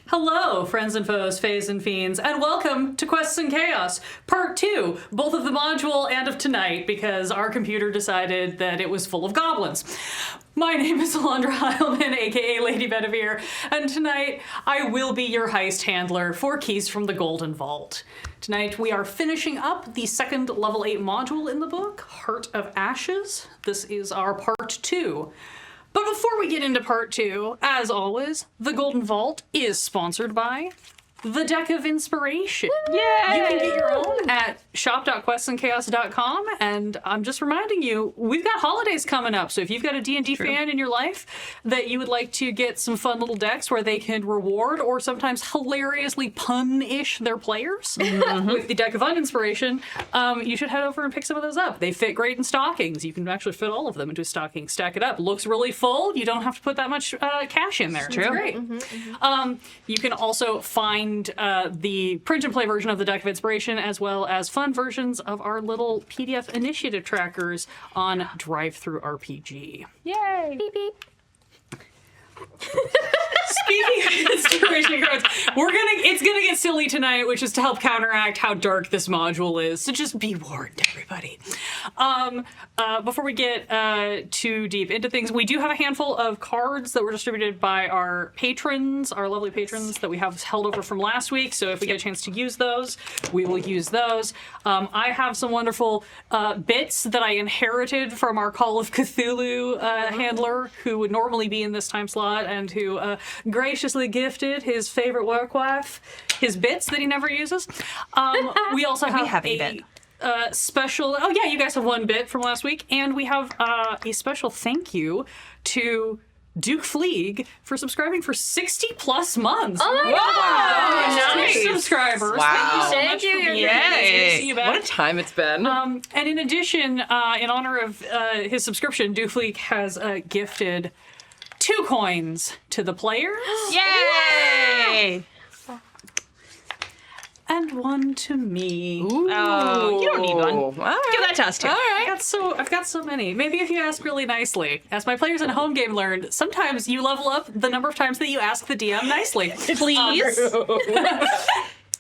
Hello, friends and foes, fays and fiends, and welcome to Quests and Chaos, Part 2, both of the module and of tonight, because our computer decided that it was full of goblins. My name is Alondra Heilman, aka Lady Bedivere, and tonight I will be your heist handler for Keys from the Golden Vault. Tonight we are finishing up the second level 8 module in the book, Heart of Ashes. This is our Part 2. But before we get into Part 2, as always, the Golden Vault is sponsored by the Deck of Inspiration. Yay! You can get your own at shop.questsandchaos.com, and I'm just reminding you, we've got holidays coming up, so if you've got a D&D fan in your life that you would like to get some fun little decks where they can reward or sometimes hilariously pun-ish their players with the Deck of Uninspiration, you should head over and pick some of those up. They fit great in stockings. You can actually fit all of them into a stocking, stack it up. Looks really full. You don't have to put that much cash in there. True. It's great. You can also find the print and play version of the Deck of Inspiration, as well as fun versions of our little PDF initiative trackers on DriveThruRPG. Yay! Beep beep. Speaking of inspiration cards, it's gonna get silly tonight, which is to help counteract how dark this module is. So just be warned, everybody. Before we get too deep into things, we do have a handful of cards that were distributed by our patrons, our lovely patrons that we have held over from last week. So if we get a chance to use those, we will use those. I have some wonderful bits that I inherited from our Call of Cthulhu handler, who would normally be in this time slot and who graciously gifted his favorite work wife his bits that he never uses. We also have a bit. Special, oh yeah, you guys have one bit from last week, and we have a special thank you to Duke Fleeg for subscribing for 60 plus months. Oh my God! Nice. Subscribers. Wow. Thank you so much. Yay. What a time it's been. And in addition, in honor of his subscription, Duke Fleeg has gifted 2 coins to the players. Yay! And 1 to me. Ooh. Oh, you don't need one. All right. Give that to us too. All right. I've got so many. Maybe if you ask really nicely. As my players in home game learned, sometimes you level up the number of times that you ask the DM nicely. Please.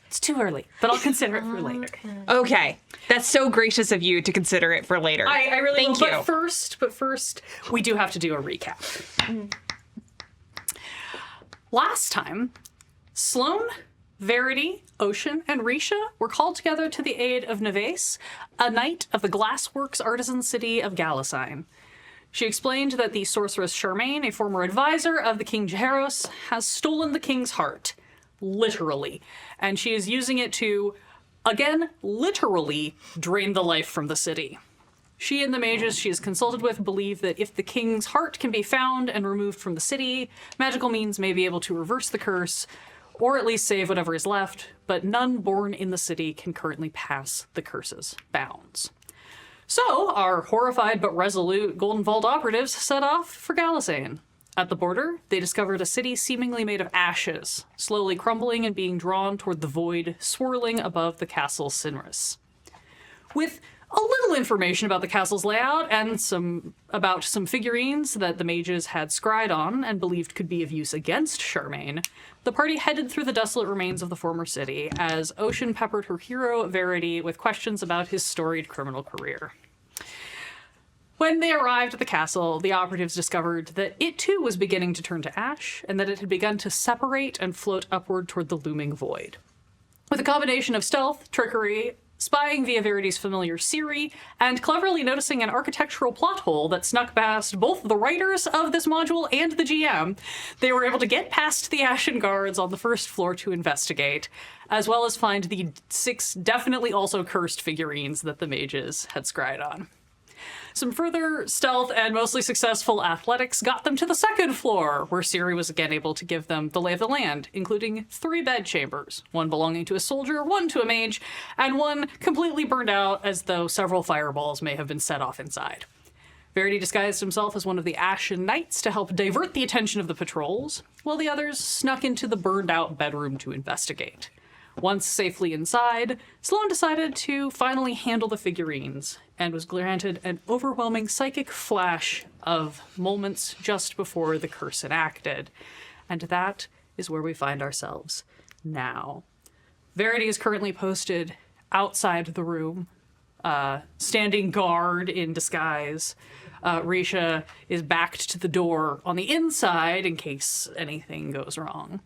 It's too early, but I'll consider it for later. Okay. That's so gracious of you to consider it for later. I really Thank will. you. But first, we do have to do a recap. Last time, Sloane, Verity, Ocean, and Risha were called together to the aid of Neves, a knight of the glassworks artisan city of Galasine. She explained that the sorceress Charmaine, a former advisor of the King Jaehaerys, has stolen the king's heart. Literally. And she is using it to, again, literally drain the life from the city. She and the mages she has consulted with believe that if the king's heart can be found and removed from the city, magical means may be able to reverse the curse, or at least save whatever is left, but none born in the city can currently pass the curse's bounds. So, our horrified but resolute Golden Vault operatives set off for Galasane. At the border, they discovered a city seemingly made of ashes, slowly crumbling and being drawn toward the void swirling above the castle Sinris. With a little information about the castle's layout and about some figurines that the mages had scryed on and believed could be of use against Charmaine, the party headed through the desolate remains of the former city as Ocean peppered her hero, Verity, with questions about his storied criminal career. When they arrived at the castle, the operatives discovered that it too was beginning to turn to ash, and that it had begun to separate and float upward toward the looming void. With a combination of stealth, trickery, spying via Verity's familiar Siri, and cleverly noticing an architectural plot hole that snuck past both the writers of this module and the GM, they were able to get past the Ashen Guards on the first floor to investigate, as well as find the 6 definitely also cursed figurines that the mages had scryed on. Some further stealth and mostly successful athletics got them to the 2nd floor, where Siri was again able to give them the lay of the land, including 3 bed chambers, 1 belonging to a soldier, 1 to a mage, and 1 completely burned out as though several fireballs may have been set off inside. Verity disguised himself as one of the Ashen Knights to help divert the attention of the patrols, while the others snuck into the burned-out bedroom to investigate. Once safely inside, Sloane decided to finally handle the figurines, and was granted an overwhelming psychic flash of moments just before the curse enacted. And that is where we find ourselves now. Verity is currently posted outside the room, standing guard in disguise. Risha is backed to the door on the inside in case anything goes wrong.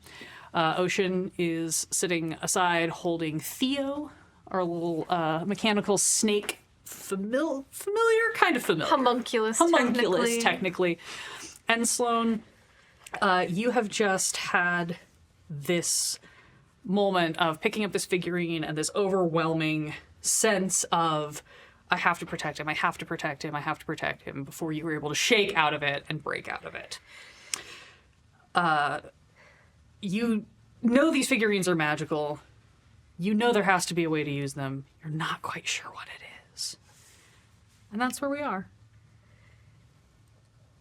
Ocean is sitting aside holding Theo, our little mechanical snake. Familiar, kind of familiar. Homunculus, technically. And Sloane, you have just had this moment of picking up this figurine and this overwhelming sense of, I have to protect him, I have to protect him, I have to protect him, before you were able to shake out of it and break out of it. You know these figurines are magical. You know there has to be a way to use them. You're not quite sure what it is. And that's where we are.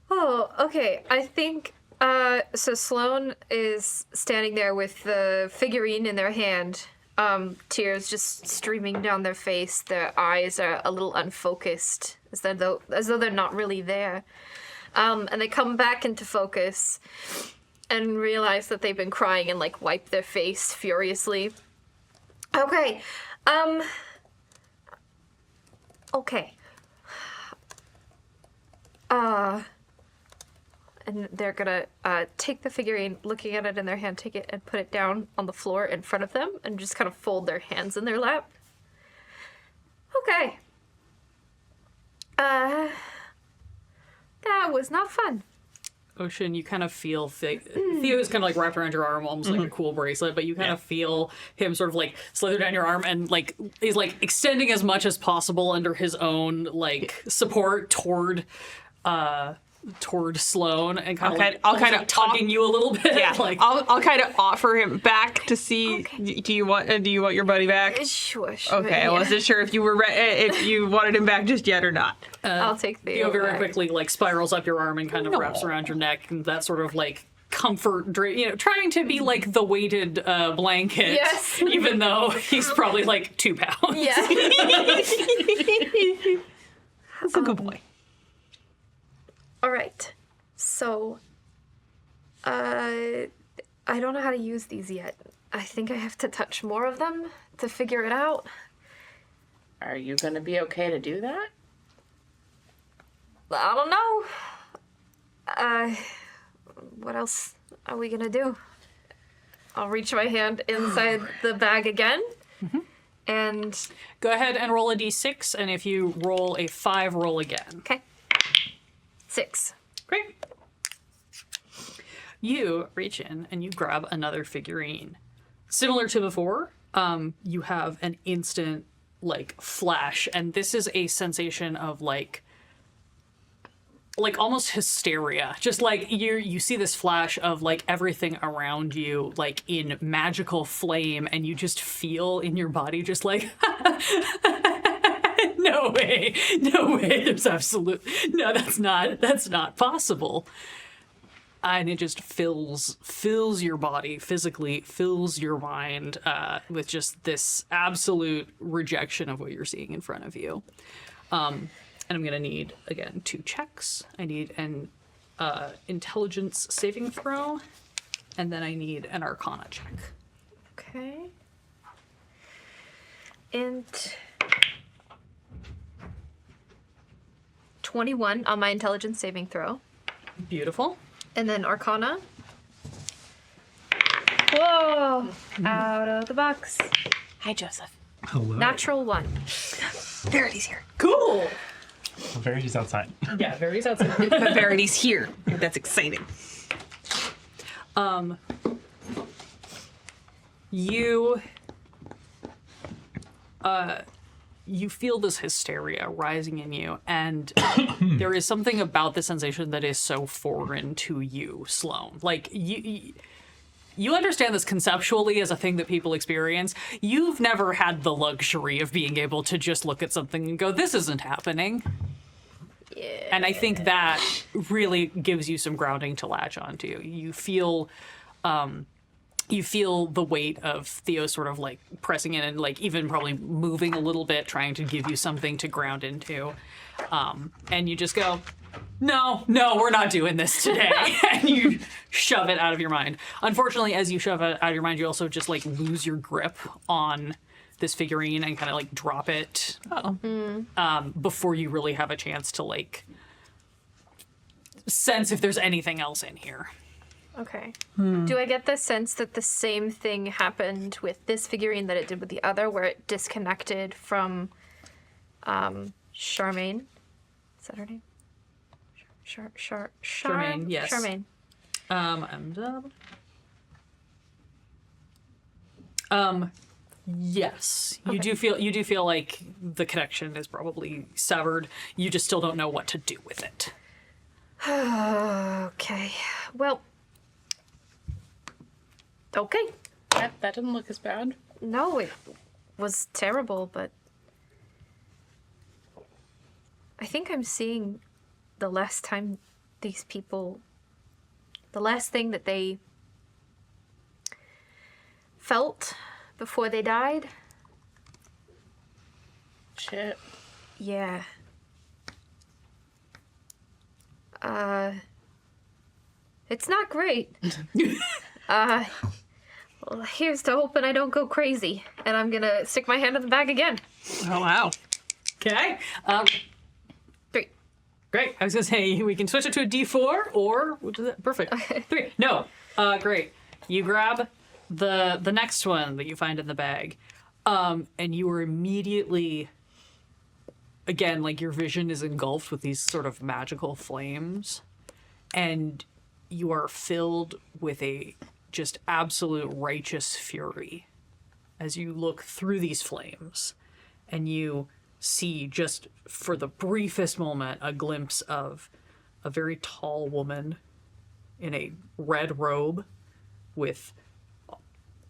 Oh, okay. I think, so Sloane is standing there with the figurine in their hand. Tears just streaming down their face. Their eyes are a little unfocused, as though they're not really there. And they come back into focus and realize that they've been crying and, like, wipe their face furiously. Okay. Okay. And they're gonna take the figurine, looking at it in their hand, take it and put it down on the floor in front of them and just kind of fold their hands in their lap. Okay. That was not fun. Ocean, you kind of feel Theo's kind of like wrapped around your arm, almost like a cool bracelet, but you kind of feel him sort of like slither down your arm and like he's like extending as much as possible under his own like support toward Sloane and kind of tugging you a little bit. Yeah, like I'll kind of offer him back to see. Okay. Do you want your buddy back? Sure. Okay, I wasn't sure if you were if you wanted him back just yet or not. I'll take the. Theo very quickly like spirals up your arm and kind of wraps around your neck, and that sort of like comfort, trying to be like the weighted blanket. Yes. Even though he's probably like 2 pounds. Yeah. That's a good boy. All right. So, I don't know how to use these yet. I think I have to touch more of them to figure it out. Are you going to be okay to do that? I don't know. What else are we gonna do? I'll reach my hand inside the bag again. And Go ahead and roll a d6, and if you roll a 5, roll again. okay. 6. Great. You reach in and you grab another figurine. Similar to before, you have an instant like flash, and this is a sensation of like almost hysteria. Just like you see this flash of like everything around you like in magical flame, and you just feel in your body just like no way, there's that's not possible. And it just fills your body physically, fills your mind with just this absolute rejection of what you're seeing in front of you. And I'm gonna need, again, 2 checks. I need an intelligence saving throw, and then I need an arcana check. Okay. Int 21 on my intelligence saving throw. Beautiful. And then arcana. Whoa! Out of the box. Hi, Joseph. Hello. Natural 1. Verity's here. Cool! Verity's outside. Yeah, very sensitive. But Verity's here. That's exciting. You feel this hysteria rising in you, and there is something about the sensation that is so foreign to you, Sloane. Like, you understand this conceptually as a thing that people experience. You've never had the luxury of being able to just look at something and go, this isn't happening. Yeah. And I think that really gives you some grounding to latch onto. You feel the weight of Theo sort of like pressing in and like even probably moving a little bit, trying to give you something to ground into. And you just go, no, we're not doing this today. And you shove it out of your mind. Unfortunately, as you shove it out of your mind, you also just like lose your grip on this figurine and kind of like drop it before you really have a chance to like sense if there's anything else in here. Okay. Do I get the sense that the same thing happened with this figurine that it did with the other, where it disconnected from Charmaine? Is that her name? Charmaine, yes. Charmaine. Yes, Okay. you do feel like the connection is probably severed. You just still don't know what to do with it. Okay. Well. Okay. That didn't look as bad. No, it was terrible, but I think I'm seeing the last thing that they felt before they died. Shit. Yeah. It's not great. Well, here's to hoping I don't go crazy. And I'm gonna stick my hand in the bag again. Oh, wow. Okay. 3. Great. I was gonna say we can switch it to a D4 or which is it? Perfect. 3. No. Great. You grab the next one that you find in the bag, and you are immediately, again, like your vision is engulfed with these sort of magical flames, and you are filled with a just absolute righteous fury as you look through these flames, and you see just for the briefest moment a glimpse of a very tall woman in a red robe with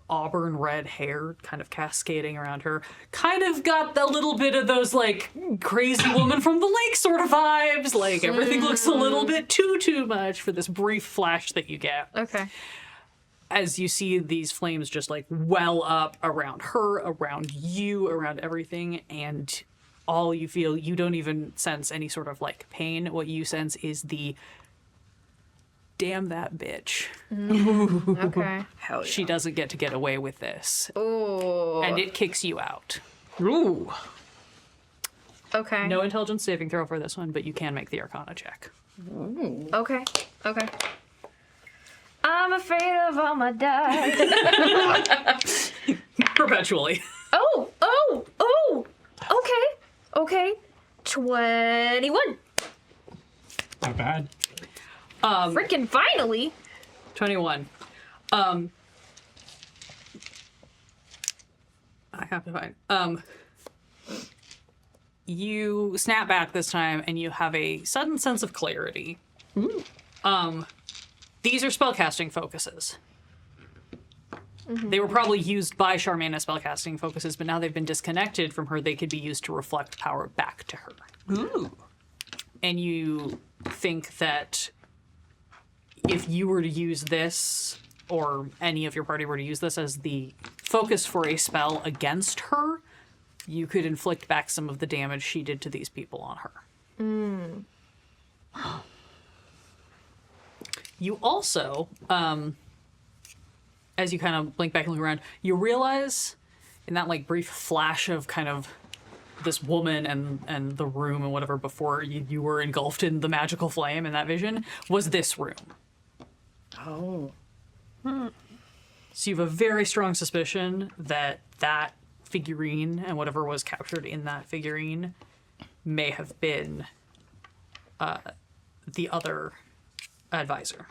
auburn red hair kind of cascading around her. Kind of got a little bit of those like crazy woman from the lake sort of vibes. Like everything looks a little bit too much for this brief flash that you get. Okay. As you see these flames just like well up around her, around you, around everything, and all you feel, you don't even sense any sort of like pain. What you sense is the damn that bitch. Okay. Hell yeah. She doesn't get to get away with this. Oh. And it kicks you out. Ooh. Okay. No intelligence saving throw for this one, but you can make the Arcana check. Okay. Okay. I'm afraid of all my dice. Perpetually. Oh. Okay. 21. Not bad. Freaking finally. 21. I have to find. You snap back this time and you have a sudden sense of clarity. Ooh. These are spellcasting focuses. They were probably used by Charmaine as spellcasting focuses, but now they've been disconnected from her. They could be used to reflect power back to her. Ooh. And you think that if you were to use this, or any of your party were to use this as the focus for a spell against her, you could inflict back some of the damage she did to these people on her. You also, as you kind of blink back and look around, you realize in that like brief flash of kind of this woman and the room and whatever before you were engulfed in the magical flame in that vision was this room. Oh. So you have a very strong suspicion that that figurine and whatever was captured in that figurine may have been the other advisor.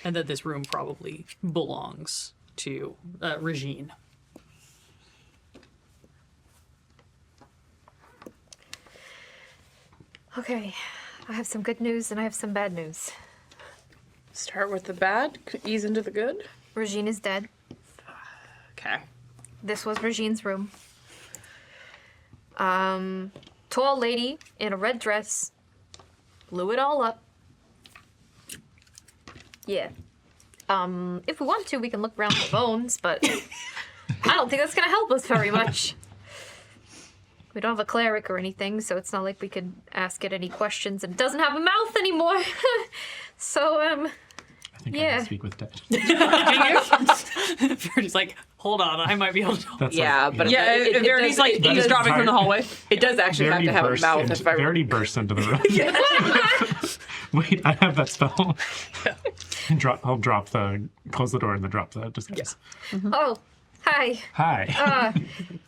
And that this room probably belongs to Regine. Okay. I have some good news and I have some bad news. Start with the bad, ease into the good. Regine is dead. Okay. This was Regine's room. Tall lady in a red dress blew it all up. Yeah. If we want to, we can look around the bones, but I don't think that's gonna help us very much. We don't have a cleric or anything, so it's not like we could ask it any questions. And it doesn't have a mouth anymore. So, I think I Yeah. can speak with dead. Verity's like, hold on, I might be able to. That's Yeah, like, but Yeah, it Verity's does- like it does- eavesdropping from the hallway. It does actually have to have a mouth. If I Verity bursts into the room. Wait, I have that spell. I'll close the door and then drop the disguise. oh, hi. Hi.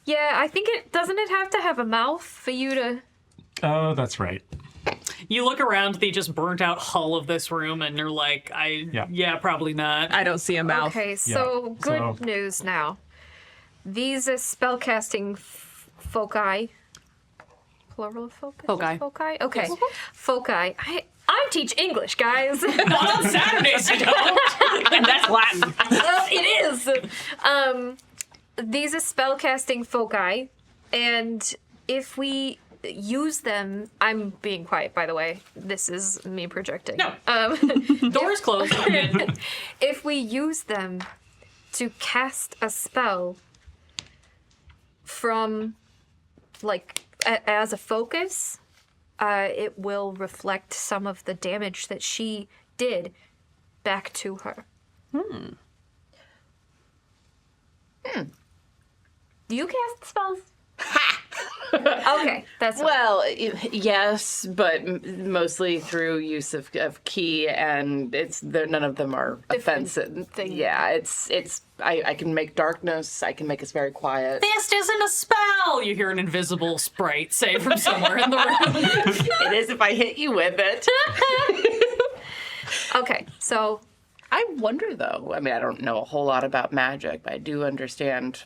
Yeah, I think doesn't it have to have a mouth for you to... Oh, that's right. You look around the just burnt out hull of this room, and you're like, yeah, probably not. I don't see a mouth. Okay, so good so- news now. These are spellcasting foci. Plural of focus? Foci. Foci? Okay. Foci. I teach English, guys. Not on Saturdays, you don't. And that's Latin. It is. These are spellcasting foci, and if we use them, I'm being quiet, by the way. This is me projecting. No. Doors closed. If we use them to cast a spell from, like, as a focus, it will reflect some of the damage that she did back to her. Do you cast spells? Okay, that's Well, yes, but mostly through use of key, and none of them are Different offensive. thing. Yeah, I can make darkness. I can make us very quiet. This isn't a spell! You hear an invisible sprite say from somewhere in the room. It is if I hit you with it. okay. So I wonder, though. I mean, I don't know a whole lot about magic, but I do understand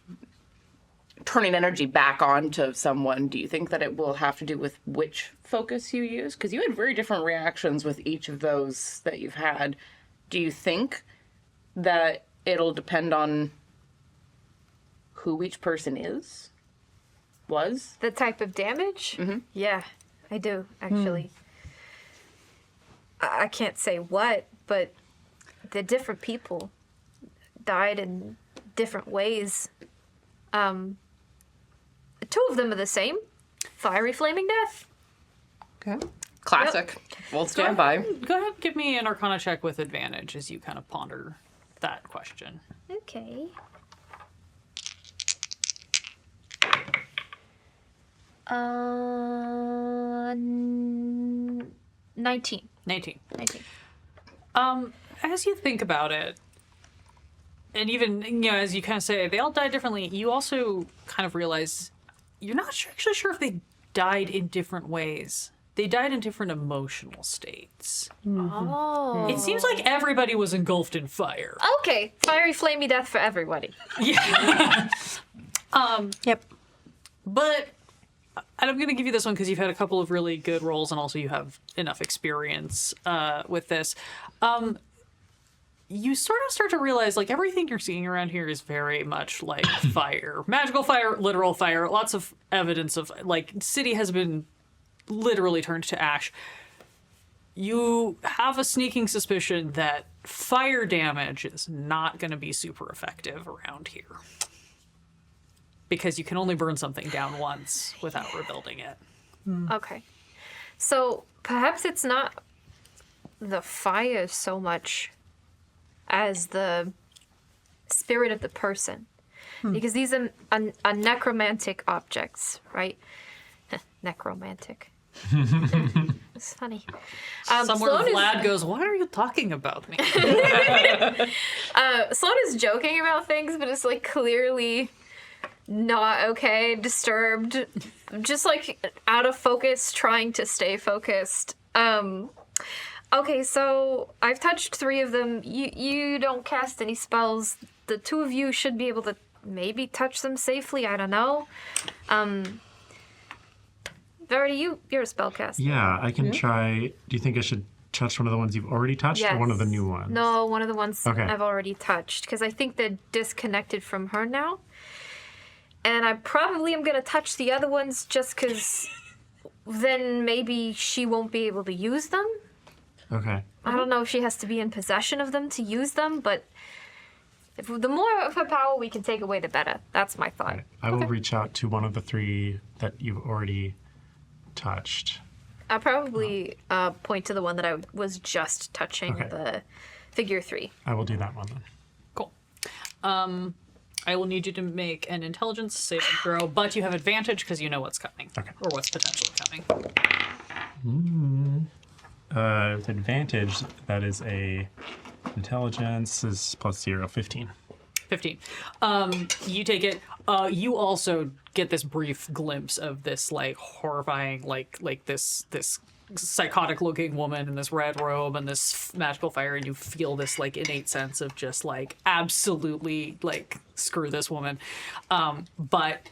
turning energy back onto someone. Do you think that it will have to do with which focus you use? Because you had very different reactions with each of those that you've had. Do you think that it'll depend on who each person was? the type of damage? Mm-hmm. Yeah, I do actually. I can't say what, but the different people died in different ways. Two of them are the same. Fiery flaming death. Okay. Classic. We'll stand by. Go ahead, give me an Arcana check with advantage as you kind of ponder that question. Okay. 19. 19. 19. As you think about it, and even, as you kind of say, they all died differently, you also kind of realize you're not actually sure if they died in different ways. They died in different emotional states. Oh. It seems like everybody was engulfed in fire. Okay. Fiery flamey death for everybody. Yeah. Yep. But I'm going to give you this one because you've had a couple of really good rolls and also you have enough experience with this. You sort of start to realize, like, everything you're seeing around here is very much like fire. Magical fire, literal fire, lots of evidence of, like, city has been literally turned to ash. You have a sneaking suspicion that fire damage is not going to be super effective around here. Because you can only burn something down once without rebuilding it. Okay. So perhaps it's not the fire so much as the spirit of the person. Because these are necromantic objects, right? Necromantic. It's funny. Somewhere Sloan Vlad goes, "Why are you talking about me?" Sloan is joking about things, but it's like clearly not okay, disturbed, just like out of focus, trying to stay focused. Okay, so I've touched 3 of them. You don't cast any spells. The 2 of you should be able to maybe touch them safely. I don't know. Verity, you're a spellcaster. Yeah, I can try. Do you think I should touch one of the ones you've already touched or one of the new ones? No, one of the ones Okay. I've already touched, because I think they're disconnected from her now. And I probably am going to touch the other ones just because then maybe she won't be able to use them. Okay. I don't know if she has to be in possession of them to use them, but If the more of her power we can take away, the better. That's my thought. Right. I will reach out to one of the 3 that you've already touched. I'll probably point to the one that I was just touching, Okay. the figure 3. I will do that one then. Cool. I will need you to make an intelligence saving throw, but you have advantage because you know what's coming. Okay. Or what's potentially coming. With advantage, that is a intelligence is +0, 15. 15. You take it. You also get this brief glimpse of this like horrifying, like this psychotic looking woman in this red robe and this magical fire, and you feel this like innate sense of just like absolutely like screw this woman. But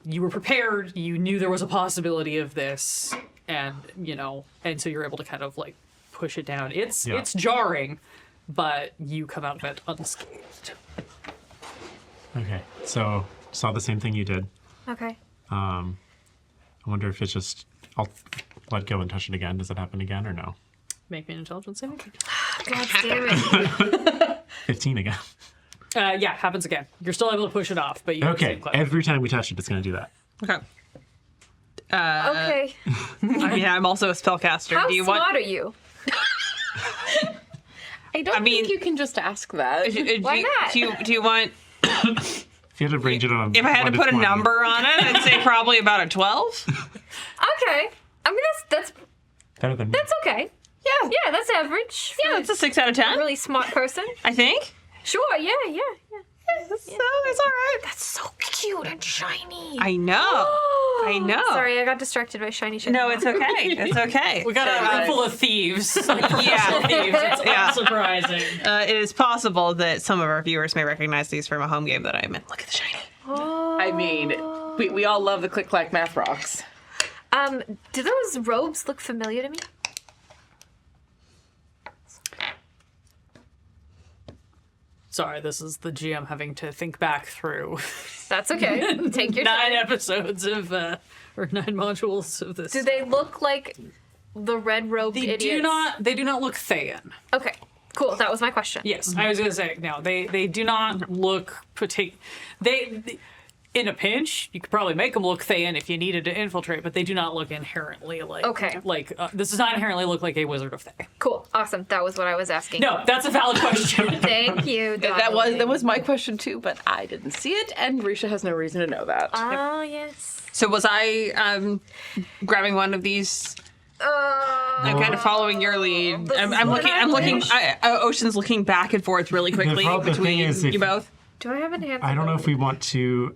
you were prepared. You knew there was a possibility of this, and and so you're able to kind of like push it down. It's jarring, but you come out of it unscathed. Okay, so saw the same thing you did. Okay. I wonder if it's just I'll let go and touch it again. Does it happen again or no? Make me an intelligence saving. God damn it. 15 again. Yeah, happens again. You're still able to push it off, but you Okay, every time we touch it, it's going to do that. Okay. Okay. I mean, I'm also a spellcaster. How Do you smart want? are you? I don't mean- think you can just ask that. Why not? Do you want? If you had to range it on If I had 1 to put a 20. number on it, I'd say probably about a 12. Okay. I mean, that's Better than me. okay. Yeah. Yeah, that's average. Yeah, that's a 6 out of 10. A really smart person. I think. Sure, yeah. It's all right. That's so cute and shiny. I know. I know. Sorry, I got distracted by shiny shit. No, it's okay. It's okay. We got a room full of thieves. Yeah. Thieves. It's Yeah. unsurprising. It is possible that some of our viewers may recognize these from a home game that I'm in. Look at the shiny. I mean, we all love the click clack math rocks. Do those robes look familiar to me? Sorry, this is the GM having to think back through That's okay. Take your 9 time. episodes of, or 9 modules of this. Do they look like the red robed They idiots? do not look Thayan. Okay, cool. That was my question. Yes, I was going to say, no, they do not look they in a pinch, you could probably make them look Thayan if you needed to infiltrate, but they do not look inherently like... Okay. This does not inherently look like a Wizard of Thay. Cool. Awesome. That was what I was asking. No, that's a valid question. Thank you, That darling. was my question too, but I didn't see it, and Risha has no reason to know that. Ah, yes. So was I grabbing one of these? I'm kind of following your lead. I'm looking. Ocean's looking back and forth really quickly problem- the thing between is if- you both. Do I have an hand? I don't know if we want to.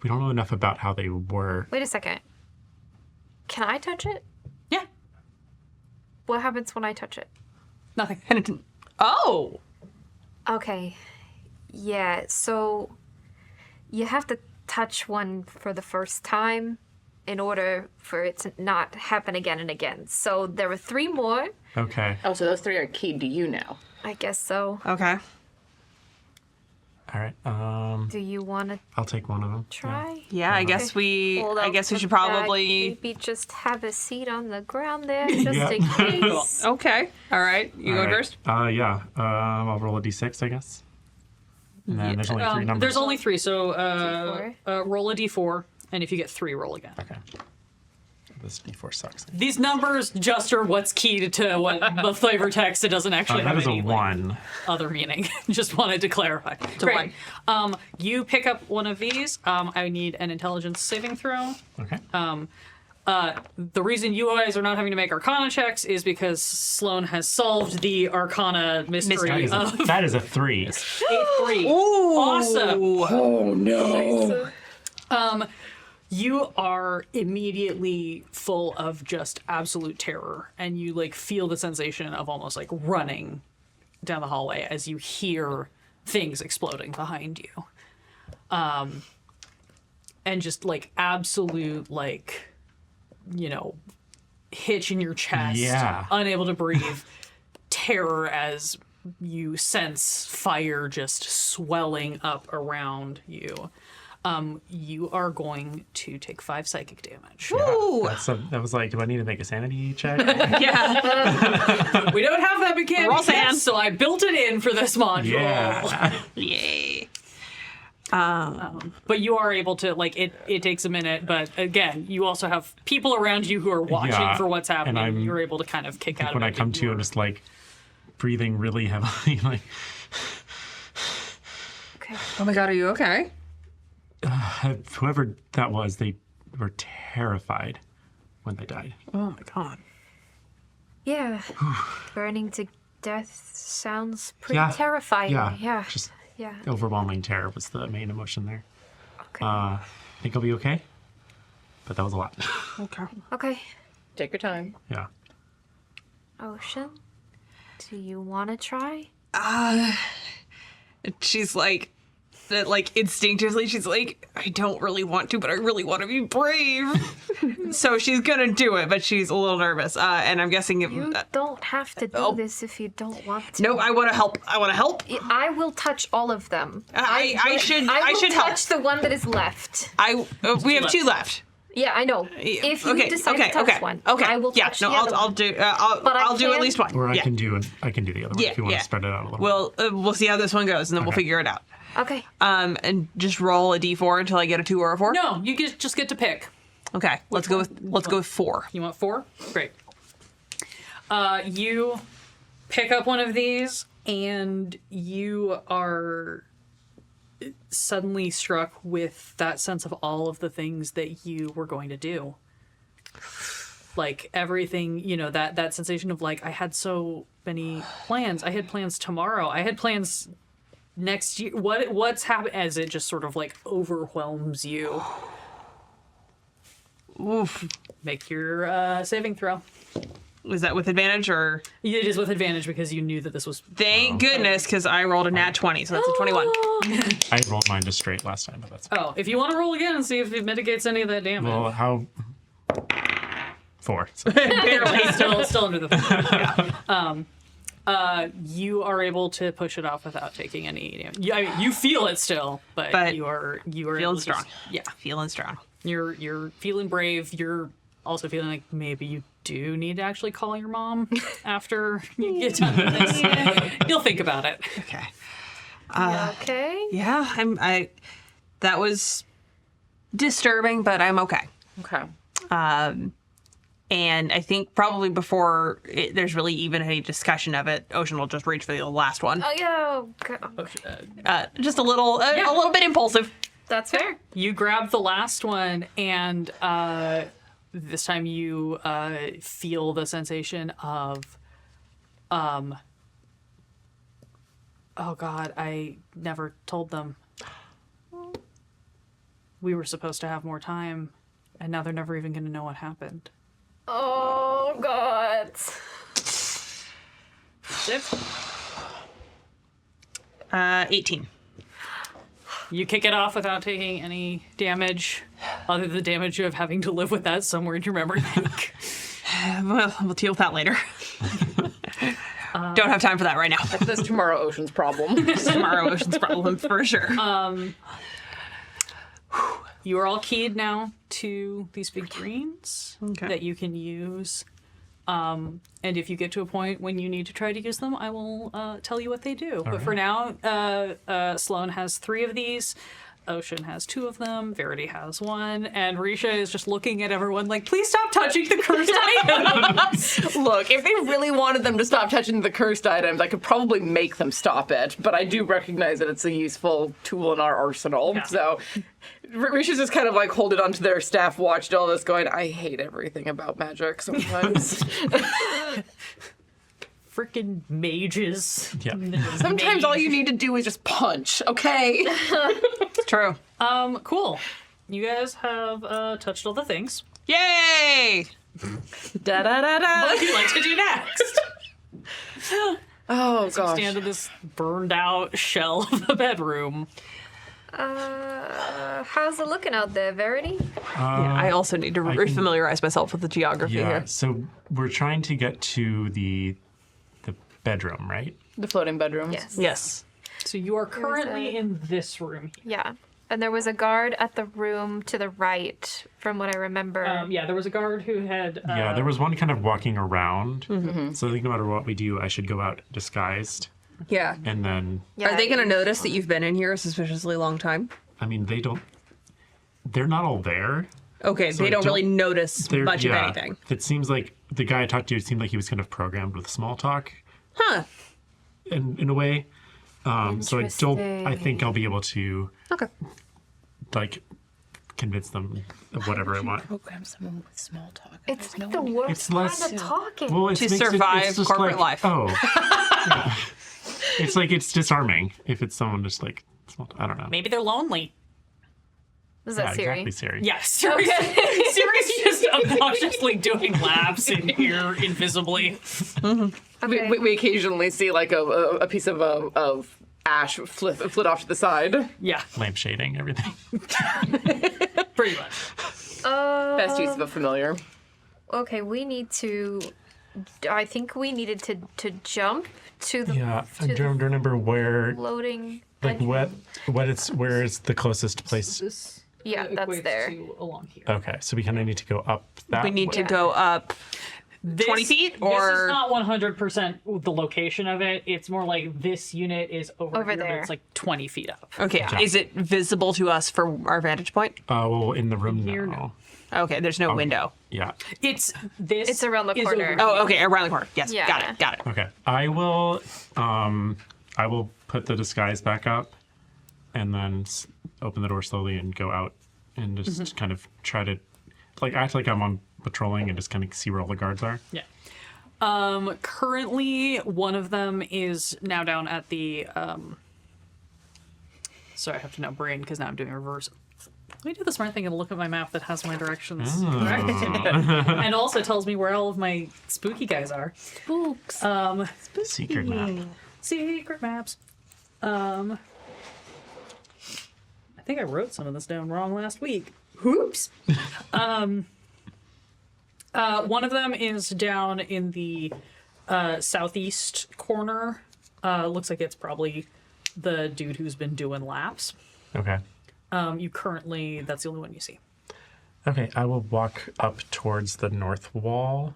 We don't know enough about how they were. Wait a second. Can I touch it? Yeah, What happens when I touch it? nothing. Penitent. Oh. Okay. Yeah, so you have to touch one for the first time in order for it to not happen again and again. So there were 3 more. Okay. Oh, so those 3 are keyed to you now. I guess so. Okay. All right. Do you want to I'll take one of them. try? Yeah, I guess we. Hold I up guess we the should bag. probably. Maybe just have a seat on the ground there, just Yeah. in case. Okay. All right. You All go right. first. Yeah. I'll roll a d6, I guess. And then there's only 3 numbers. There's only 3, so D4. roll a d4, and if you get 3, roll again. Okay. This d4 sucks. These numbers just are what's keyed to what the flavor text. It doesn't actually That have is a any like, 1. other meaning. Just wanted to clarify. Great. You pick up one of these. I need an intelligence saving throw. Okay. The reason you guys are not having to make Arcana checks is because Sloan has solved the Arcana mystery of that is a 3. a 3. Awesome. Oh no! You are immediately full of just absolute terror, and you like feel the sensation of almost like running down the hallway as you hear things exploding behind you. And just like absolute like, hitch in your chest, Yeah. unable to breathe, terror as you sense fire just swelling up around you. You are going to take 5 psychic damage. Ooh. That was like, do I need to make a sanity check? Yeah. We don't have that mechanic, Roll sand. yes, so I built it in for this module. Yeah. Yay. But you are able to, like, it takes a minute, but again, you also have people around you who are watching Yeah, for what's happening. and You're able to kind of kick out of When it. I come to, I'm just like breathing really heavily. Like, Okay. Oh my god, are you okay? whoever that was, they were terrified when they died. Oh my god. Yeah. Burning to death sounds pretty Yeah. terrifying. Yeah. Yeah. Just Yeah. overwhelming terror was the main emotion there. Okay. I think I'll be okay, but that was a lot. Okay. Okay. Take your time. Yeah. Ocean, do you want to try? She's like, instinctively, she's like, I don't really want to, but I really want to be brave. So she's gonna do it, but she's a little nervous. And I'm guessing if. You don't have to do this if you don't want to. No, I want to help. I want to help. I will touch all of them. I should will help. touch the one that is left. We have two left. Yeah, I know. If you decide to touch one, I will touch the other I'll one. do. But I'll do at least one. Or I Yeah. can do the other one if you want Yeah. to spread it out a little. We'll see how this one goes, and then we'll figure it out. Okay. And just roll a d4 until I get a 2 or a 4. No, you just get to pick. Okay, let's go with 4. You want 4? Great. You pick up one of these, and you are suddenly struck with that sense of all of the things that you were going to do. Like everything, that sensation of like, I had so many plans. I had plans tomorrow. I had plans next year. What's happened as it just sort of like overwhelms you. Oof. Make your saving throw. Was that with advantage or? It is with advantage because you knew that this was. Thank goodness, because I rolled a nat 20, so that's a 21. I rolled mine just straight last time, but that's Oh, if you want to roll again and see if it mitigates any of that damage. well. How 4? So. Barely. Still under the you are able to push it off without taking any damage. I mean, you feel it still, but you are feeling able to strong. yeah, Feeling strong. you're feeling brave. You're also feeling like maybe you do need to actually call your mom after you get done with this. You'll think about it. Okay. Okay. Yeah, that was disturbing, but I'm okay. Okay. And I think probably before there's really even any discussion of it, Ocean will just reach for the last one. Oh yeah. Okay. Just a little bit impulsive. That's fair. You grab the last one, and this time you feel the sensation of, oh God, I never told them. We were supposed to have more time, and now they're never even going to know what happened. Oh God. Zip. 18. You kick it off without taking any damage, other than the damage of having to live with that somewhere in your memory bank. Well, we'll deal with that later. Don't have time for that right now. That's tomorrow Ocean's problem. Tomorrow Ocean's problem for sure. You are all keyed now to these big greens that you can use. And if you get to a point when you need to try to use them, I will tell you what they do. But for now, Sloan has 3 of these. Ocean has 2 of them. Verity has 1. And Risha is just looking at everyone like, please stop touching the cursed items. Look, if they really wanted them to stop touching the cursed items, I could probably make them stop it, but I do recognize that it's a useful tool in our arsenal. Yeah. So Risha's just kind of like holding onto their staff, watched all this going, I hate everything about magic sometimes. Freaking mages. Yeah. Sometimes all you need to do is just punch, okay? It's true. Cool. You guys have touched all the things. Yay! Da da da da. What would you like to do next? Oh gosh. Stand in this burned out shell of the bedroom. How's it looking out there, Verity? I also need to refamiliarize myself with the geography Yeah. here. So we're trying to get to the bedroom, right? The floating bedrooms. Yes. Yes. So you are currently in this room. Yeah. And there was a guard at the room to the right, from what I remember. Yeah, there was a guard who had. Yeah, there was one kind of walking around. Mm-hmm. So I think no matter what we do, I should go out disguised. Yeah. And then, Yeah, Are they going to notice that you've been in here a suspiciously long time? I mean, they're not all there. Okay, So they I don't really notice They're- much of yeah, anything. It seems like the guy I talked to, it seemed like he was kind of programmed with small talk Huh. in a way. So I think I'll be able to, Okay. like, convince them of whatever I want. Program someone with small talk. It's There's like no the one- worst It's less- kind of talking. Well, it To makes survive it's just corporate like, life. Oh. Yeah. It's like, it's disarming if it's someone just like, small I don't know. Maybe they're lonely. Is Yeah, that Siri? exactly, Siri. Yeah, Siri's just obnoxiously doing laps in here invisibly. Okay. We occasionally see like a piece of ash flit off to the side. Yeah, Lamp shading, everything. pretty much. Best use of a familiar. Okay, we need to. I think we needed to jump to the Yeah, I to don't remember where, floating. like, edge. where is the closest place? This Yeah, that's equates there. to along here. Okay, so we kind of need to go up that We need to way. go up. This, 20 feet, this or- is not 100% the location of it. It's more like this unit is over Over here, but there. it's like 20 feet up. Okay, is it visible to us for our vantage point? Well, in the room Here, now. Okay, there's no window. Yeah. It's this. It's around the is corner. over Oh, okay, around the corner. Yes, Yeah. got it. Okay. I will put the disguise back up and then open the door slowly and go out and just kind of try to like act like I'm on patrolling and just kind of see where all the guards are. Yeah. Currently, one of them is now down at the. Sorry, I have to now brain because now I'm doing reverse. Let me do the smart thing and look at my map that has my directions directed to me, and also tells me where all of my spooky guys are. Spooks. Secret map. Secret maps. I think I wrote some of this down wrong last week. Whoops. One of them is down in the southeast corner. Looks like it's probably the dude who's been doing laps. Okay. That's the only one you see. Okay, I will walk up towards the north wall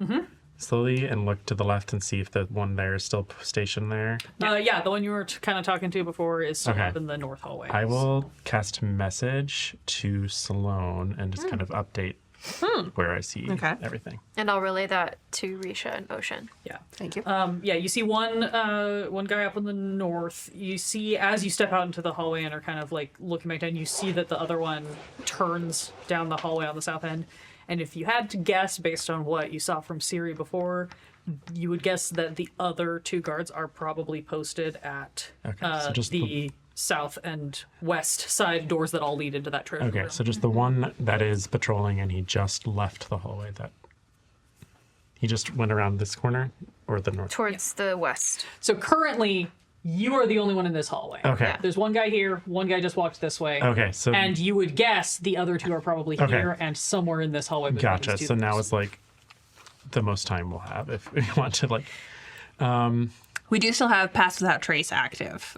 slowly and look to the left and see if the one there is still stationed there. Yeah, the one you were kind of talking to before is still Okay. up in the north hallway. I will cast message to Sloane and just kind of update where I see Okay. everything. And I'll relay that to Risha and Ocean. Yeah. Thank you. Yeah, you see one guy up in the north. You see as you step out into the hallway and are kind of like looking back down, you see that the other one turns down the hallway on the south end. And if you had to guess based on what you saw from Siri before, you would guess that the other two guards are probably posted at Okay, so just the south and west side doors that all lead into that treasure Okay, room. so just the one that is patrolling and he just left the hallway that he just went around this corner or the north. Towards the west. So currently, you are the only one in this hallway. Okay. Yeah. There's one guy here, one guy just walked this way. Okay, so And you would guess the other two are probably Okay. here and somewhere in this hallway. between gotcha. these two So now doors. it's like the most time we'll have if we want to like We do still have Pass Without Trace active.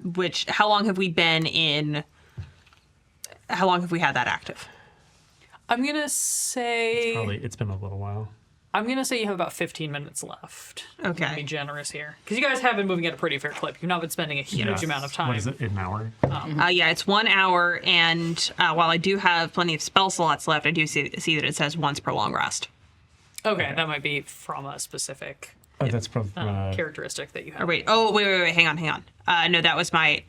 Which, how long have we been in? How long have we had that active? I'm gonna say it's been a little while. you have about 15 minutes left. Okay. To be generous here, because you guys have been moving at a pretty fair clip. You've not been spending a huge Yes. amount of time. What is it? An hour? Yeah, it's 1 hour, and while I do have plenty of spell slots left, I do see that it says once per long rest. Okay, that might be from a specific Oh, that's probably characteristic that you have. Or wait, hang on. No, that was my.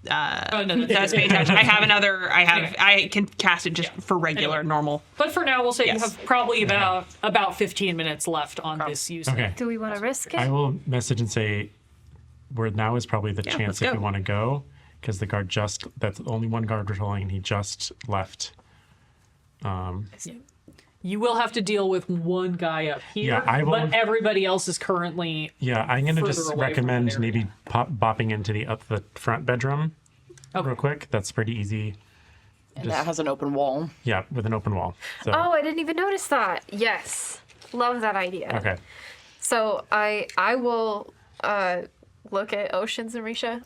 Oh, no, That's mage action. I have another. I can cast it just for regular, Anyway. normal. But for now, we'll say Yes. you have probably about 15 minutes left on this use. Okay. Do we want to risk it? I will message and say where now is probably the chance let's if go. we want to go because the guard that's only one guard patrolling and he just left. You will have to deal with one guy up here, Yeah, I will- but everybody else is currently. Yeah, I'm gonna Further just away from recommend that area. maybe bopping into the front bedroom real quick. That's pretty easy. And that has an open wall. Yeah, with an open wall. So Oh, I didn't even notice that. Yes. Love that idea. okay. So I will look at Oceans and Risha.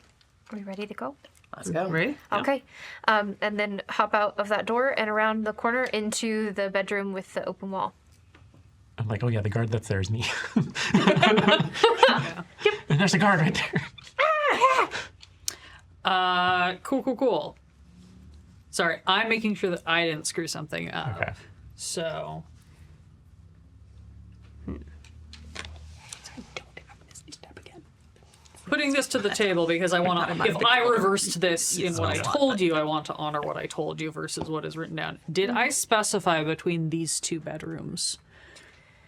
Are we ready to go? Let's go. Ready? Yeah. Okay. And then hop out of that door and around the corner into the bedroom with the open wall. I'm like, oh yeah, the guard that's there is me. Yep. And there's a guard right there. Cool. Sorry, I'm making sure that I didn't screw something up. Okay. So. Putting this to the table because I want to. If I reversed this in what I told you, I want to honor what I told you versus what is written down. Did I specify between these two bedrooms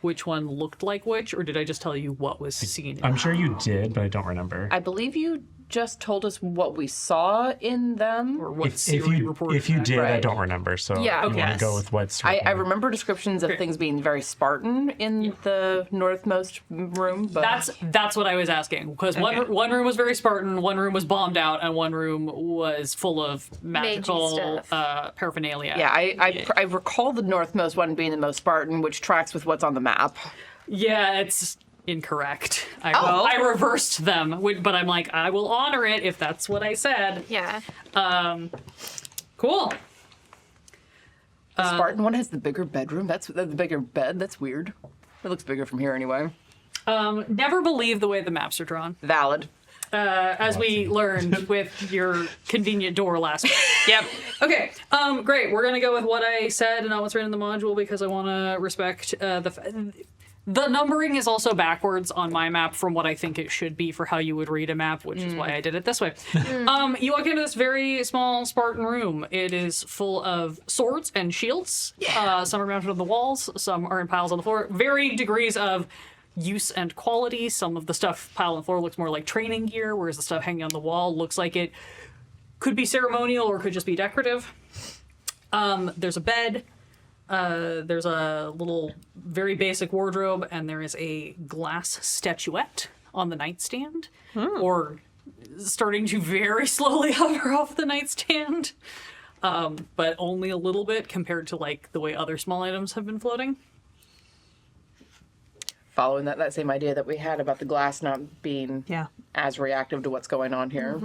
which one looked like which, or did I just tell you what was seen? I'm sure you did, but I don't remember. I believe you just told us what we saw in them. Or what If Siri you reported did, I Right. don't remember. So Yeah, you want yes. to go with what's. I written. remember descriptions of things being very Spartan in the northmost room, but That's what I was asking because one room was very Spartan, one room was bombed out, and one room was full of magical stuff. paraphernalia. yeah, I recall the northmost one being the most Spartan, which tracks with what's on the map. Yeah, it's incorrect. Oh. I reversed them, but I'm like, I will honor it if that's what I said. Yeah. Cool. The Spartan one has the bigger bedroom. That's the bigger bed. That's weird. It looks bigger from here anyway. Never believe the way the maps are drawn. Valid. As we learned with your convenient door last week. Yep. Okay, great. We're gonna go with what I said and not what's written in the module because I want to respect the numbering is also backwards on my map from what I think it should be for how you would read a map, which is why I did it this way. You walk into this very small Spartan room. It is full of swords and shields. Some are mounted on the walls, some are in piles on the floor. Varying degrees of use and quality. Some of the stuff piled on the floor looks more like training gear, whereas the stuff hanging on the wall looks like it could be ceremonial or could just be decorative. There's a bed. There's a little, very basic wardrobe, and there is a glass statuette on the nightstand, or starting to very slowly hover off the nightstand, but only a little bit compared to like the way other small items have been floating. Following that same idea that we had about the glass not being Yeah. as reactive to what's going on here.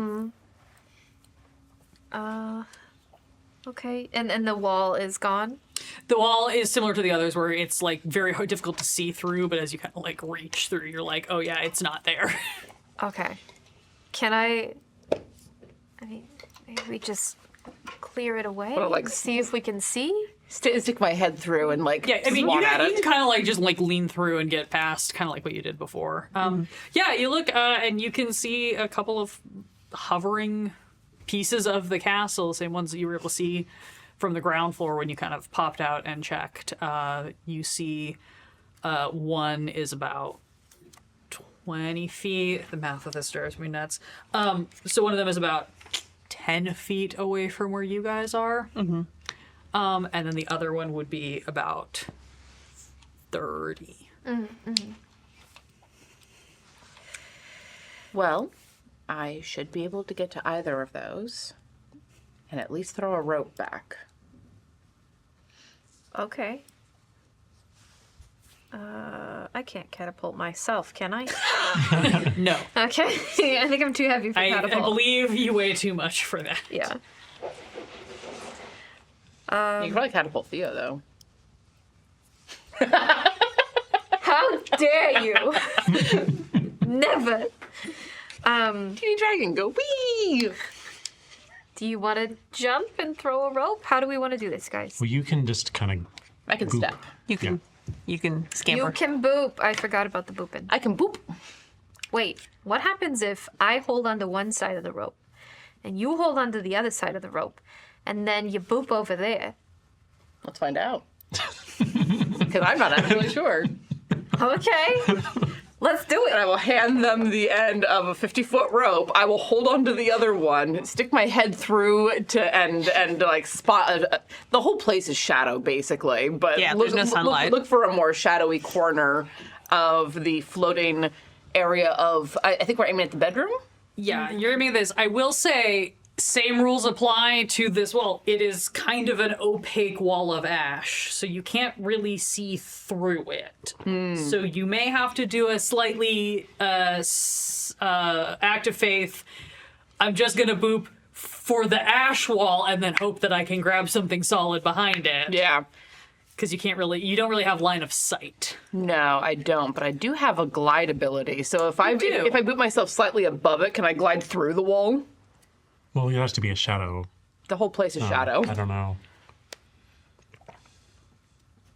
Okay. And the wall is gone? The wall is similar to the others, where it's like very difficult to see through, but as you kind of like reach through, you're like, oh yeah, it's not there. Okay. Can I mean, maybe we just clear it away? Well, like- see if we can see? Stick my head through and like Yeah, I mean, swat you at can it. kind of like just like lean through and get past, kind of like what you did before. Yeah, you look and you can see a couple of hovering pieces of the castle, the same ones that you were able to see from the ground floor when you kind of popped out and checked. You see one is about 20 feet. The math of this drives me nuts. So one of them is about 10 feet away from where you guys are. And then the other one would be about 30. Well, I should be able to get to either of those and at least throw a rope back. Okay. I can't catapult myself, can I? No. Okay. I think I'm too heavy for I catapult. believe you weigh too much for that. Yeah. You can probably catapult Theo, though. How dare you? Never. Teeny dragon, go wee! Do you want to jump and throw a rope? How do we want to do this, guys? Well, you can just kind of. I can Boop. step. You can scamper. You can boop. I forgot about the booping. I can boop. Wait, what happens if I hold onto one side of the rope and you hold onto the other side of the rope and then you boop over there? Let's find out. Because I'm not actually sure. Okay. Let's do And I it. will hand them the end of a 50-foot rope. I will hold on to the other one, stick my head through to and like spot. The whole place is shadow basically, but Yeah, there's no sunlight. Look for a more shadowy corner of the floating area of. I think we're aiming at the bedroom. Yeah, you're aiming at this. I will say, same rules apply to this. Well, it is kind of an opaque wall of ash, so you can't really see through it. So you may have to do a slightly act of faith. I'm just gonna boop for the ash wall and then hope that I can grab something solid behind it. Yeah. Because you don't really have line of sight. No, I don't, but I do have a glide ability. So if I boot myself slightly above it, can I glide through the wall? Well, it has to be a shadow. The whole place is shadow. I don't know.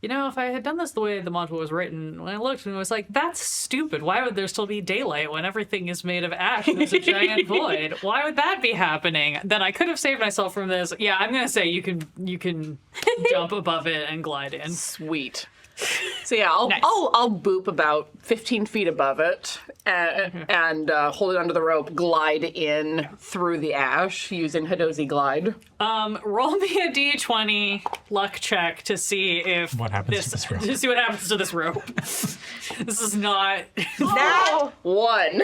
You know, if I had done this the way the module was written, when I looked and it was like, that's stupid. Why would there still be daylight when everything is made of ash and there's a giant void? Why would that be happening? Then I could have saved myself from this. Yeah, I'm gonna say you can jump above it and glide in. Sweet. So yeah, I'll Nice. I'll boop about 15 feet above it and hold it under the rope, glide in through the ash using Hadozi glide. Roll me a d20 luck check to see if What happens to this rope? To see what happens to this rope. This is not. Nat 1.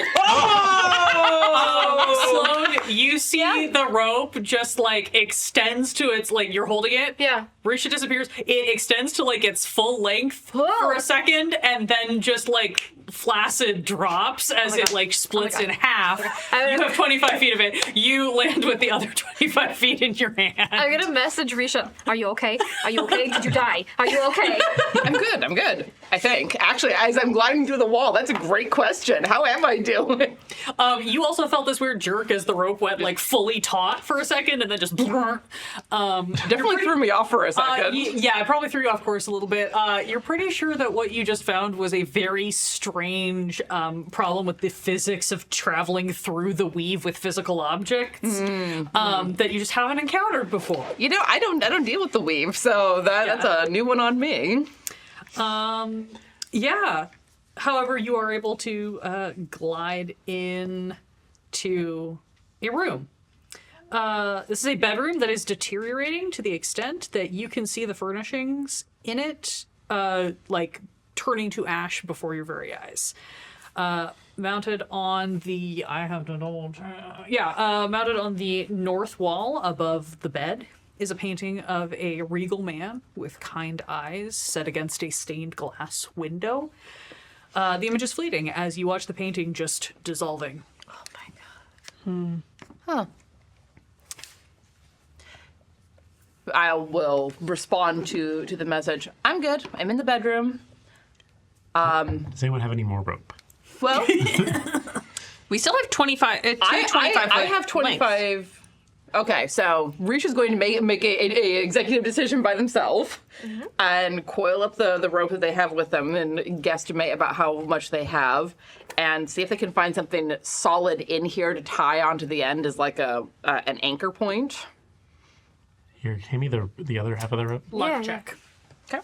Sloan, you see the rope just like extends to its like you're holding it. Yeah. Risha disappears. It extends to like its full length for a second, and then just like flaccid drops as it like splits in half. You have 25 feet of it. You land with the other 25 feet in your hand. I'm gonna message Risha. Are you okay? Are you okay? Did you die? Are you okay? I'm good. I think. Actually, as I'm gliding through the wall, that's a great question. How am I doing? You also felt this weird jerk as the rope went like fully taut for a second, and then just. Definitely threw me off for a second. Yeah, it probably threw you off course a little bit. You're pretty sure that what you just found was a very strange problem with the physics of traveling through the weave with physical objects that you just haven't encountered before. You know, I don't deal with the weave, so that's a new one on me. Yeah. However, you are able to glide in to a room. This is a bedroom that is deteriorating to the extent that you can see the furnishings in it, like turning to ash before your very eyes. Mounted on the, mounted on the north wall above the bed is a painting of a regal man with kind eyes set against a stained glass window. The image is fleeting as you watch the painting just dissolving. Oh my god. Huh. I will respond to the message. I'm good. I'm in the bedroom. Does anyone have any more rope? Well, We still have 25. I have 25. Okay, so Risha's going to make a executive decision by themselves and coil up the rope that they have with them and guesstimate about how much they have and see if they can find something solid in here to tie onto the end as like an anchor point. Here, hand me the other half of the rope. Luck Yeah. check. Okay.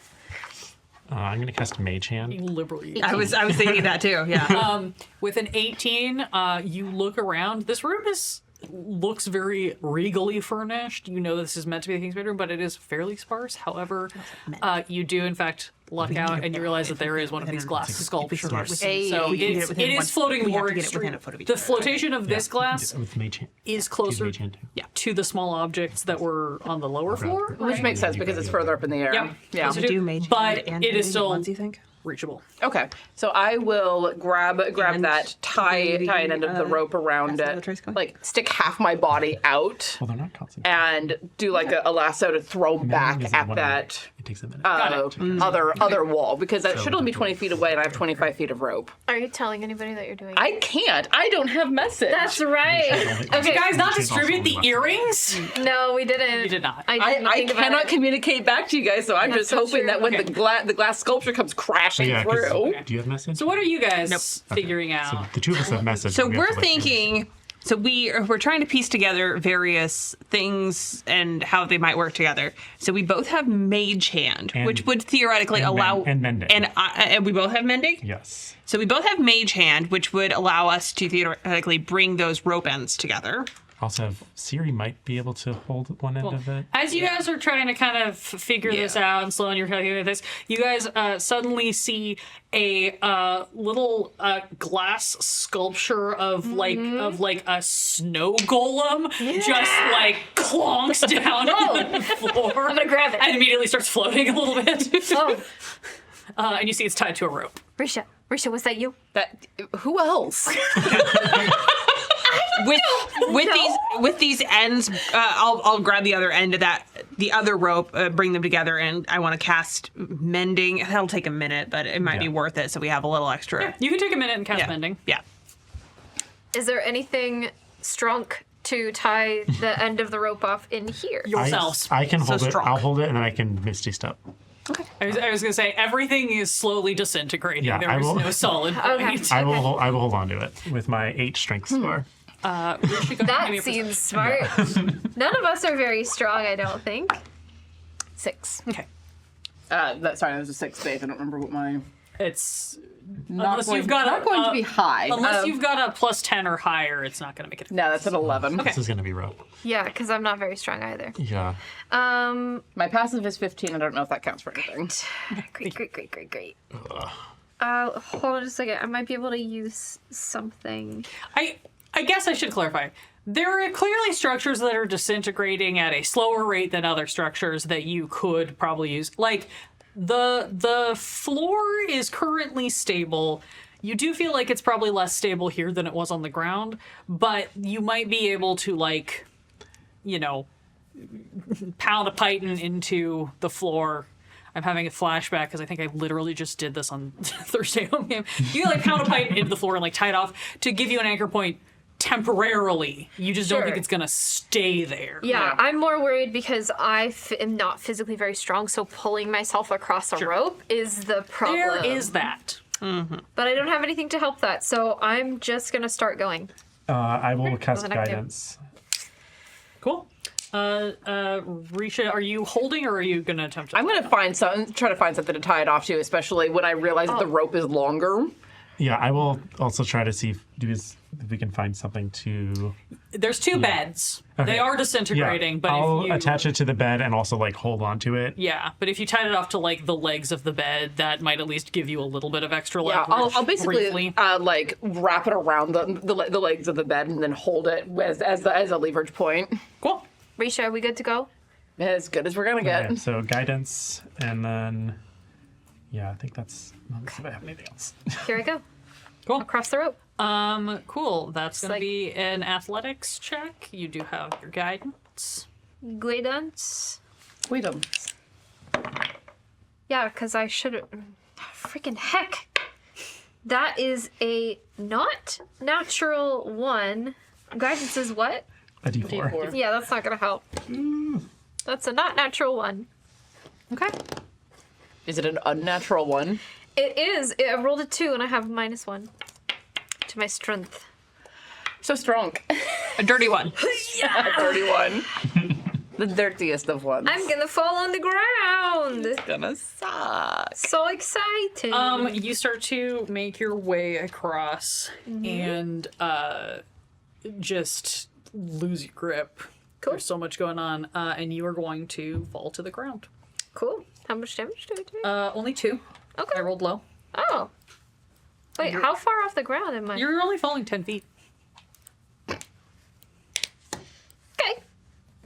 I'm going to cast Mage Hand. Liberally. I was thinking that too. Yeah. With an 18, you look around. This room looks very regally furnished. You know this is meant to be the king's bedroom, but it is fairly sparse. However, you do in fact luck out, and you realize that there is one of these glass sculptures. So it is floating more extreme. The flotation of this glass With Mage Hand. is closer Mage Hand too. to the small objects that were on the lower floor. Which makes sense because it's further up in the air. Yep. Yeah. Those are Do mage but hand it is and still ones, you think? reachable. Okay, so I will grab And that tie an end of the rope around that's how the it, trace goes? like stick half my body out, Well, they're not constant. and do like a lasso to throw back Is at one that It takes a minute. other wall because that should only be 20 feet away, and I have 25 feet of rope. Are you telling anybody that you're doing it? I can't. I don't have message. That's right. Okay, guys, not Mage Hand's also distribute the left. earrings. No, we didn't. You did not. I didn't I think about cannot it. communicate back to you guys, so I'm That's just so hoping true. that when Okay. the glass sculpture comes crashing Yeah, 'cause- through. do you have message? So what are you guys figuring out? So the two of us have message. So but we have we're to, like, thinking. So we're trying to piece together various things and how they might work together. So we both have Mage Hand, And- which would theoretically and allow and Mending. and we both have Mending. Yes. So we both have Mage Hand, which would allow us to theoretically bring those rope ends together. Also, have Siri might be able to hold one end of it. As you guys are trying to kind of figure this out, and Sloan, you're calculating this, you guys suddenly see a little glass sculpture of like a snow golem just like clonks down on the floor. I'm gonna grab it. And immediately starts floating a little bit. Oh, And you see it's tied to a rope. Risha, was that you? That who else? with these ends, I'll grab the other end of the other rope, bring them together, and I want to cast mending. That'll take a minute, but it might be worth it, so we have a little extra. Yeah, you can take a minute and cast mending. Yeah. Is there anything strong to tie the end of the rope off in here? Yourselves. I can hold it. strong. I'll hold it, and then I can Misty Step. I was going to say, everything is slowly disintegrating. Yeah, There I is will- no solid point. I will hold on to it with my 8 strength score. Rishi, go ahead and give me That a seems smart. None of us are very strong, I don't think. 6. Okay. Sorry, that was a 6 base. I don't remember what my. It's... Not unless going, you've got not going to be high. Unless you've got a plus 10 or higher, it's not going to make it. No, that's an 11. This is gonna be rough. Yeah, because I'm not very strong either. Yeah. My passive is 15. I don't know if that counts for anything. Great. Hold on just a second. I might be able to use something. I guess I should clarify. There are clearly structures that are disintegrating at a slower rate than other structures that you could probably use. Like, the floor is currently stable. You do feel like it's probably less stable here than it was on the ground, but you might be able to, like, you know, pound a python into the floor. I'm having a flashback because I think I literally just did this on Thursday home game. You like pound a python into the floor and like tie it off to give you an anchor point temporarily. You just don't Sure. think it's gonna stay there. Yeah, I'm more worried because I am not physically very strong, so pulling myself across a rope is the problem. There is that. But I don't have anything to help that, so I'm just gonna start going. I will cast Nothing I can do. guidance. Cool. Risha, are you holding or are you gonna attempt to? I'm going to try to find something to tie it off to, especially when I realize that the rope is longer. Yeah, I will also try to see if we can find something to. There's 2 beds. Okay. They are Yeah, disintegrating, but I'll if you attach it to the bed and also like hold on to it. Yeah, but if you tied it off to like the legs of the bed, that might at least give you a little bit of extra Yeah, leverage. I'll basically briefly. like wrap it around the legs of the bed and then hold it as a leverage point. Cool. Risha, are we good to go? As good as we're gonna get. Okay, so guidance, and then I think that's. Let me see if I have anything else. Here I go. Cool. Across the rope. Cool. That's gonna like- be an athletics check. You do have your guidance. Guidance. Wait a Yeah, because I should. Freaking heck. That is a not natural 1. Guidance is what? A D4. Yeah, that's not gonna help. That's a not natural 1. Okay. Is it an unnatural 1? It is. I rolled a 2 and I have -1 to my strength. So strong. A dirty one. 31. The dirtiest of ones. I'm gonna fall on the ground. gonna suck. So exciting. You start to make your way across and just lose your grip. Cool. There's so much going on, and you are going to fall to the ground. Cool. How much damage do I do? Only 2. Okay. I rolled low. Oh. Wait, how far off the ground am I? You're only falling 10 feet.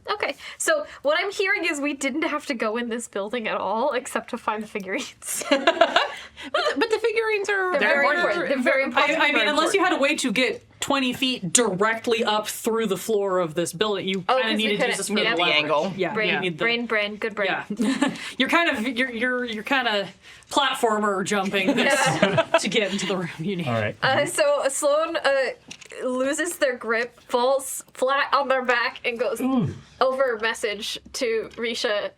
Okay. So what I'm hearing is we didn't have to go in this building at all except to find the figurines. But the figurines are They're very important. They're very important. I mean, unless you had a way to get 20 feet directly up through the floor of this building, you kind of 'cause we needed to use this couldn't- for yeah. the The angle. Yeah, Brain, you need the- brain, good brain. Yeah, you're kind of platformer jumping this to get into the room you need. All right. So Sloane loses their grip, falls flat on their back, and goes over message to Risha.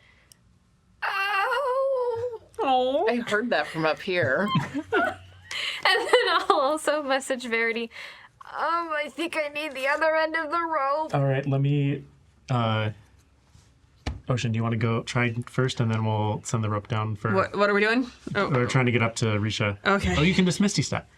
Oh. I heard that from up here. And then I'll also message Verity. I think I need the other end of the rope. All right. Let me. Ocean, do you want to go try first, and then we'll send the rope down for. What are we doing? Oh. We're trying to get up to Risha. Okay. Oh, you can just Misty Step.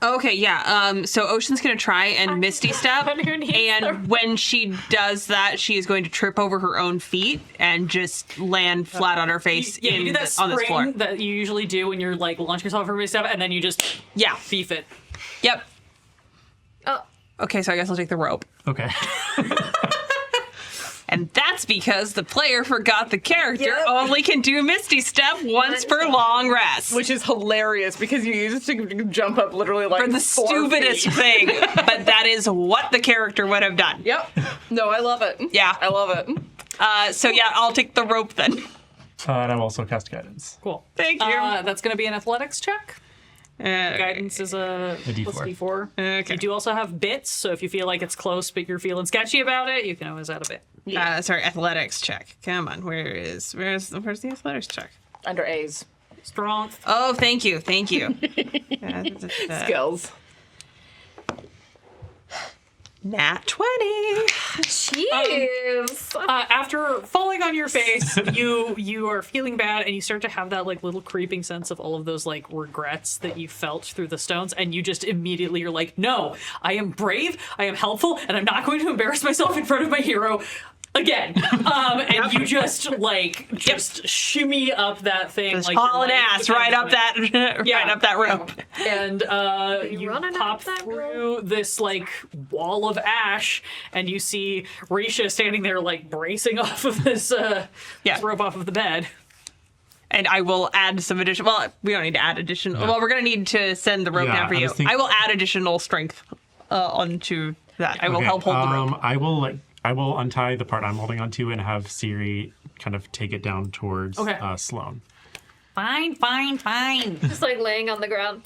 Okay, yeah. So Ocean's gonna try and Misty Step, underneath and when she does that, she is going to trip over her own feet and just land flat on her face Yeah, you do that on this floor. spring that you usually do when you're like launching yourself over stuff, and then you just Yeah. beef it. Yep. Oh, Okay, so I guess I'll take the rope. Okay. And that's because the player forgot the character Yep. only can do Misty Step once per long rest. Which is hilarious because you use it to jump up literally like For the 4 stupidest feet. thing, but that is what the character would have done. Yep. No, I love it. Yeah. I love it. So yeah, I'll take the rope then. And I'll also cast guidance. Cool. Thank you. That's going to be an athletics check. Guidance is a D4. plus D4. Okay. You do also have bits, so if you feel like it's close but you're feeling sketchy about it, you can always add a bit. Sorry, athletics check. Come on, where's the athletics check? Under A's. Strong. Oh, thank you. Skills. Nat 20. Jeez. After falling on your face, you are feeling bad, and you start to have that like little creeping sense of all of those like regrets that you felt through the stones, and you just immediately are like, no, I am brave, I am helpful, and I'm not going to embarrass myself in front of my hero again. And you just like shimmy up that thing, Just like hauling your life ass right up depends on it. that right up that rope. And you running up pop that through this like wall of ash, and you see Risha standing there like bracing off of this this rope off of the bed. And I will add some additional. Well, we don't need to add additional. Well, we're gonna need to send the rope Yeah, down for I you. was thinking- I will add additional strength onto that. I will help hold the rope. I will untie the part I'm holding onto and have Siri kind of take it down towards Sloan. Fine. Just like laying on the ground.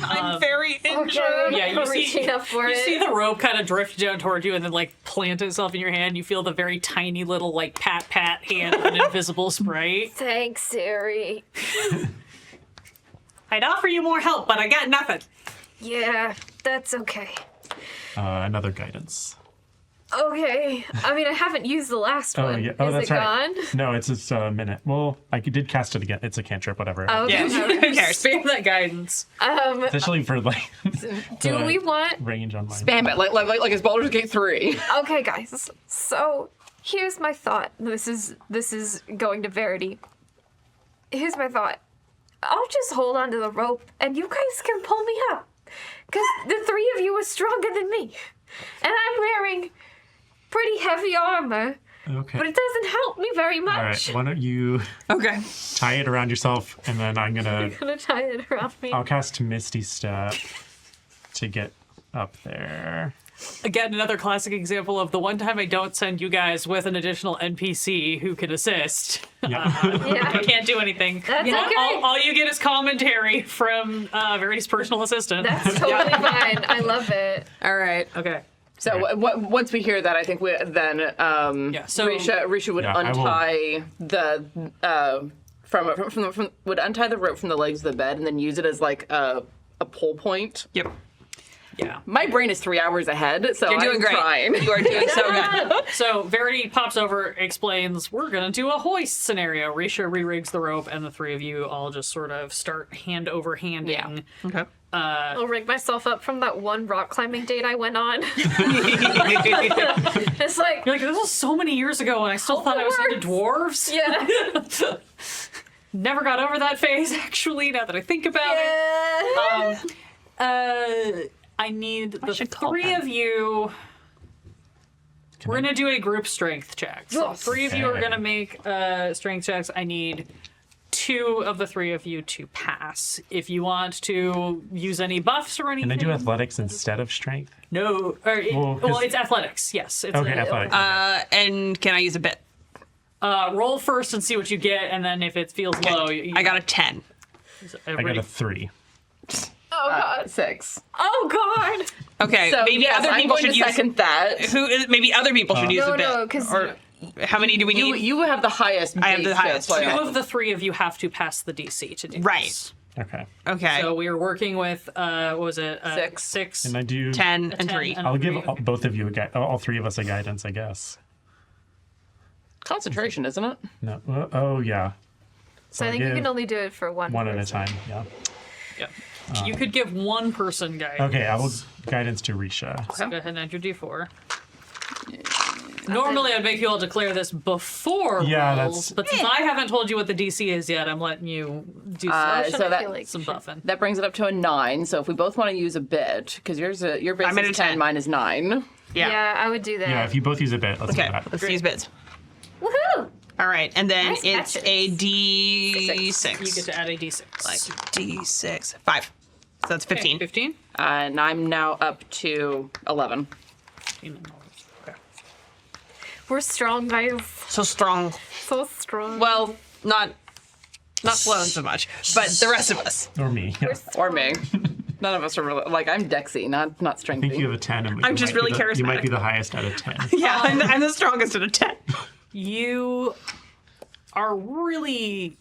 I'm very injured. Okay. Yeah, you reaching see, up for you it. see the rope kind of drift down toward you and then like plant itself in your hand. You feel the very tiny little like pat hand of an invisible sprite. Thanks, Siri. I'd offer you more help, but I got nothing. Yeah, that's okay. Another guidance. Okay. I mean, I haven't used the last one. Oh, Is that's it right. gone? No, it's just a minute. Well, I did cast it again. It's a cantrip, whatever. Okay. Who cares? Spam that guidance. Especially for like Do the we want... range on mine. Spam it like it's Baldur's Gate 3. Okay, guys. So, here's my thought. This is going to Verity. Here's my thought. I'll just hold onto the rope, and you guys can pull me up. Because the three of you are stronger than me. And I'm wearing pretty heavy armor, Okay. but it doesn't help me very All right. much. Why don't you Okay. tie it around yourself, and then I'm gonna. I'm gonna tie it around me. I'll cast Misty Step to get up there. Again, another classic example of the one time I don't send you guys with an additional NPC who can assist. Yeah. Yeah. I can't do anything. That's okay. All you get is commentary from Verity's personal assistant. That's totally fine. I love it. All right. Okay. So once we hear that, I think then so- Risha would Yeah, I will- untie would untie the rope from the legs of the bed and then use it as like a pull point. Yep. Yeah. My brain is 3 hours ahead, so You're doing I'm great. trying. You are doing so good. So Verity pops over, explains, we're going to do a hoist scenario. Risha re-rigs the rope, and the three of you all just sort of start hand over handing. Yeah. Okay. I'll rig myself up from that one rock climbing date I went on. It's like, You're like, this was so many years ago, and I still thought I was into dwarves. yeah. Never got over that phase, actually, now that I think about it. Yeah. I need the should call three them. of you. We're going to do a group strength check. So Yes. three of you are Okay. going to make strength checks. I need 2 of the 3 of you to pass. If you want to use any buffs or anything. Can I do athletics instead of strength? No. Well, 'cause- It's athletics, yes. It's Okay, athletics. And can I use a bit? roll first and see what you get, and then if it feels low, I got a 10. I got a 3. Oh, God. 6. Oh, God. Okay. So maybe yes, other I'm people going should to use. second that. Maybe other people should use No, a bit. no, 'cause Or how many do we need? You have the highest. I have the base to highest. play 2 off of the 3 of you have to pass the DC to do Right. this. Okay. Okay. So we are working with, what was it? 6. 6. And I do. 10 and 10 3. and- I'll give both of you all 3 of us a guidance, I guess. Concentration, isn't it? No. Oh yeah. So I think you can only do it for one one at a person. time. Yeah. Yeah. You could give one person guidance. Okay. I will guidance to Risha. So go ahead and add your D4. Normally, I'd make you all declare this before Yeah, rolls, but since I haven't told you what the DC is yet, I'm letting you do so that some buffing. that brings it up to a 9. So if we both want to use a bit, because your base I'm at is a 10, 10. mine is 9. Yeah, I would do that. Yeah, if you both use a bit, let's do Okay, that. let's use bits. Woohoo! All right, and then Nice it's matches. a D6. You get to add a D6. like D6. 5. So that's 15. 15? And I'm now up to 11. 15. Okay. We're strong, guys. So strong. So strong. Well, not Sloan so much, but the rest of us. Or me. Yeah. Or me. None of us are really, like, I'm Dexy, not I think you strengthy. have a 10. And I'm just really You might be charismatic. the highest out of 10. Yeah, I'm the strongest at a 10. You are really,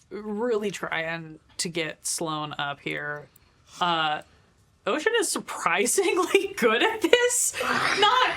really trying to get Sloan up here. Ocean is surprisingly good at this.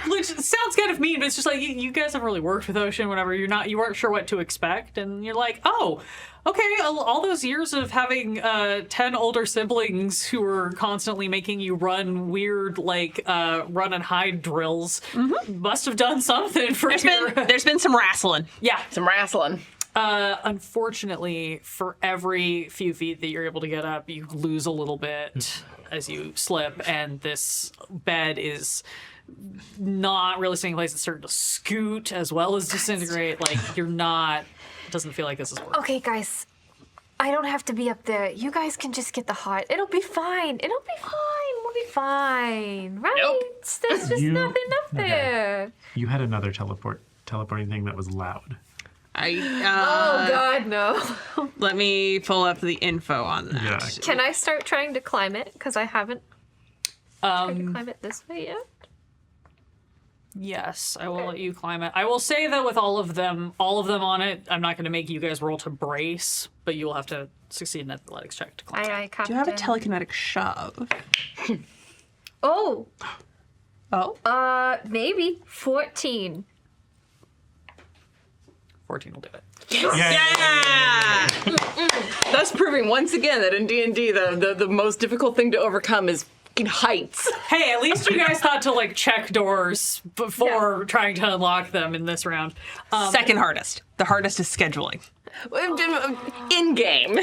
Which sounds kind of mean, but it's just like you guys haven't really worked with Ocean. Whenever you weren't sure what to expect, and you're like, oh, okay. All those years of having 10 older siblings who were constantly making you run weird run and hide drills must have done something for There's been some wrestling. yeah. Some wrestling. Unfortunately, for every few feet that you're able to get up, you lose a little bit as you slip, and this bed is not really staying in place. It's starting to scoot as well as disintegrate. Like, you're not... It doesn't feel like this is working. Okay, guys. I don't have to be up there. You guys can just get the heart. It'll be fine. It'll be fine. We'll be fine. Right? Nope. There's just You- nothing up okay. there. You had another teleporting thing that was loud. Oh, God, no. Let me pull up the info on that. Yeah. Can I start trying to climb it? Because I haven't tried to climb it this way yet. Yes, I will let you climb it. I will say that with all of them on it, I'm not going to make you guys roll to brace, but you will have to succeed in an athletics check to climb. Aye, Do you have a Captain. telekinetic shove? Oh, Oh. maybe 14. 14 will do it. Yeah! Thus proving once again that in D&D, the most difficult thing to overcome is fucking heights. Hey, at least you guys thought to check doors before trying to unlock them in this round. Second hardest. The hardest is scheduling. In game.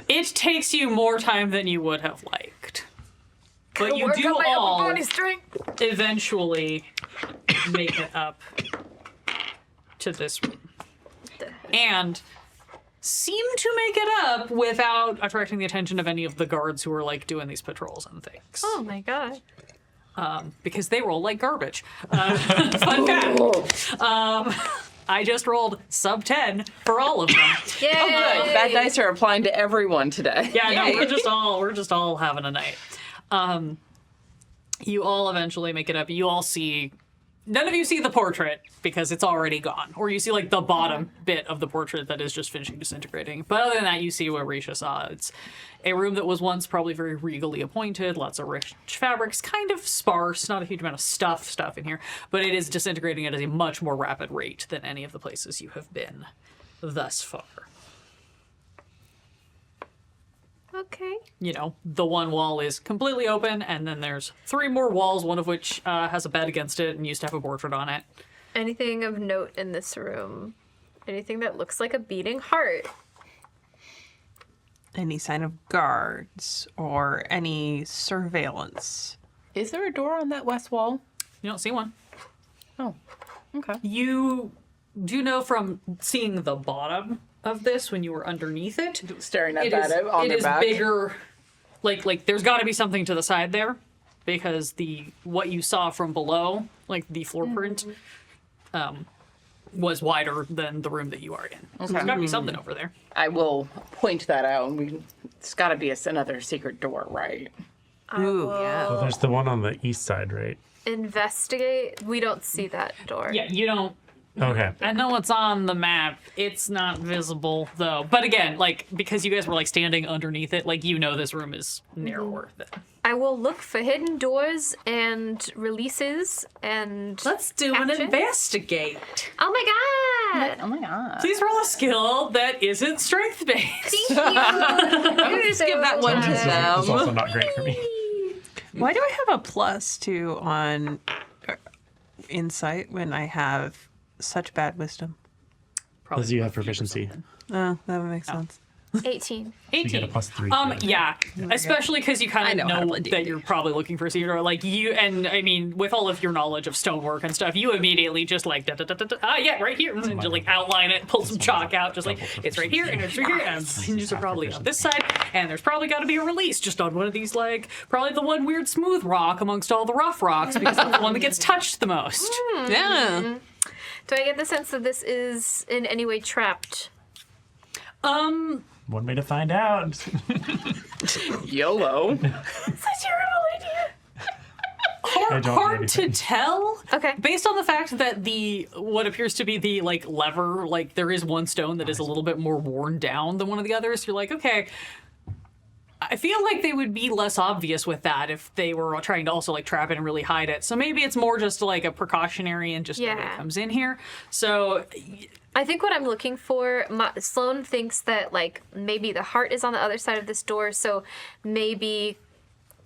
It takes you more time than you would have liked. But you Work do on my upper all body strength. eventually make it up to this room. And seem to make it up without attracting the attention of any of the guards who are doing these patrols and things. Oh my god. Because they roll like garbage. Fun fact. I just rolled sub 10 for all of them. Yay! Bad dice are applying to everyone today. Yeah, no, we're just all having a night. You all eventually make it up. You all see, none of you see the portrait because it's already gone, or you see the bottom bit of the portrait that is just finishing disintegrating. But other than that, you see what Risha saw. It's a room that was once probably very regally appointed, lots of rich fabrics, kind of sparse, not a huge amount of stuff in here, but it is disintegrating at a much more rapid rate than any of the places you have been thus far. Okay. The one wall is completely open, and then there's 3 more walls, one of which has a bed against it and used to have a portrait on it. Anything of note in this room? Anything that looks like a beating heart? Any sign of guards or any surveillance? Is there a door on that west wall? You don't see one. Oh, okay. You do know from seeing the bottom of this when you were underneath it, Staring at it that is, on it their is back. bigger. Like there's got to be something to the side there, because what you saw from below, the floor print, was wider than the room that you are in. So there's got to be something over there. I will point that out. It's got to be another secret door, right? Ooh, yeah. Well, there's the one on the east side, right? Investigate. We don't see that door. Yeah, you don't. Okay. I know it's on the map. It's not visible though. But again, because you guys were standing underneath it, this room is narrower than. I will look for hidden doors and releases and. Let's do an Action. investigate. Oh my god! Oh my god. Please roll a skill that isn't strength based. Thank you. I'm gonna just give that one to This them. is also not great for me. Why do I have a +2 on... insight when I have such bad wisdom? Probably Because you have proficiency. Oh, that would make sense. 18. You get a 18. +3. Yeah, especially because you I kind know of how to know play that D&D. you're probably looking for a secret door. Like you, and I mean, with all of your knowledge of stonework and stuff, you immediately just like, yeah, right here, and just like outline it, pull some chalk out, just like, it's right here, and it's right here, and hinges are probably on this side, and there's probably got to be a release just on one of these, like, probably the one weird smooth rock amongst all the rough rocks, because that's the one that gets touched the most. Yeah. Do I get the sense that this is in any way trapped? One way to find out. YOLO. That's a terrible idea. I don't know Hard to anything. tell. Okay. Based on the fact that what appears to be the like lever, like there is one stone that is a little bit more worn down than one of the others. You're like, okay. I feel like they would be less obvious with that if they were trying to also like trap it and really hide it. So maybe it's more just like a precautionary and just nobody Yeah. comes in here. So I think what I'm looking for, Sloane thinks that like maybe the heart is on the other side of this door, so maybe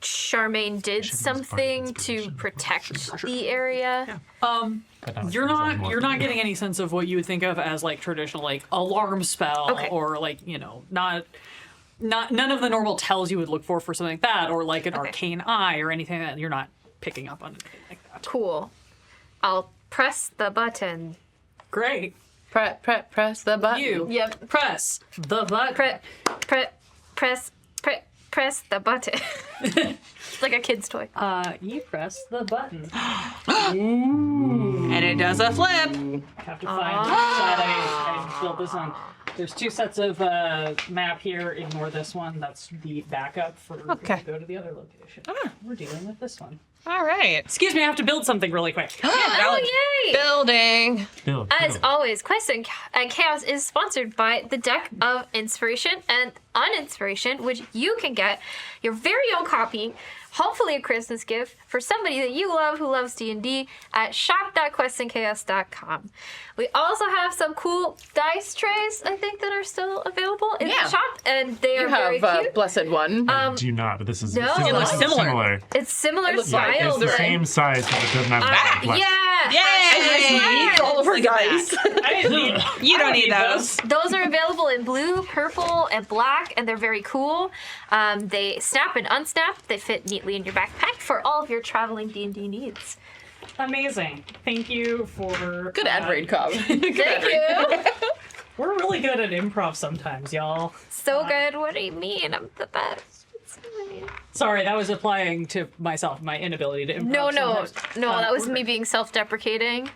Charmaine did something to protect the area. But now you're it's not more- you're not getting any sense of what you would think of as like traditional like alarm spell Okay. or like not none of the normal tells you would look for something like that or like an Okay. arcane eye or anything that you're not picking up on anything like that. Cool. I'll press the button. Great. Press the button. You Yep. press the button. Press the button. It's like a kid's toy. You press the button. And it does a flip. Have to find which side I built this on. There's two sets of map here. Ignore this one. That's the backup for Okay. go to the other location. We're dealing with this one. All right. Excuse me, I have to build something really quick. Oh, yay! Building. Bill, As Bill. always, Quest and Chaos is sponsored by the Deck of Inspiration and Uninspiration, which you can get your very own copy, hopefully a Christmas gift, for somebody that you love who loves D&D at shop.questandchaos.com. We also have some cool dice trays, I think, that are still available in Yeah. the shop, and they You are very have cute. Blessed One. Do you not? But this is no. this It looks is similar. It's similar looks like style, It's the but same size, but it doesn't have that left. yeah. Yay! all of her Look at dice. You don't need those. Those are available in blue, purple, and black, and they're very cool. They snap and unsnap. They fit neatly in your backpack for all of your traveling D&D needs. Amazing. Thank you for Good ad read, Cobb. Thank you. We're really good at improv sometimes, y'all. So good. What do you mean? I'm the best. Sorry, that was applying to myself, my inability to improv. No, sometimes. that was me being self-deprecating.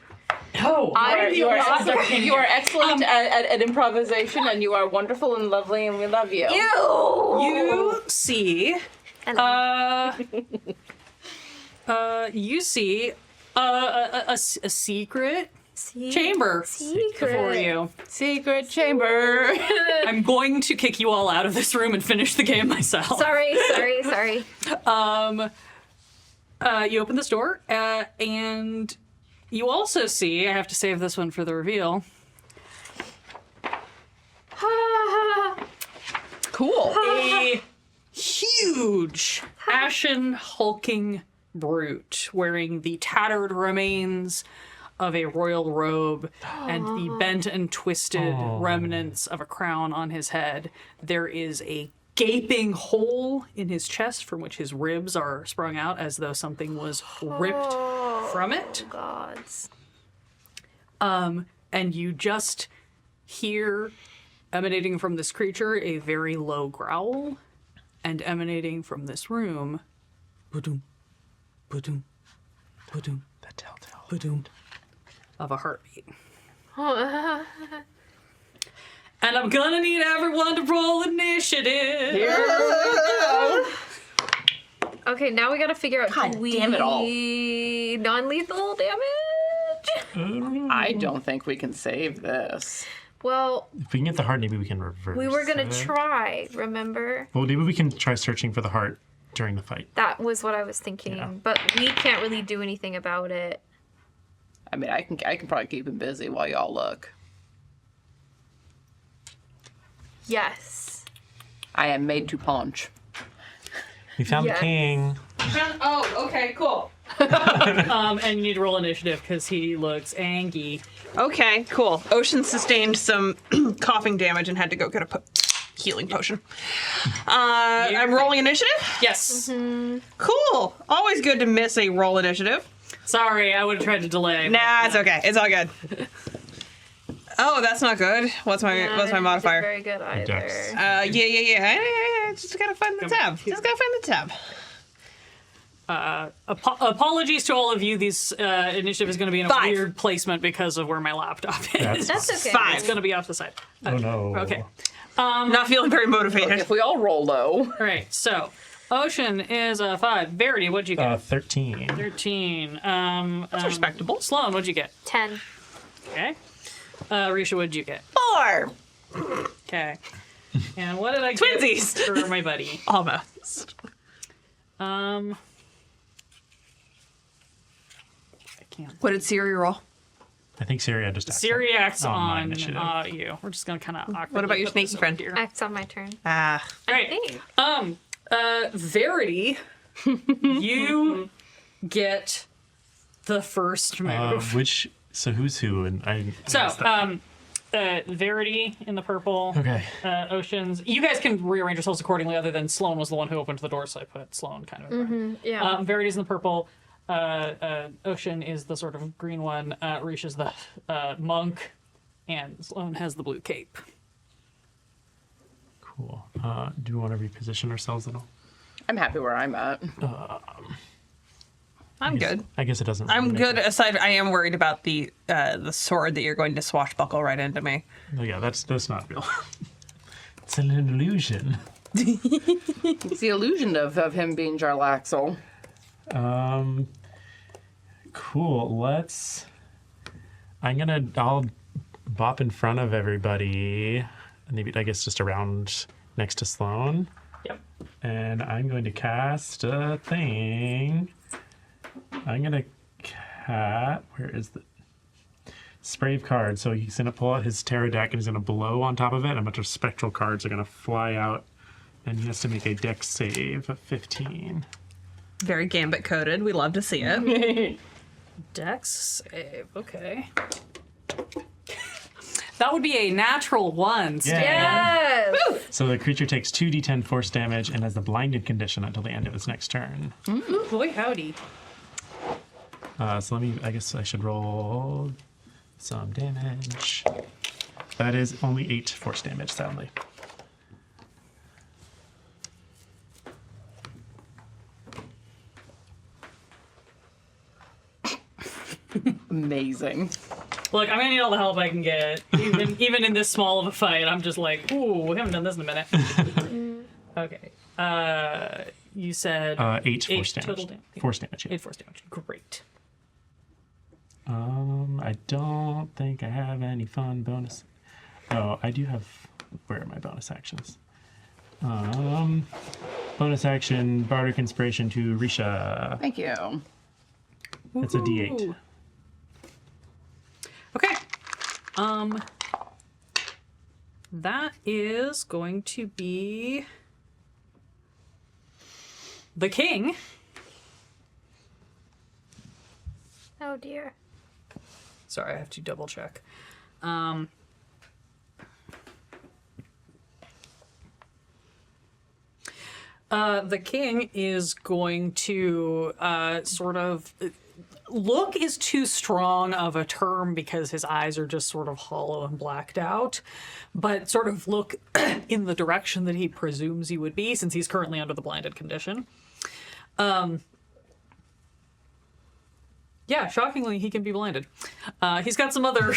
No, You are are excellent at improvisation, and you are wonderful and lovely, and we love you. You see, Hello. you see a secret chamber before you. Secret chamber. I'm going to kick you all out of this room and finish the game myself. Sorry. You open this door, and you also see, I have to save this one for the reveal, Cool. a huge, ashen, hulking brute wearing the tattered remains of a royal robe and the bent and twisted remnants of a crown on his head. There is a gaping hole in his chest from which his ribs are sprung out as though something was ripped from it. Gods. And you just hear emanating from this creature a very low growl, and emanating from this room, ba-doom, ba-doom, ba-doom, The telltale. ba-doom, of a heartbeat. And I'm gonna need everyone to roll initiative. Okay, now we gotta figure out God damn it all. non-lethal damage. I don't think we can save this. Well, If we can get the heart, maybe we can reverse. we were gonna it. try, remember? Well, maybe we can try searching for the heart during the fight. That was what I was thinking, Yeah. but we can't really do anything about it. I mean, I can probably keep him busy while y'all look. Yes. I am made to punch. We found Yeah. the king. Oh, okay, cool. And you need to roll initiative because he looks angry. Okay, cool. Ocean sustained some coughing damage and had to go get a healing potion. I'm rolling initiative? Yes. Cool. Always good to miss a roll initiative. Sorry, I would have tried to delay. Nah, it's okay. It's all good. Oh, that's not good. What's my modifier? Very good either. Dex. Yeah. Just gotta find the tab. Apologies to all of you. This initiative is going to be in a 5. weird placement because of where my laptop is. That's okay. 5. It's going to be off the side. Oh no. Okay. Not feeling very motivated. If we all roll low. All right. So, Ocean is a 5. Verity, what'd you get? 13. 13. That's respectable. Sloan, what'd you get? 10. Okay. Risha, what'd you get? 4. Okay. And what did I get Twinsies. for my buddy? Almost. I can't. What did Siri roll? I think Syria just acts Siri acts on my on initiative. you. We're just gonna kind of awkwardly. What about your put snaky this over friend? here. Acts on my turn. Ah. Right. Hey. Verity, you get the first move. So who's who? And I So, missed that. Verity in the purple. Okay. Oceans. You guys can rearrange yourselves accordingly, other than Sloan was the one who opened the door, so I put Sloan kind of in front. Yeah. Verity's in the purple. Ocean is the sort of green one. Risha's the monk. And Sloan has the blue cape. Cool. Do we want to reposition ourselves at all? I'm happy where I'm at. I'm good. I guess it doesn't. I'm really good. make Aside, I am worried about the sword that you're going to swashbuckle right into me. Oh, yeah, that's not real. It's an illusion. It's the illusion of him being Jarlaxle. Cool. I'll bop in front of everybody. Maybe I guess just around next to Sloan. Yep. And I'm going to cast a thing. I'm gonna where is the spray of cards? So he's gonna pull out his tarot deck and he's gonna blow on top of it. And a bunch of spectral cards are gonna fly out, and he has to make a dex save of 15. Very gambit coded. We love to see it. Dex save. Okay. That would be a natural 1. Yes. So the creature takes 2d10 force damage and has the blinded condition until the end of its next turn. Ooh, boy, howdy. So I guess I should roll some damage. That is only 8 force damage, sadly. Amazing. Look, I'm gonna need all the help I can get. Even in this small of a fight, I'm just like, ooh, we haven't done this in a minute. Okay. You said 8 force damage. total damage. Force damage, yeah. 8 force damage. Great. I don't think I have any fun bonus. Oh, I do have. Where are my bonus actions? Bonus action, Bardic Inspiration to Risha. Thank you. It's a D8. Ooh. Okay. That is going to be the king. Oh dear. Sorry, I have to double check. The king is going to sort of... Look is too strong of a term because his eyes are just sort of hollow and blacked out, but sort of look in the direction that he presumes he would be since he's currently under the blinded condition. Yeah, shockingly, he can be blinded. He's got some other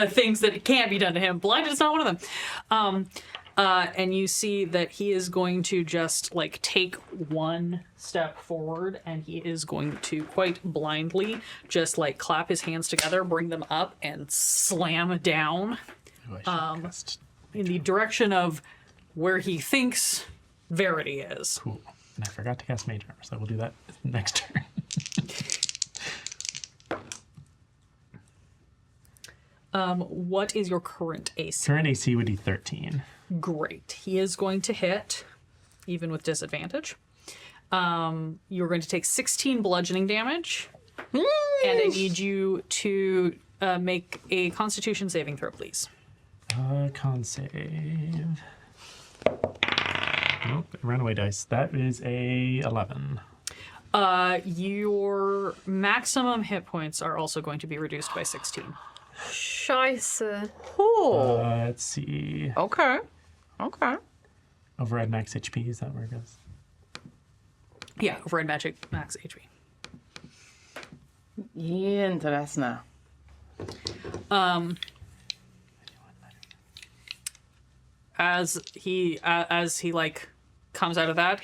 things that can't be done to him. Blinded is not one of them. And you see that he is going to just like take one step forward, and he is going to quite blindly just like clap his hands together, bring them up, and slam down Oh, I should cast. in the direction of where he thinks Verity is. Cool. And I forgot to cast Mage Armor, so we'll do that next turn. What is your current AC? Current AC would be 13. Great. He is going to hit, even with disadvantage. You're going to take 16 bludgeoning damage. And I need you to make a Constitution saving throw, please. Con save. Nope, runaway dice. That is a 11. Your maximum hit points are also going to be reduced by 16. Scheiße. Let's see. Okay. Okay. Override max HP, is that where it goes? Yeah, override magic max HP. Interesting. As he like comes out of that,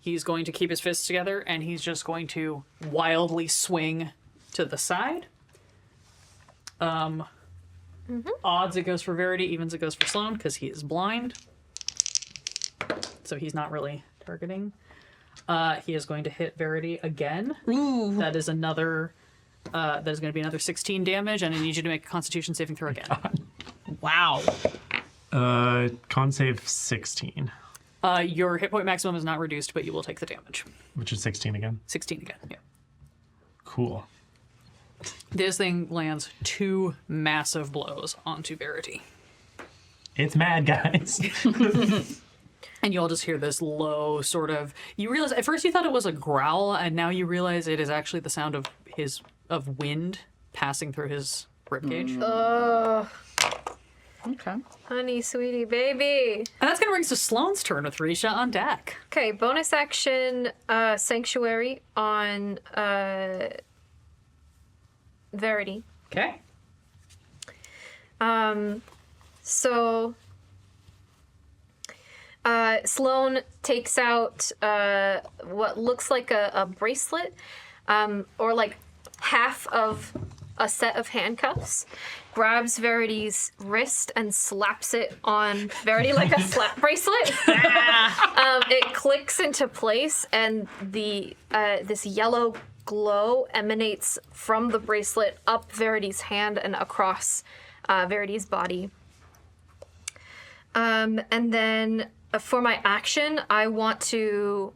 he's going to keep his fists together and he's just going to wildly swing to the side. Odds it goes for Verity, evens it goes for Sloane because he is blind. So he's not really targeting. He is going to hit Verity again. Ooh. That is another. That is going to be another 16 damage, and I need you to make a Constitution saving throw again. Wow. Con save 16, Your hit point maximum is not reduced, but you will take the damage. which is 16 again. 16 again. Yeah. Cool. This thing lands 2 massive blows onto Verity. It's mad, guys. And you'll just hear this low sort of. You realize at first you thought it was a growl, and now you realize it is actually the sound of wind passing through his ribcage. Okay. Honey, sweetie, baby. And that's gonna bring us to Sloane's turn with Risha on deck. Okay, bonus action Sanctuary on Verity. Okay. So Sloane takes out what looks like a bracelet, or like half of a set of handcuffs, grabs Verity's wrist and slaps it on Verity like a slap bracelet. It clicks into place, and the this yellow glow emanates from the bracelet up Verity's hand and across Verity's body. And then for my action, I want to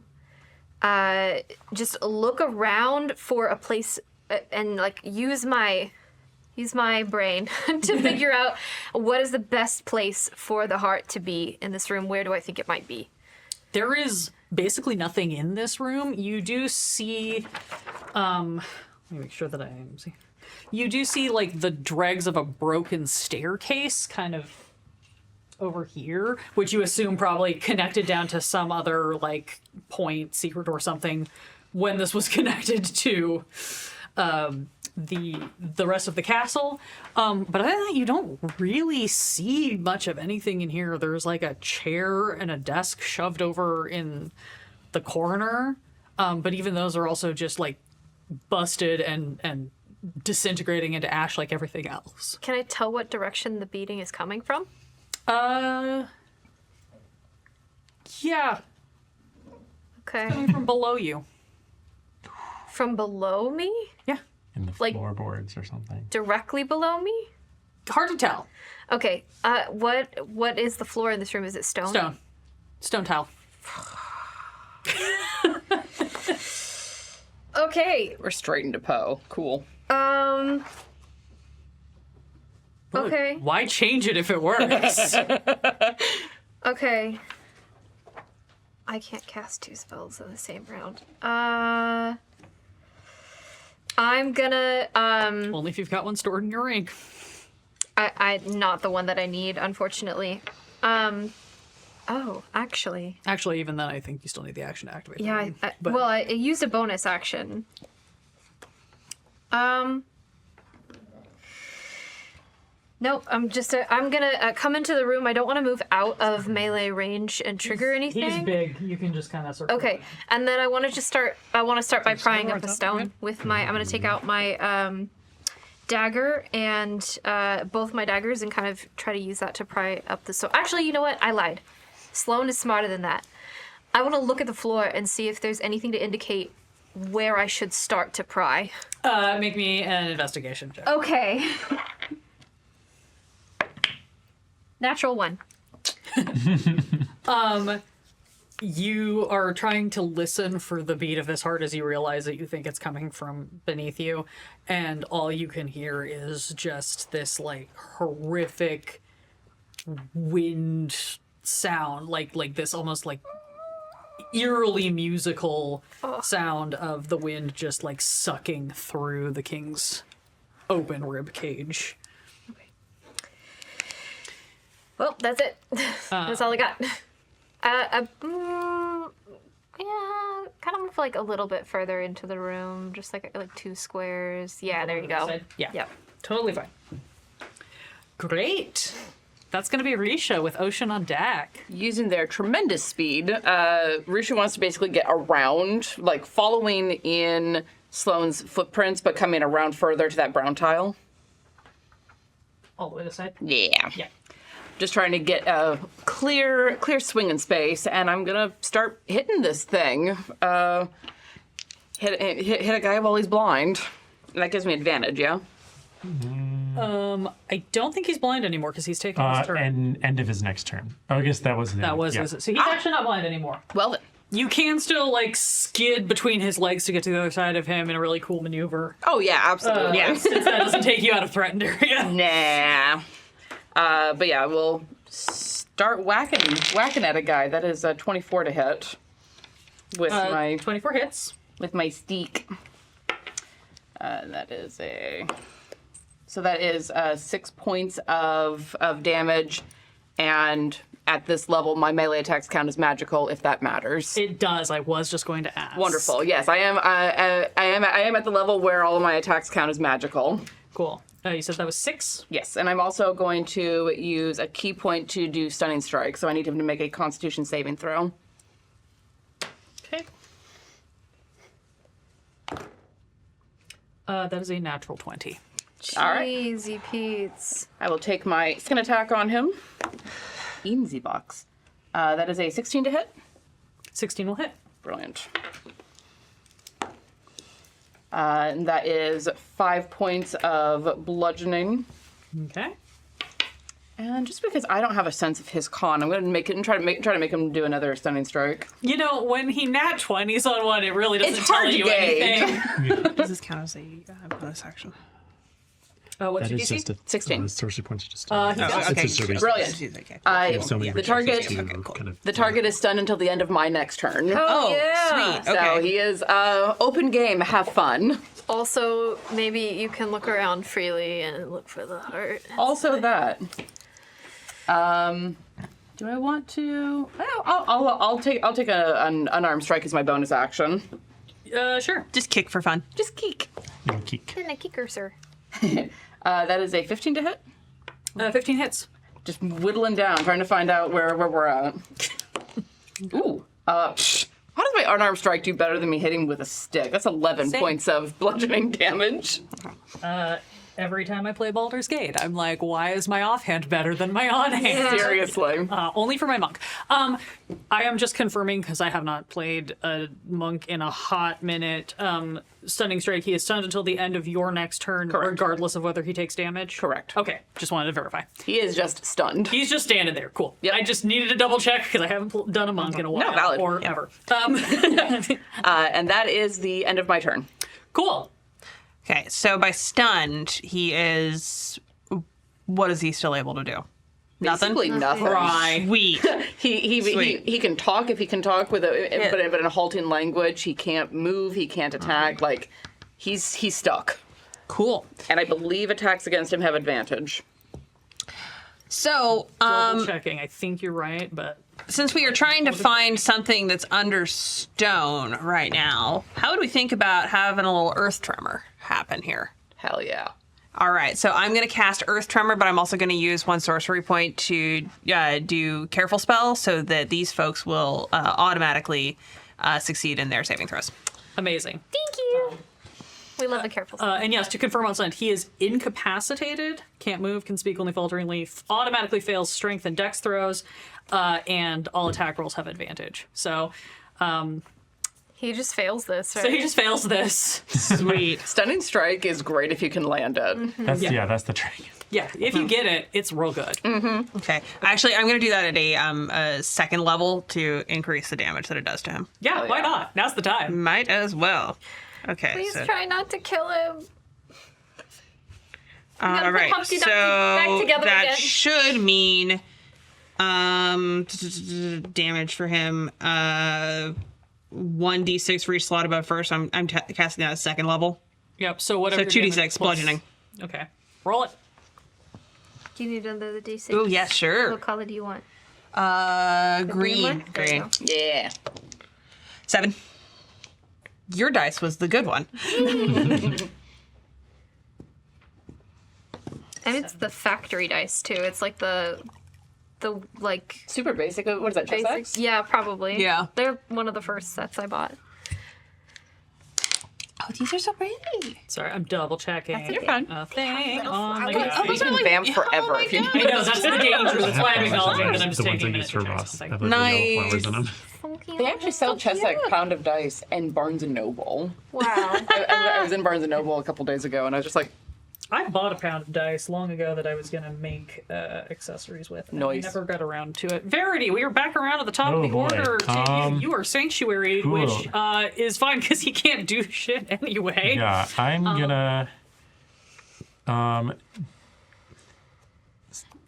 just look around for a place and like use my brain to figure out what is the best place for the heart to be in this room. Where do I think it might be? There is basically nothing in this room. You do see, let me make sure that I am seeing. You do see like the dregs of a broken staircase kind of over here, which you assume probably connected down to some other like point, secret or something when this was connected to the rest of the castle. But other than that, you don't really see much of anything in here. There's like a chair and a desk shoved over in the corner. But even those are also just like busted and disintegrating into ash like everything else. Can I tell what direction the beating is coming from? Yeah, Okay. coming from below you. From below me? Yeah, In the Like- floorboards or something. Directly below me? hard to tell. Okay. What is the floor in this room? Is it stone? Stone tile. Okay. We're straight into Poe. Cool. Okay. Why change it if it works? Okay. I can't cast 2 spells in the same round. I'm gonna Only if you've got one stored in your ring. I not the one that I need, unfortunately. Oh, actually. Actually, even then, I think you still need the action to activate. Yeah, the ring. But I used a bonus action. Nope, I'm gonna come into the room. I don't want to move out of melee range and trigger anything. he's big. You can just kind of circle. Okay, and then I want to start by prying up a stone with my. I'm gonna take out my dagger and both my daggers and kind of try to use that to pry up the stone. Actually, you know what? I lied. Sloane is smarter than that. I want to look at the floor and see if there's anything to indicate where I should start to pry. Make me an investigation check. Okay. Natural 1. You are trying to listen for the beat of his heart as you realize that you think it's coming from beneath you, and all you can hear is just this like horrific wind sound, like this almost like eerily musical sound of the wind just like sucking through the king's open rib cage. Well, that's it. That's all I got. Yeah, kind of move like a little bit further into the room, just like 2 squares. Yeah, there you go. Yeah. Yep. Totally fine. Great. That's going to be Risha with Ocean on deck. Using their tremendous speed, Risha wants to basically get around, like following in Sloane's footprints, but coming around further to that brown tile. All the way to the side? Yeah. Yeah. Just trying to get a clear swing in space, and I'm gonna start hitting this thing. Hit a guy while he's blind. And that gives me advantage, yeah? I don't think he's blind anymore because he's taking his turn. And end of his next turn. Oh, I guess that was the That was yeah. his. So he's actually not blind anymore. Well then. You can still like skid between his legs to get to the other side of him in a really cool maneuver. Oh yeah, absolutely. Yeah, since that doesn't take you out of threatened area. Nah. But yeah, we'll start whacking at a guy. That is a 24 to hit with my 24 hits. steak. That is 6 points of damage, and at this level, my melee attacks count as magical, if that matters. It does. I was just going to ask. Wonderful. Yes, I am. I am at the level where all of my attacks count as magical. Cool. You said that was 6? Yes, and I'm also going to use a key point to do stunning strike, so I need him to make a Constitution saving throw. Okay. That is a natural 20. All right. Cheesy Pete's. I will take my skin attack on him. Easy box. That is a 16 to hit. 16 will hit. Brilliant. And that is 5 points of bludgeoning. Okay. And just because I don't have a sense of his con, I'm going to make it and try to make him do another stunning strike. You know, when he nat 20s on one, it really doesn't It's tell hard to you gauge. anything. Does this count as a bonus action? What's That your is DC? just a 16. sorcery points. Just He does. it's a service. Brilliant. Okay. So many The target- resources to Okay, cool. kind of- The target is stunned until the end of my next turn. Oh, yeah. sweet. So Okay. he is open game, have fun. Also, maybe you can look around freely and look for the heart. Also that. Do I want to? I'll take an unarmed strike as my bonus action. Sure. Just kick for fun. Just geek. No, keek. And a kicker, sir. That is a 15 to hit. 15 hits. Just whittling down, trying to find out where we're at. Ooh. How does my unarmed strike do better than me hitting with a stick? That's 11 Same. points of bludgeoning damage. Every time I play Baldur's Gate, I'm like, why is my offhand better than my onhand? Seriously. Only for my monk. I am just confirming, because I have not played a monk in a hot minute. Stunning strike, he is stunned until the end of your next turn, Correct. regardless of whether he takes damage? Correct. Okay, just wanted to verify. He is just stunned. He's just standing there. Cool. Yep. I just needed to double check, because I haven't done a monk in a while. valid. Or Yeah. ever. And that is the end of my turn. Cool. Okay, so by stunned, he is. What is he still able to do? Basically nothing. Cry. Sweet. He can talk if he can talk with but in a halting language. He can't move. He can't attack. Like he's stuck. Cool. And I believe attacks against him have advantage. So, Double checking. I think you're right, but since we are trying to find something that's under stone right now, how would we think about having a little earth tremor happen here? Hell yeah. All right, so I'm going to cast Earth Tremor, but I'm also going to use one sorcery point to do Careful Spell so that these folks will automatically succeed in their saving throws. amazing. Thank you. We love a careful spell. And yes, to confirm on Silent, he is incapacitated, can't move, can speak only falteringly, automatically fails strength and dex throws, and all attack rolls have advantage. So He just fails this, right? So he just fails this. Sweet. Stunning strike is great if you can land it. That's the trick. Yeah, if you get it, it's real good. Okay. Actually, I'm going to do that at a second level to increase the damage that it does to him. Yeah, why not? Now's the time. Might as well. Okay. Please so, try not to kill him. all right. Humpty So Dumpty back together that again. should mean damage for him. 1d6 for each slot above first. I'm casting that at second level. Yep, so whatever. So your 2d6 damage plus- bludgeoning. Okay. Roll it. Do you need another D6? Oh, yeah, sure. What color do you want? Green. one? There you Green. go. Yeah. 7. Your dice was the good one. And it's the factory dice too. It's like the like Super basic. What is that? Chess basic. X? Yeah, probably. Yeah. They're one of the first sets I bought. Oh, these are so pretty. Sorry, I'm double checking. You're fine. A thing on my flowers. computer. You can vamp forever if you I know, that's the danger. That's why I'm acknowledging that I'm just the ones taking I a use minute to for check Ross. something. Have those little Nice. flowers in them. They actually sell chess like pound of dice in Barnes and Noble. Wow. I was in Barnes and Noble a couple days ago, and I was just like, I bought a pound of dice long ago that I was going to make accessories with. And Nice. I never got around to it. Verity, we are back around at the top of the Oh, boy. order. You are Sanctuary, Cool. which is fine because he can't do shit anyway. Yeah, I'm gonna.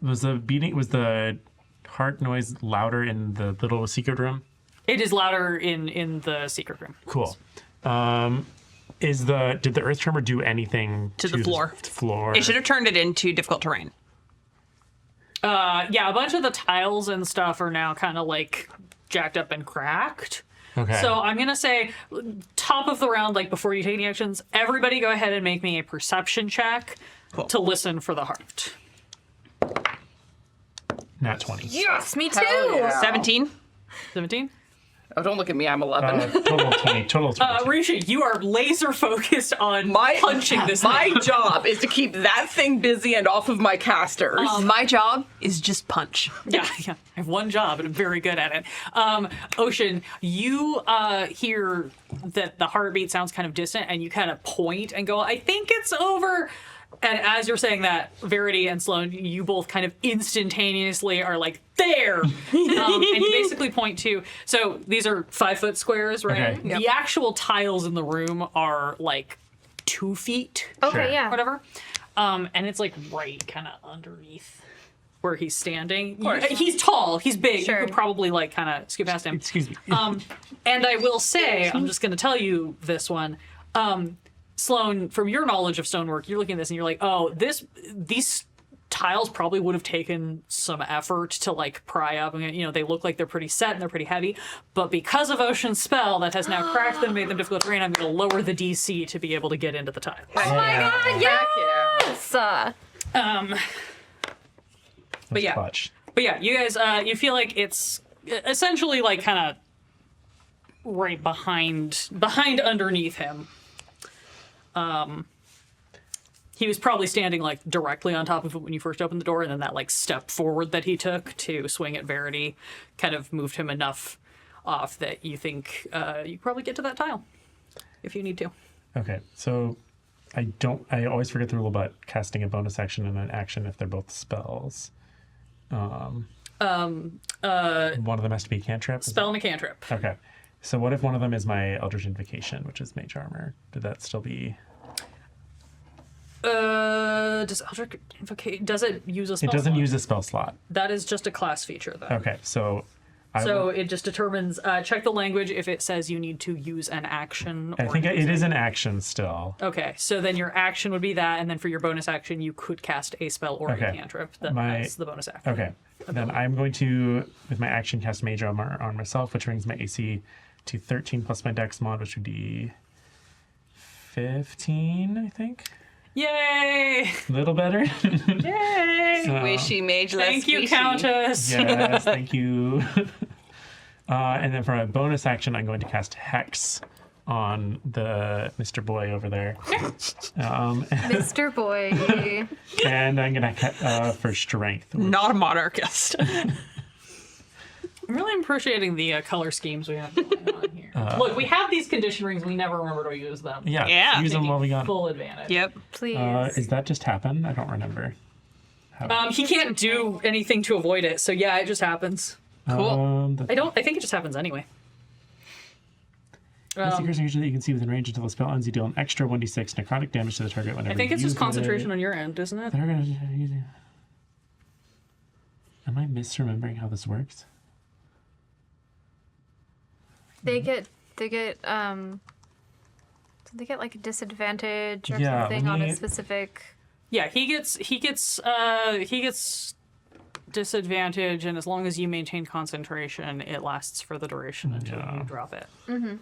Was the heart noise louder in the little secret room? It is louder in the secret room. Cool. Did the earth tremor do anything To the floor. Floor. It should have turned it into difficult terrain. Yeah, a bunch of the tiles and stuff are now kind of like jacked up and cracked. Okay. So I'm gonna say, top of the round, like before you take any actions, everybody go ahead and make me a perception check to listen for the heart. Nat 20. Yes, me too. hell yeah. 17. 17. Oh, don't look at me, I'm 11. Total 20. Total 20. Risha, you are laser focused on punching this My thing. job is to keep that thing busy and off of my casters. My job is just punch. Yeah. I have one job and I'm very good at it. Ocean, you hear that the heartbeat sounds kind of distant and you kind of point and go, I think it's over. And as you're saying that, Verity and Sloan, you both kind of instantaneously are like, there! And you basically point to, so these are 5-foot squares, right? Okay. The actual tiles in the room are like 2 feet, Okay, Sure. yeah. whatever. And it's like right kind of underneath where he's standing. course. He's tall, he's big. Sure. You could probably like kind of scoot past him. Excuse me. And I will say, I'm just going to tell you this one. Sloan, from your knowledge of stonework, you're looking at this and you're like, oh, these tiles probably would have taken some effort to like pry up. And, you know, they look like they're pretty set and they're pretty heavy. But because of Ocean's spell that has now cracked them, made them difficult terrain, I'm going to lower the DC to be able to get into the tile. Oh my god, Heck yeah. yes! But yeah. Clutch. But yeah, you guys, you feel like it's essentially like kind of right behind underneath him. He was probably standing like directly on top of it when you first opened the door, and then that like step forward that he took to swing at Verity kind of moved him enough off that you think you could probably get to that tile if you need to. Okay, so I always forget the rule about casting a bonus action and an action if they're both spells. One of them has to be a cantrip? Is Spell and a cantrip. that- Okay. So what if one of them is my Eldritch Invocation, which is Mage Armor? Did that still be... Does Eldritch Invocation, does it use a spell It doesn't slot? use a spell slot. That is just a class feature though. Okay, so... So it just determines, check the language if it says you need to use an action. I or think use it is an action still. Okay, so then your action would be that, and then for your bonus action, you could cast a spell or Okay. a cantrip that My- has the bonus action. Okay, then I'm going to, with my action, cast Mage Armor on myself, which brings my AC to 13 plus my Dex mod, which would be 15, I think. Yay! A little better. Yay! Wishy mage less Thank you, squishy. Countess. Yes, thank you. And then for my bonus action, I'm going to cast Hex on the Mr. Boy over there. Mr. Boy. And I'm going to, for Strength. Not a monarchist. I'm really appreciating the color schemes we have going on here. Look, we have these condition rings. We never remember to use them. Yeah. Use them while we got 'em. Full advantage. Yep. Please. Is that just happen? I don't remember. He can't do anything to avoid it, so yeah, it just happens. Cool. I think it just happens anyway. That's the creature that you can see within range until the spell ends. You deal an extra 1d6 necrotic damage to the target whenever I think it's you just use concentration it. on your end, isn't it? Am I misremembering how this works? They get like a disadvantage or Yeah, something on a me- specific. Yeah, he gets disadvantage, and as long as you maintain concentration, it lasts for the duration until you drop it. Mm-hmm.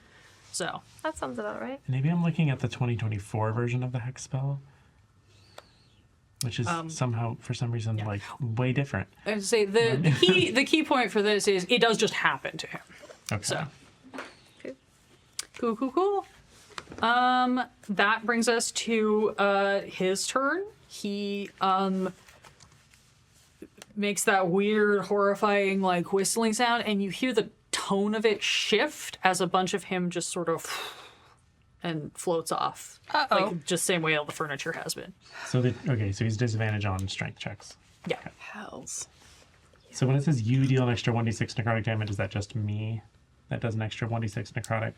So That sounds about right. Maybe I'm looking at the 2024 version of the hex spell, which is somehow, for some reason, like way different. I would say the key point for this is it does just happen to him. Okay. So cool. That brings us to his turn. He makes that weird, horrifying, like whistling sound, and you hear the tone of it shift as a bunch of him just sort of and floats off. Like just same way all the furniture has been. So he's disadvantage on strength checks. Yeah. Hells. So when it says you deal an extra 1d6 necrotic damage, is that just me that does an extra 1d6 necrotic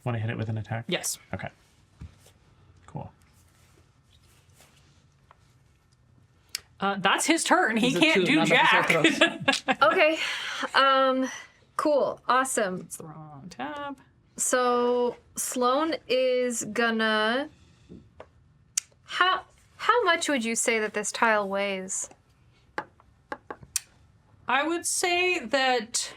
when I hit it with an attack? Yes. Okay. Cool. That's his turn. He can't do jack. Okay. Cool. Awesome. It's the wrong tab. So Sloane is gonna. How much would you say that this tile weighs? I would say that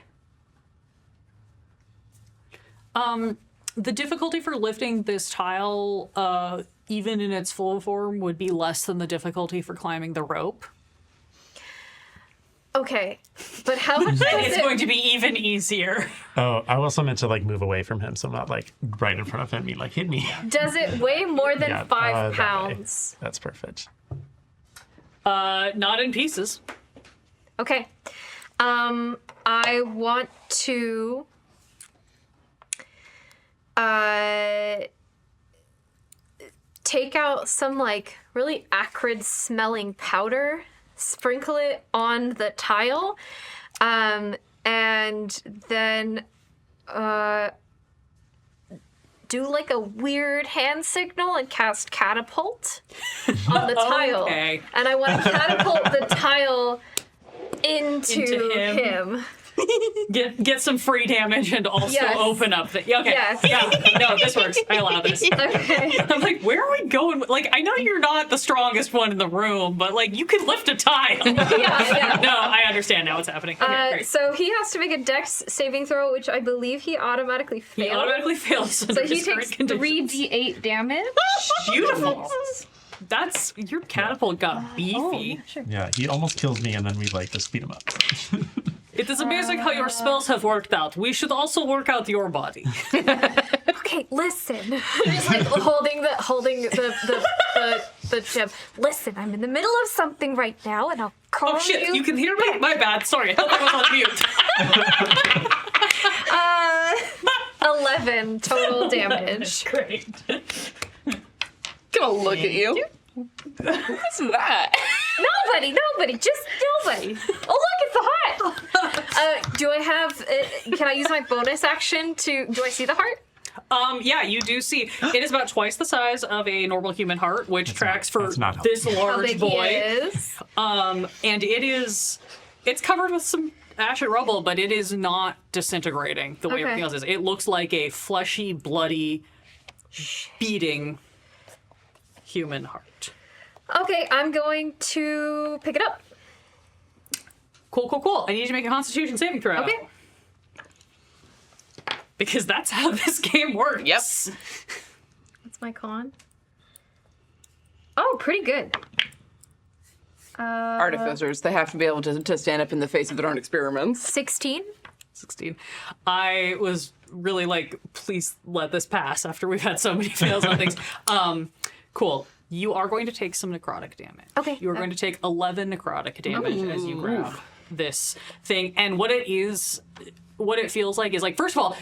the difficulty for lifting this tile, even in its full form, would be less than the difficulty for climbing the rope. Okay, but how much does It's it? going to be even easier. Oh, I also meant to like move away from him, so I'm not like right in front of him. He like hit me. Does it weigh more than Yeah, 5 that way. pounds? That's perfect. Not in pieces. Okay. I want to take out some like really acrid smelling powder, sprinkle it on the tile, and then do like a weird hand signal and cast catapult on the tile. Okay. And I want to catapult the tile into him. him. Get some free damage and also Yes. open up the. Okay. Yes. Yeah. No, this works. I allow this. Okay. I'm like, where are we going? Like, I know you're not the strongest one in the room, but like, you can lift a tile. Yeah. No, I understand now what's happening. Okay, great. So he has to make a dex saving throw, which I believe he automatically fails. He automatically fails. So under he his current takes conditions. 3d8 damage. Beautiful. That's your catapult got beefy. Yeah, he almost kills me, and then we like just beat him up. It is amazing how your spells have worked out. We should also work out your body. Okay, listen. He's like holding the gem. Listen, I'm in the middle of something right now, and I'll call Oh shit! you. You can hear me? My bad. Sorry, I thought I was on mute. 11 total damage. Great. Gonna look at you. What's that? Nobody, just nobody. Oh look, it's the heart. Do I have? Can I use my bonus action to? Do I see the heart? Yeah, you do see it is about twice the size of a normal human heart, which tracks for that's not this helpful. How large big boy. he is? And it's covered with some ash and rubble, but it is not disintegrating the way Okay. everything else is. It looks like a fleshy, bloody, beating human heart. Okay, I'm going to pick it up. Cool. I need you to make a Constitution saving throw. Okay. Because that's how this game works. Yep. What's my con? Oh, pretty good. Artificers, they have to be able to stand up in the face of their own experiments. 16. 16. I was really like, please let this pass after we've had so many fails on things. Cool. You are going to take some necrotic damage. Okay. You are going to take 11 necrotic damage as you grab this thing. And what it is, what it feels like is like, first of all,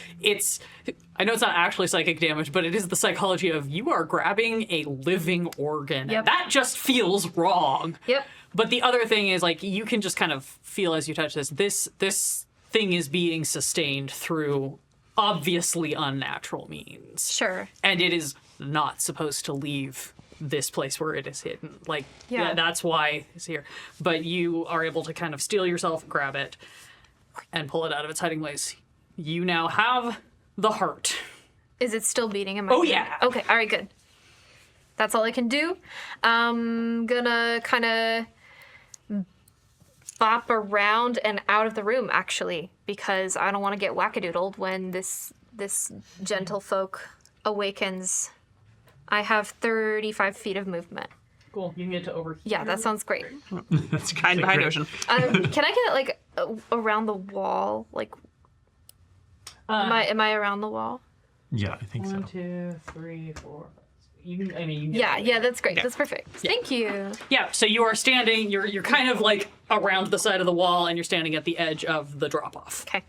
I know it's not actually psychic damage, but it is the psychology of you are grabbing a living organ. Yep. That just feels wrong. Yep. But the other thing is like you can just kind of feel as you touch this thing is being sustained through obviously unnatural means. Sure. And it is not supposed to leave this place where it is hidden. Like, Yeah. that's why it's here. But you are able to kind of steel yourself, grab it, and pull it out of its hiding place. You now have the heart. Is it still beating in my Oh, hand? yeah. Okay, all right, good. That's all I can do. I'm gonna kind of bop around and out of the room, actually, because I don't want to get wackadoodled when this gentlefolk awakens. I have 35 feet of movement. Cool. You can get to over here. Yeah, that sounds great. That's Hide behind great. Ocean. Can I get it like around the wall? Like, am I around the wall? Yeah, I think so. 1, 2, 3, 4. You can get Yeah, that's great. That's perfect. Thank you. Yeah, so you are standing, you're kind of like around the side of the wall and you're standing at the edge of the drop off. Okay.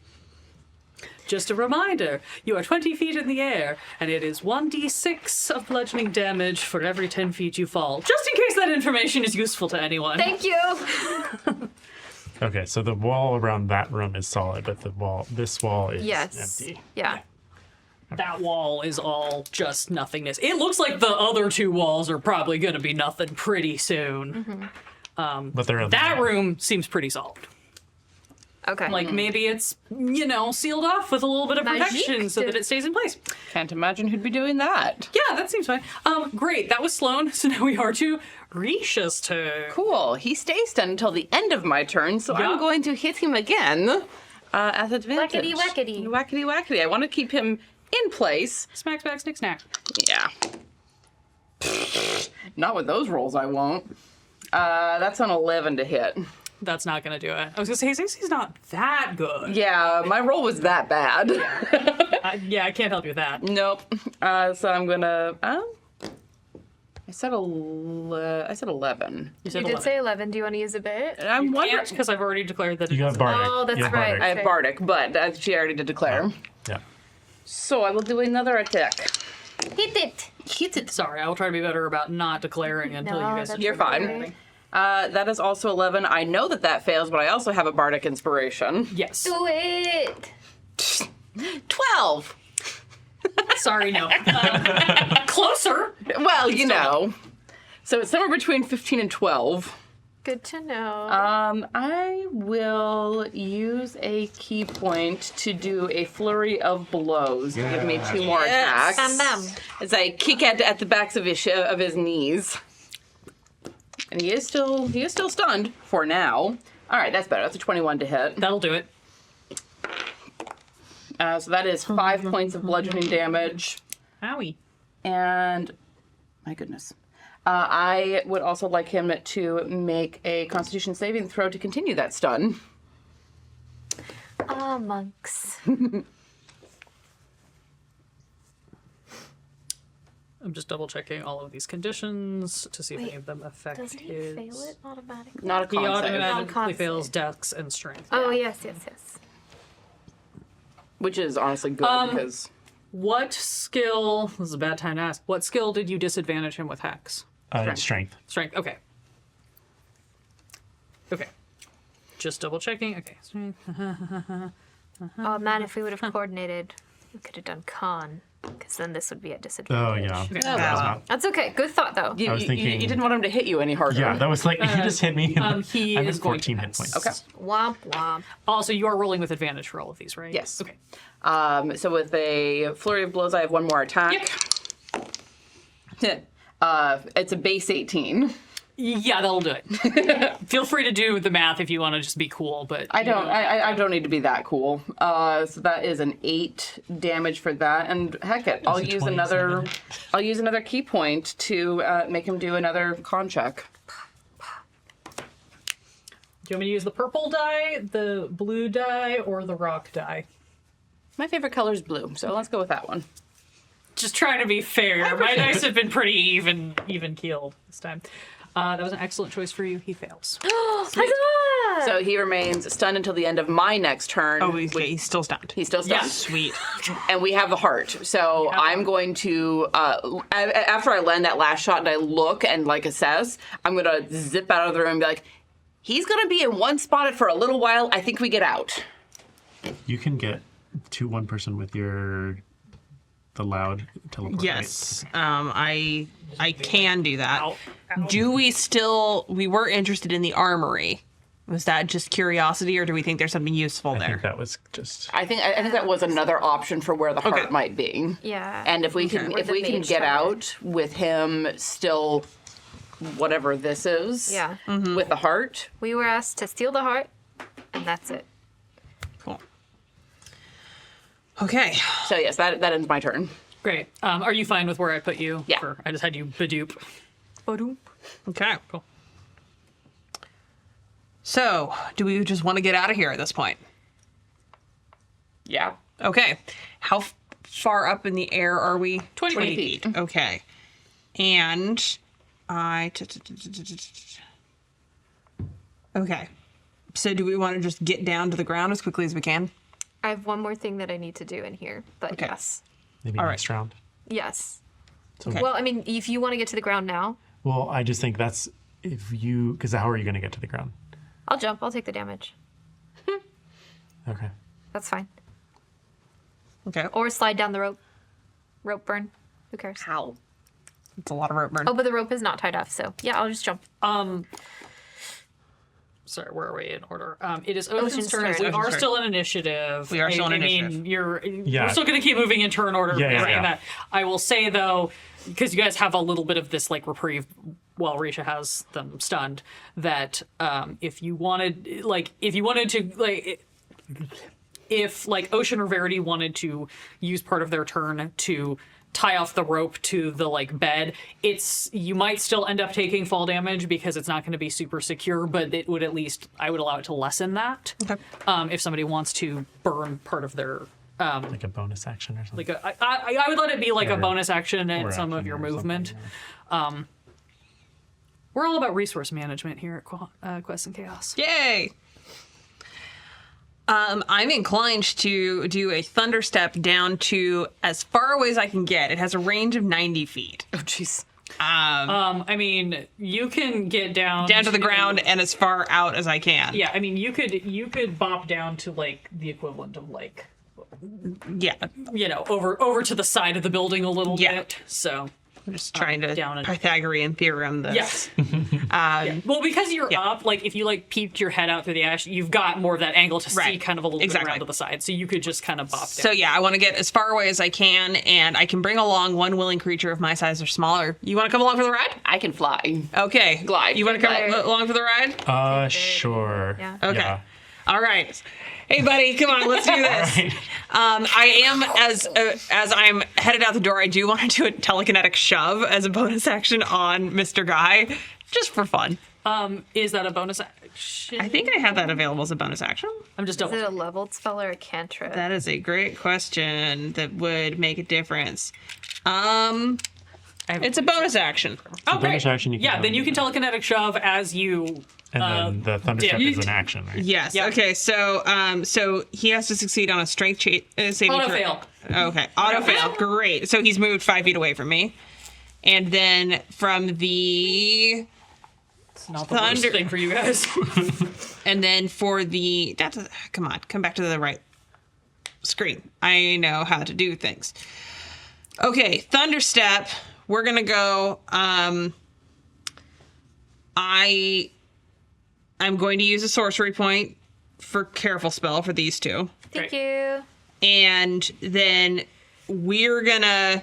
Just a reminder, you are 20 feet in the air, and it is 1d6 of bludgeoning damage for every 10 feet you fall. Just in case that information is useful to anyone. Thank you. Okay, so the wall around that room is solid, but this wall is Yes. empty. Yeah. That wall is all just nothingness. It looks like the other two walls are probably going to be nothing pretty soon. But they're That room seems pretty solid. Okay. Like maybe it's, sealed off with a little bit of Magique. protection so that it stays in place. Can't imagine who'd be doing that. Yeah, that seems fine. Great, that was Sloan. So now we are to Risha's turn. Cool. He stays stunned until the end of my turn, so Yeah. I'm going to hit him again at advantage. Wackety, wackety. Wackety, wackety. I want to keep him in place. Smack, smack, snick, snack. Yeah. Not with those rolls, I won't. That's an 11 to hit. That's not going to do it. I was going to say, his AC's not that good. Yeah, my roll was that bad. Yeah, I can't help you with that. Nope. So I'm gonna. I said 11. You said You did say 11. Do you want to use a bit? And I'm wondering. because I've already declared that You got it's Bardic. Oh, that's You have right. Bardic. I have Bardic, but she already did declare. Yeah. So I will do another attack. Hit it. Hit it. Sorry, I will try to be better about not declaring until No, you guys that's You're fine. okay. That is also 11. I know that fails, but I also have a Bardic inspiration. Yes. Do it. 12. Sorry, no. Closer. Well, you know. So it's somewhere between 15 and 12. Good to know. I will use a key point to do a flurry of blows. Give me 2 more attacks. Bam, bam. As I kick at the backs of his knees. And he is still stunned for now. All right, that's better. That's a 21 to hit. That'll do it. So that is 5 points of bludgeoning damage. Owie. And my goodness. I would also like him to make a Constitution saving throw to continue that stun. Ah, monks. I'm just double checking all of these conditions to see if any of them affect Doesn't he his. fail it automatically? Not a He con save. automatically Con fails save. dex and strength. Oh, yes. Which is honestly good because What skill? This is a bad time to ask. What skill did you disadvantage him with Hex? Strength. Strength. Okay. Okay. Just double checking. Okay. Strength. Oh, man, if we would have coordinated, we could have done con. Because then this would be at Oh, disadvantage. yeah. Okay. That was not- That's okay. Good thought, though. you, I was you thinking- didn't want him to hit you any harder. Yeah, that was like, you just hit me. He I'm is at going to 14 hit pass. points. Okay. Womp womp. Also, you are rolling with advantage for all of these, right? Yes. Okay. So with a flurry of blows, I have 1 more attack. It's a base 18. Yeah, that'll do it. Feel free to do the math if you want to just be cool, but I don't need to be that cool. So that is an 8 damage for that, and heck it, I'll a use 27. another key point to make him do another con check. Do you want me to use the purple die, the blue die, or the rock die? My favorite color is blue, so let's go with that one. Just trying to be fair. My dice have been pretty even keeled this time. That was an excellent choice for you. He fails. Huzzah! So he remains stunned until the end of my next turn. Oh, he's still stunned. He's still stunned. Yeah. Sweet. And we have the heart. So I'm going to, after I land that last shot and I look and like assess, I'm going to zip out of the room and be like, he's going to be in one spot for a little while. I think we get out. You can get to one person with the loud teleport. Yes, I can do that. Ow. Do we still? We were interested in the armory. Was that just curiosity, or do we think there's something useful Right? I there? think that was just. I think that was another option for where the heart Okay. might be. Yeah. And if we can Where if the we can mage get tower. out with him still whatever this is. Yeah. With the heart. We were asked to steal the heart, and that's it. Cool. Okay. So yes, that ends my turn. Great. Are you fine with where I put you? Yeah. I just had you Badoop. Badoop. Okay. Cool. So, do we just want to get out of here at this point? Yeah. Okay. How far up in the air are we? 20 feet. Okay. And Okay. So do we want to just get down to the ground as quickly as we can? I have one more thing that I need to do in here, but Okay. yes. Maybe All next round. Yes. Okay. Well, I mean, if you want to get to the ground now, Well, I just think that's because how are you going to get to the ground? I'll jump. I'll take the damage. Okay. That's fine. Okay. Or slide down the rope. Rope burn. Who cares? How? It's a lot of rope burn. Oh, but the rope is not tied off, so yeah, I'll just jump. Sorry, where are we in order? It is Ocean's Ocean's turn. turn. We Ocean's are turn. still in initiative. We are still in I initiative. mean, Yeah. we're still going to keep moving in turn order. Yeah, yeah, saying yeah. that. I will say though, because you guys have a little bit of this like reprieve while Risha has them stunned, that if you wanted to if like Ocean or Verity wanted to use part of their turn to tie off the rope to the like bed, you might still end up taking fall damage because it's not going to be super secure, but it would at least, I would allow it to lessen that. Okay. If somebody wants to burn part of their Like a bonus action or something. like I would let it be like a Or- bonus action or and some of action your or something, movement. yeah. We're all about resource management here at Quest and Chaos. Yay! I'm inclined to do a thunder step down to as far away as I can get. It has a range of 90 feet. Oh jeez. I mean, you can get down Down to the ground and as far out as I can. Yeah, I mean, you could bop down to like the equivalent of like Yeah. over to the side of the building a little Yeah. bit. So I'm just trying to down and- Pythagorean theorem this. yes. Yeah. Well, because you're up, like if you like peeked your head out through the ash, you've got more of that angle to see Right. kind of a little Exactly. bit around to the side. So you could just kind of bop down. So yeah, I want to get as far away as I can, and I can bring along one willing creature of my size or smaller. You want to come along for the ride? I can fly. Okay. Glide. You want to come Glide. along for the ride? Sure. Yeah. Okay. Yeah. All right. Hey, buddy, come on, let's do this. Right. I am as I'm headed out the door. I do want to do a telekinetic shove as a bonus action on Mr. Guy, just for fun. Is that a bonus action? I think I have that available as a bonus action. I'm just Is double. it a leveled spell or a cantrip? That is a great question that would make a difference. It's a bonus action. Oh, bonus great. action, you can yeah, have then it. you can telekinetic shove as you. And then the thunder dip. step is an action, right? Yes. Yeah. Okay. So he has to succeed on a strength saving Auto throw. fail. Okay. Auto fail. Great. So he's moved 5 feet away from me, and then from the It's not the worst Thunder- thing for you guys. and then for the come on, come back to the right screen. I know how to do things. Okay. Thunder step. We're gonna go. I'm going to use a sorcery point for careful spell for these two. Thank Great. you. And then we're gonna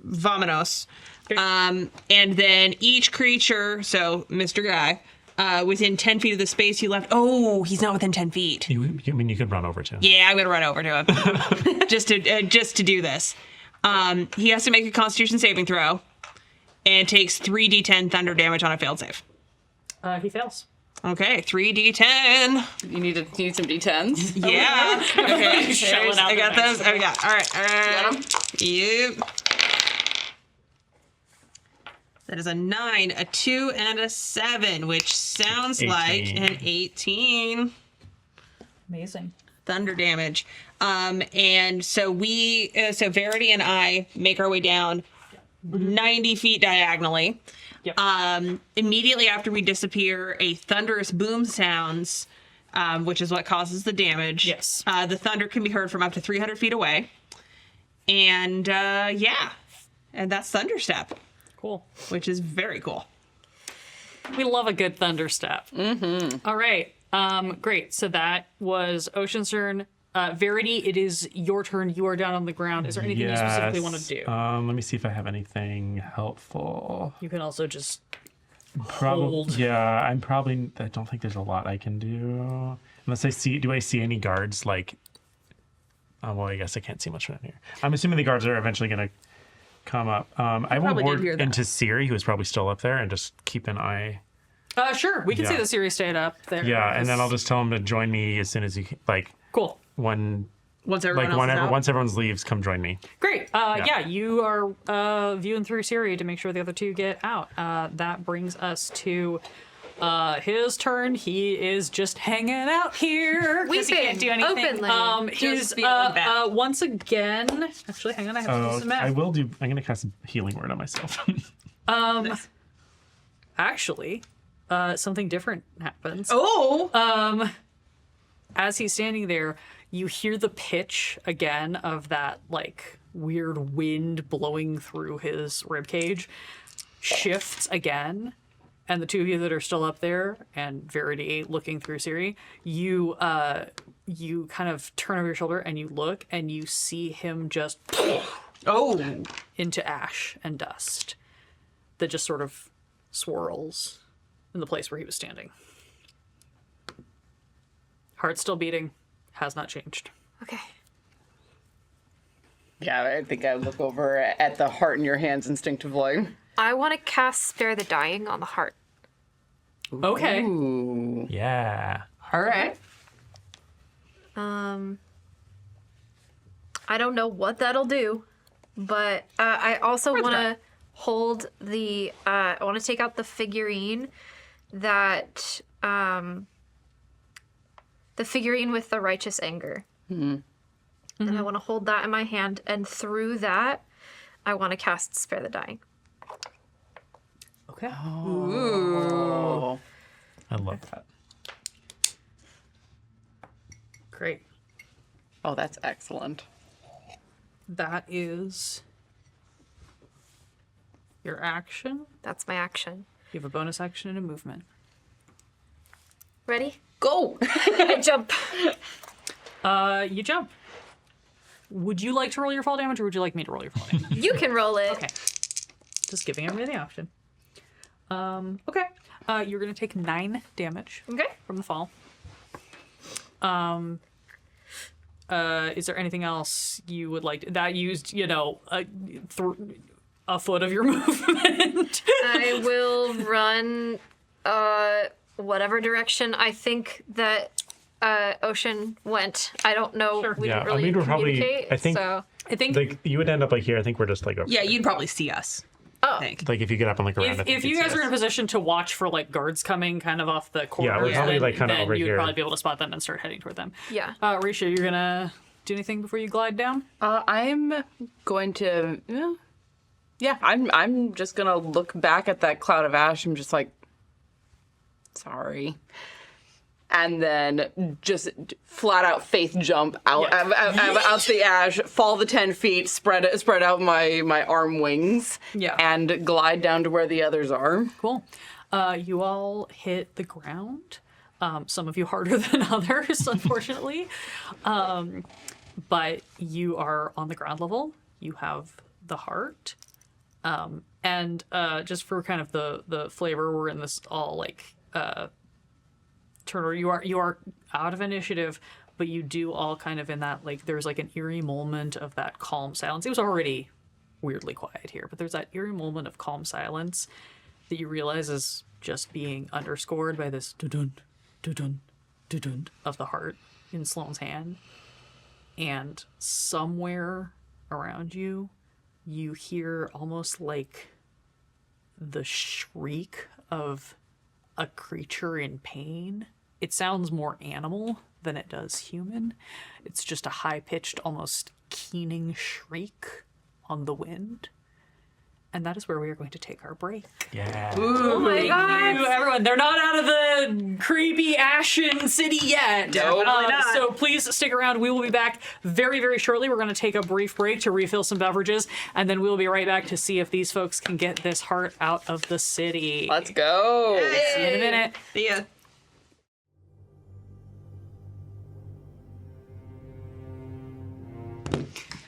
vamonos. And then each creature, so Mr. Guy, within 10 feet of the space you left. Oh, he's not within 10 feet. I mean, you could run over to him. Yeah, I'm gonna run over to him just to do this. He has to make a Constitution saving throw, and takes 3d10 thunder damage on a failed save. He fails. Okay, 3d10. You need some d10s. Yeah. Okay. Shelling there's- out I the got dice. those. I got. All right. Got 'em? Yep. That is a 9, a 2, and a 7, which sounds like 18. an 18 Amazing. thunder damage. And so so Verity and I make our way down 90 feet diagonally. Yep. Immediately after we disappear, a thunderous boom sounds, which is what causes the damage. Yes. The thunder can be heard from up to 300 feet away. And yeah, and that's Thunderstep, Cool. which is very cool. We love a good thunder step. Mm-hmm. All right. Great. So that was Ocean's turn. Verity, it is your turn. You are down on the ground. Is there anything you specifically want to do? Let me see if I have anything helpful. You can also just Probably. hold. Yeah, I don't think there's a lot I can do. Unless do I see any guards like? Oh, well, I guess I can't see much from here. I'm assuming the guards are eventually going to come up. I will probably did ward hear that. into Siri, who is probably still up there, and just keep an eye. Sure. We can see Yeah. the series stayed up there. Yeah, and then I'll just tell him to join me as soon as he Cool. when Once everyone else is out. once everyone's leaves, come join me. Great. Yeah, you are viewing through Siri to make sure the other two get out. That brings us to his turn. He is just hanging out here because he can't do Weeping anything. openly. He's Just feeling bad. once again. Actually, hang on. I have to do some math. I will do. I'm gonna cast a healing word on myself. Actually, something different happens. Oh! As he's standing there, you hear the pitch again of that like weird wind blowing through his ribcage shifts again, and the two of you that are still up there and Verity looking through Siri, you kind of turn over your shoulder and you look and you see him just Oh! into ash and dust that just sort of swirls in the place where he was standing. Heart still beating, has not changed. Okay. Yeah, I think I look over at the heart in your hands instinctively. I want to cast Spare the Dying on the heart. Okay. Ooh. Yeah. All right. I don't know what that'll do, but I also want to hold the. I want to take out the figurine that. The figurine with the righteous anger. And I want to hold that in my hand, and through that, I want to cast Spare the Dying. Okay. Oh. I love that. Great. Oh, that's excellent. That is your action. That's my action. You have a bonus action and a movement. Ready? Go! I jump. You jump. Would you like to roll your fall damage, or would you like me to roll your fall damage? You can roll it. Okay. Just giving everybody the option. Okay. You're gonna take 9 damage Okay. from the fall. Is there anything else you would like that used, a foot of your movement? I will run whatever direction I think that Ocean went. I don't know. Sure. We Yeah, didn't I really mean, we're probably- communicate, I think- so. I think Like you would end up like here. I think we're just like over Yeah, there. you'd probably see us. Oh. I think. Like if you get up and look around. I think if you you'd guys see are in a us. position to watch for like guards coming kind of off the corridors, we're probably, then, like, kinda then over you'd here. probably be able to spot them and start heading toward them. Yeah. Risha, you're gonna do anything before you glide down? I'm going to. Yeah, I'm just gonna look back at that cloud of ash. I'm just like, sorry. And then just flat out faith jump out out the ash, fall the 10 feet, spread out my arm wings, Yeah. and glide down to where the others are. Cool. You all hit the ground. Some of you harder than others, unfortunately. But you are on the ground level. You have the heart. And just for kind of the flavor, we're in this all like turn where you are out of initiative, but you do all kind of in that like there's like an eerie moment of that calm silence. It was already weirdly quiet here, but there's that eerie moment of calm silence that you realize is just being underscored by this dun dun dun of the heart in Sloane's hand. And somewhere around you, you hear almost like the shriek of a creature in pain. It sounds more animal than it does human. It's just a high-pitched, almost keening shriek on the wind. And that is where we are going to take our break. Yeah. Oh my god! Everyone, they're not out of the creepy Ashen City yet. Definitely not. So please stick around. We will be back very, very shortly. We're going to take a brief break to refill some beverages, and then we'll be right back to see if these folks can get this heart out of the city. Let's go. See you in a minute. See ya.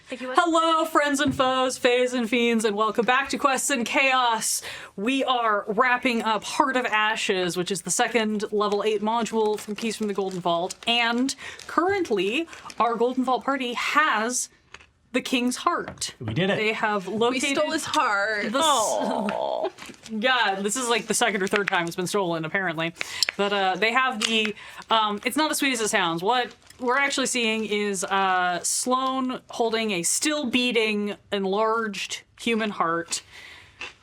Hello, friends and foes, fays and fiends, and welcome back to Quests and Chaos. We are wrapping up Heart of Ashes, which is the second level 8 module from Keys from the Golden Vault, and currently our Golden Vault party has the King's Heart. We did it. They have We located... stole his heart. Yeah, this is like the second or third time it's been stolen, apparently. But they have the... it's not as sweet as it sounds. What we're actually seeing is Sloane holding a still beating, enlarged human heart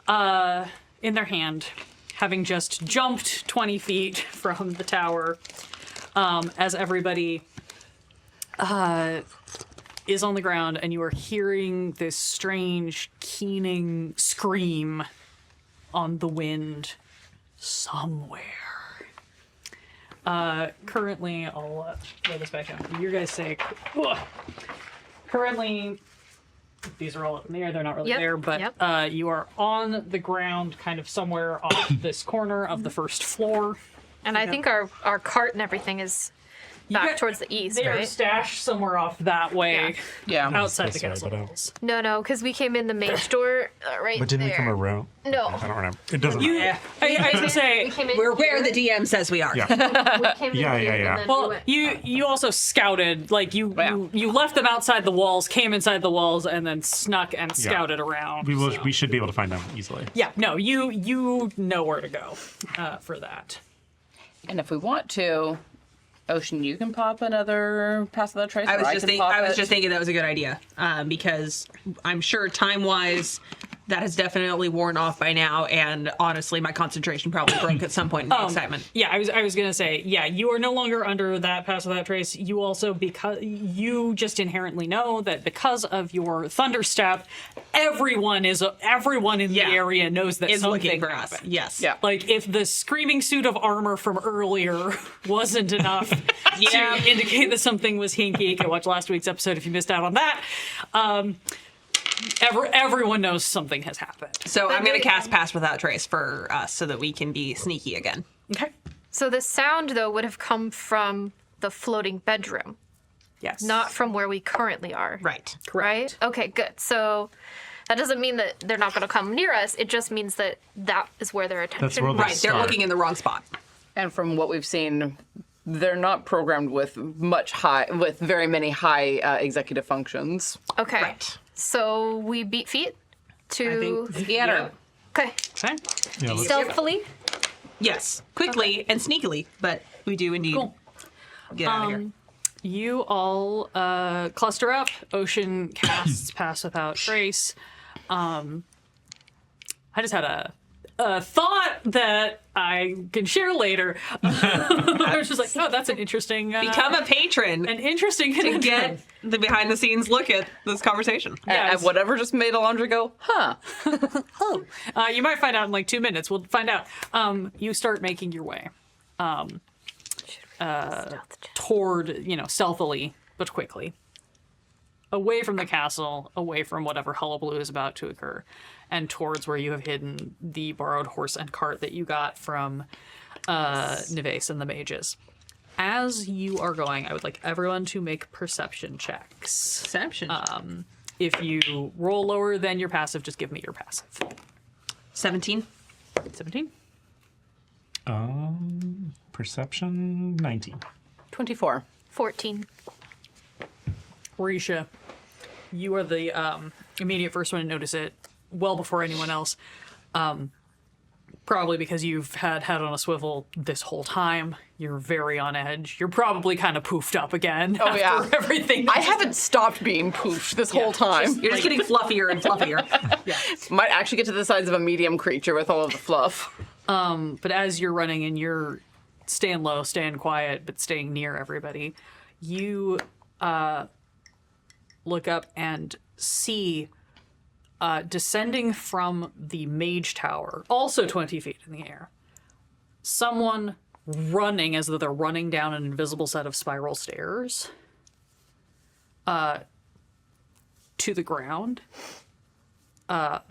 in their hand, having just jumped 20 feet from the tower as everybody is on the ground, and you are hearing this strange, keening scream on the wind somewhere. Currently, I'll throw this back down for your guys' sake. Ugh. Currently, these are all up in the air. They're not really Yep, there, but yep. you are on the ground, kind of somewhere off this corner of the first floor. And I think our cart and everything is back towards the east, They are right? stashed somewhere off that way, Yeah. outside the This way, castle but, walls. No, because we came in the mage door right But didn't there. we come around? No. I don't remember. It doesn't matter. Yeah, I was gonna say. We came in We're where here. the DM says we are. Yeah. We came in Yeah, here, yeah, yeah. and then we Well, went- you also scouted, like you left them outside the walls, came inside the walls, and then snuck and scouted around. We should be able to find them easily. Yeah, no, you know where to go for that. And if we want to, Ocean, you can pop another Pass Without Trace. I or was just can pop it. thinking that was a good idea because I'm sure time-wise that has definitely worn off by now, and honestly, my concentration probably broke at some point in the excitement. Yeah, I was gonna say, yeah, you are no longer under that Pass Without Trace. You also, because you just inherently know that because of your Thunder Step, everyone in the Yeah. area knows that Is something looking for us. happened. Yes. Yeah. Like, if the screaming suit of armor from earlier wasn't enough Yeah. to indicate that something was hinky, you can watch last week's episode if you missed out on that. Everyone knows something has happened. So I'm going to cast Pass Without Trace for us so that we can be sneaky again. Okay. So the sound, though, would have come from the floating bedroom, Yes. not from where we currently are. Right. Right? Okay, good. So that doesn't mean that they're not going to come near us. It just means that that is where their attention where is. they'll Right. They're start. looking in the wrong spot. And from what we've seen, they're not programmed with very many high executive functions. Okay. Right. So we beat feet to. Theater. Okay. Okay. Yeah, let's- Stealthily. Yes. Quickly and sneakily, but we do indeed Cool. get out of here. You all cluster up. Ocean casts Pass Without Trace. I just had a thought that I can share later. I was just like, oh, that's an interesting... Become a patron an interesting to conundrum. get the behind the scenes look at this conversation. Yes. And whatever just made Alondra go, huh? You might find out in like 2 minutes. We'll find out. You start making your way toward, stealthily, but quickly. Away from the castle, away from whatever hullabaloo is about to occur, and towards where you have hidden the borrowed horse and cart that you got from Neves and the mages. As you are going, I would like everyone to make perception checks. Perception. If you roll lower than your passive, just give me your passive. 17. 17? Perception 19. 24. 14. Risha, you are the immediate first one to notice it, well before anyone else. Probably because you've had head on a swivel this whole time. You're very on edge. You're probably kind of poofed up again after yeah. everything. I haven't stopped being poofed this whole time. You're just getting fluffier and fluffier. Might actually get to the size of a medium creature with all of the fluff. But as you're running and you're staying low, staying quiet, but staying near everybody, you look up and see descending from the mage tower, also 20 feet in the air, someone running as though they're running down an invisible set of spiral stairs to the ground. A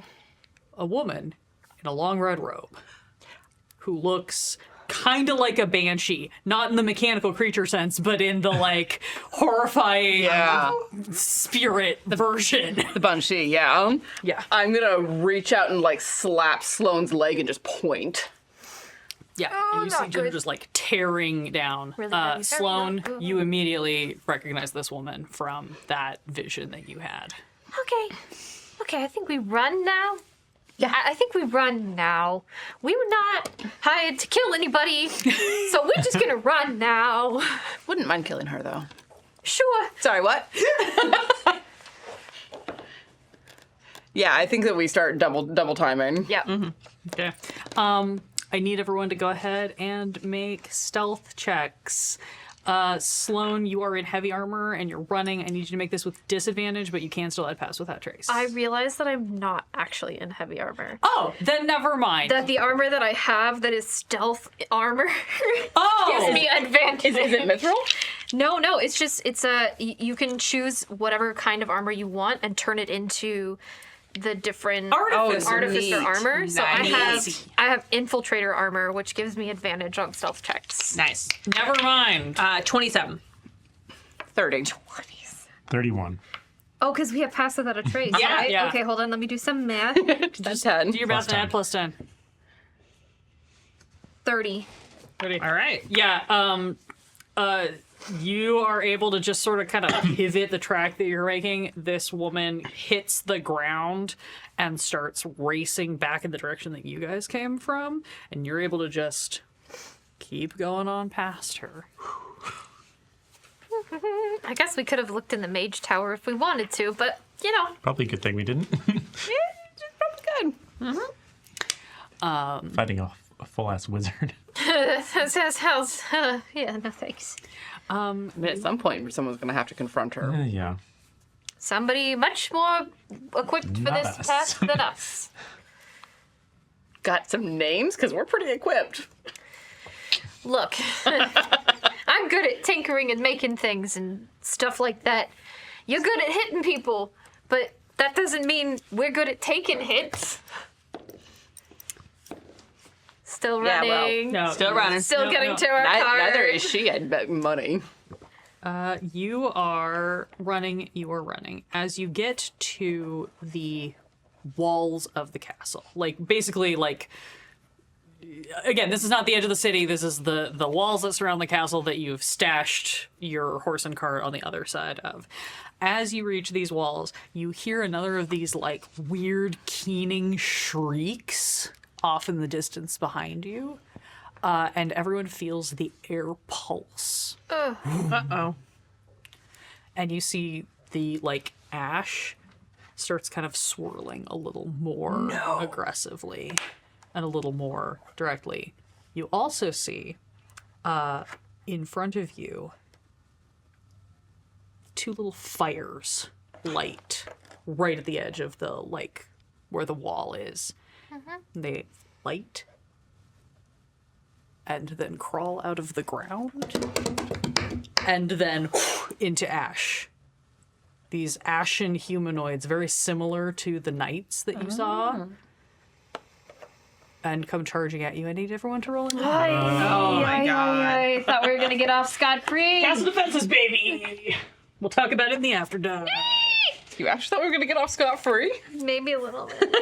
woman in a long red robe who looks kind of like a banshee, not in the mechanical creature sense, but in the like horrifying spirit version. The banshee, yeah. Yeah. I'm gonna reach out and like slap Sloane's leg and just point. Yeah, Oh, and you see not them good. just like tearing down. Really, really, Sloane, very not you immediately recognize this woman from that vision that you had. Okay, I think we run now. Yeah, I think we run now. We were not hired to kill anybody, so we're just gonna run now. Wouldn't mind killing her though. Sure. Sorry, what? Yeah, I think that we start double timing. Yeah. Okay. I need everyone to go ahead and make stealth checks. Sloane, you are in heavy armor and you're running. I need you to make this with disadvantage, but you can still add pass without trace. I realize that I'm not actually in heavy armor. Oh, then never mind. That the armor that I have that is stealth armor Oh! gives me advantage. Is it mithril? No, it's just, you can choose whatever kind of armor you want and turn it into the different Artificer. artificer Neat. armor. So Nice. I have infiltrator armor, which gives me advantage on stealth checks. Nice. Never mind. 27. 30. 31. Oh, because we have pass without a trace, Yeah, right? yeah. Okay, hold on, let me do some math. That's 10. Do your best and 10. add plus 10. 30. All right. Yeah, you are able to just sort of kind of pivot the track that you're making. This woman hits the ground and starts racing back in the direction that you guys came from, and you're able to just keep going on past her. I guess we could have looked in the mage tower if we wanted to, but, you know. Probably a good thing we didn't. Good. Fighting off a full ass wizard. How's, yeah, no thanks. I mean, at some point, someone's going to have to confront her. Yeah. Somebody much more equipped for Not this us. task than us. Got some names? Because we're pretty equipped. Look, I'm good at tinkering and making things and stuff like that. You're good at hitting people, but that doesn't mean we're good at taking hits. Still Yeah, well, running. No, Still running. Still getting to our car. Neither is she. I'd bet money. You are running. As you get to the walls of the castle, like basically like, again, this is not the edge of the city. This is the walls that surround the castle that you've stashed your horse and cart on the other side of. As you reach these walls, you hear another of these like weird keening shrieks off in the distance behind you, and everyone feels the air pulse. Uh-oh. And you see the like ash starts kind of swirling a little more aggressively and a little more directly. You also see in front of you 2 little fires light right at the edge of the like where the wall is. They light and then crawl out of the ground and then into ash. These ashen humanoids, very similar to the knights that you saw, and come charging at you. I need everyone to roll in. Oh my god. I thought we were gonna get off scot-free. Castle defenses, baby! We'll talk about it in the after dark. You actually thought we were going to get off scot-free? Maybe a little bit.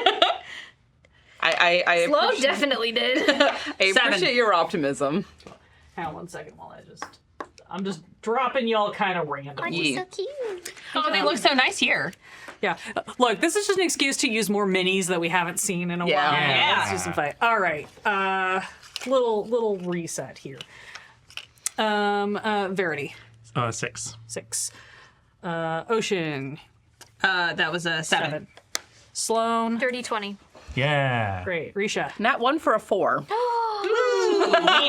I Flo appreciate, definitely did. I 7. appreciate your optimism. Hang on 1 second while I'm just dropping y'all kind of randomly. Ye. cute. Oh, they look so nice here. Yeah. Look, this is just an excuse to use more minis that we haven't seen in a while. Yeah. Let's do some fight. All right. Little reset here. Verity. 6. 6. Ocean. That was a 7. Sloan. Dirty 20. Yeah. Great. Risha. Nat 1 for a 4. We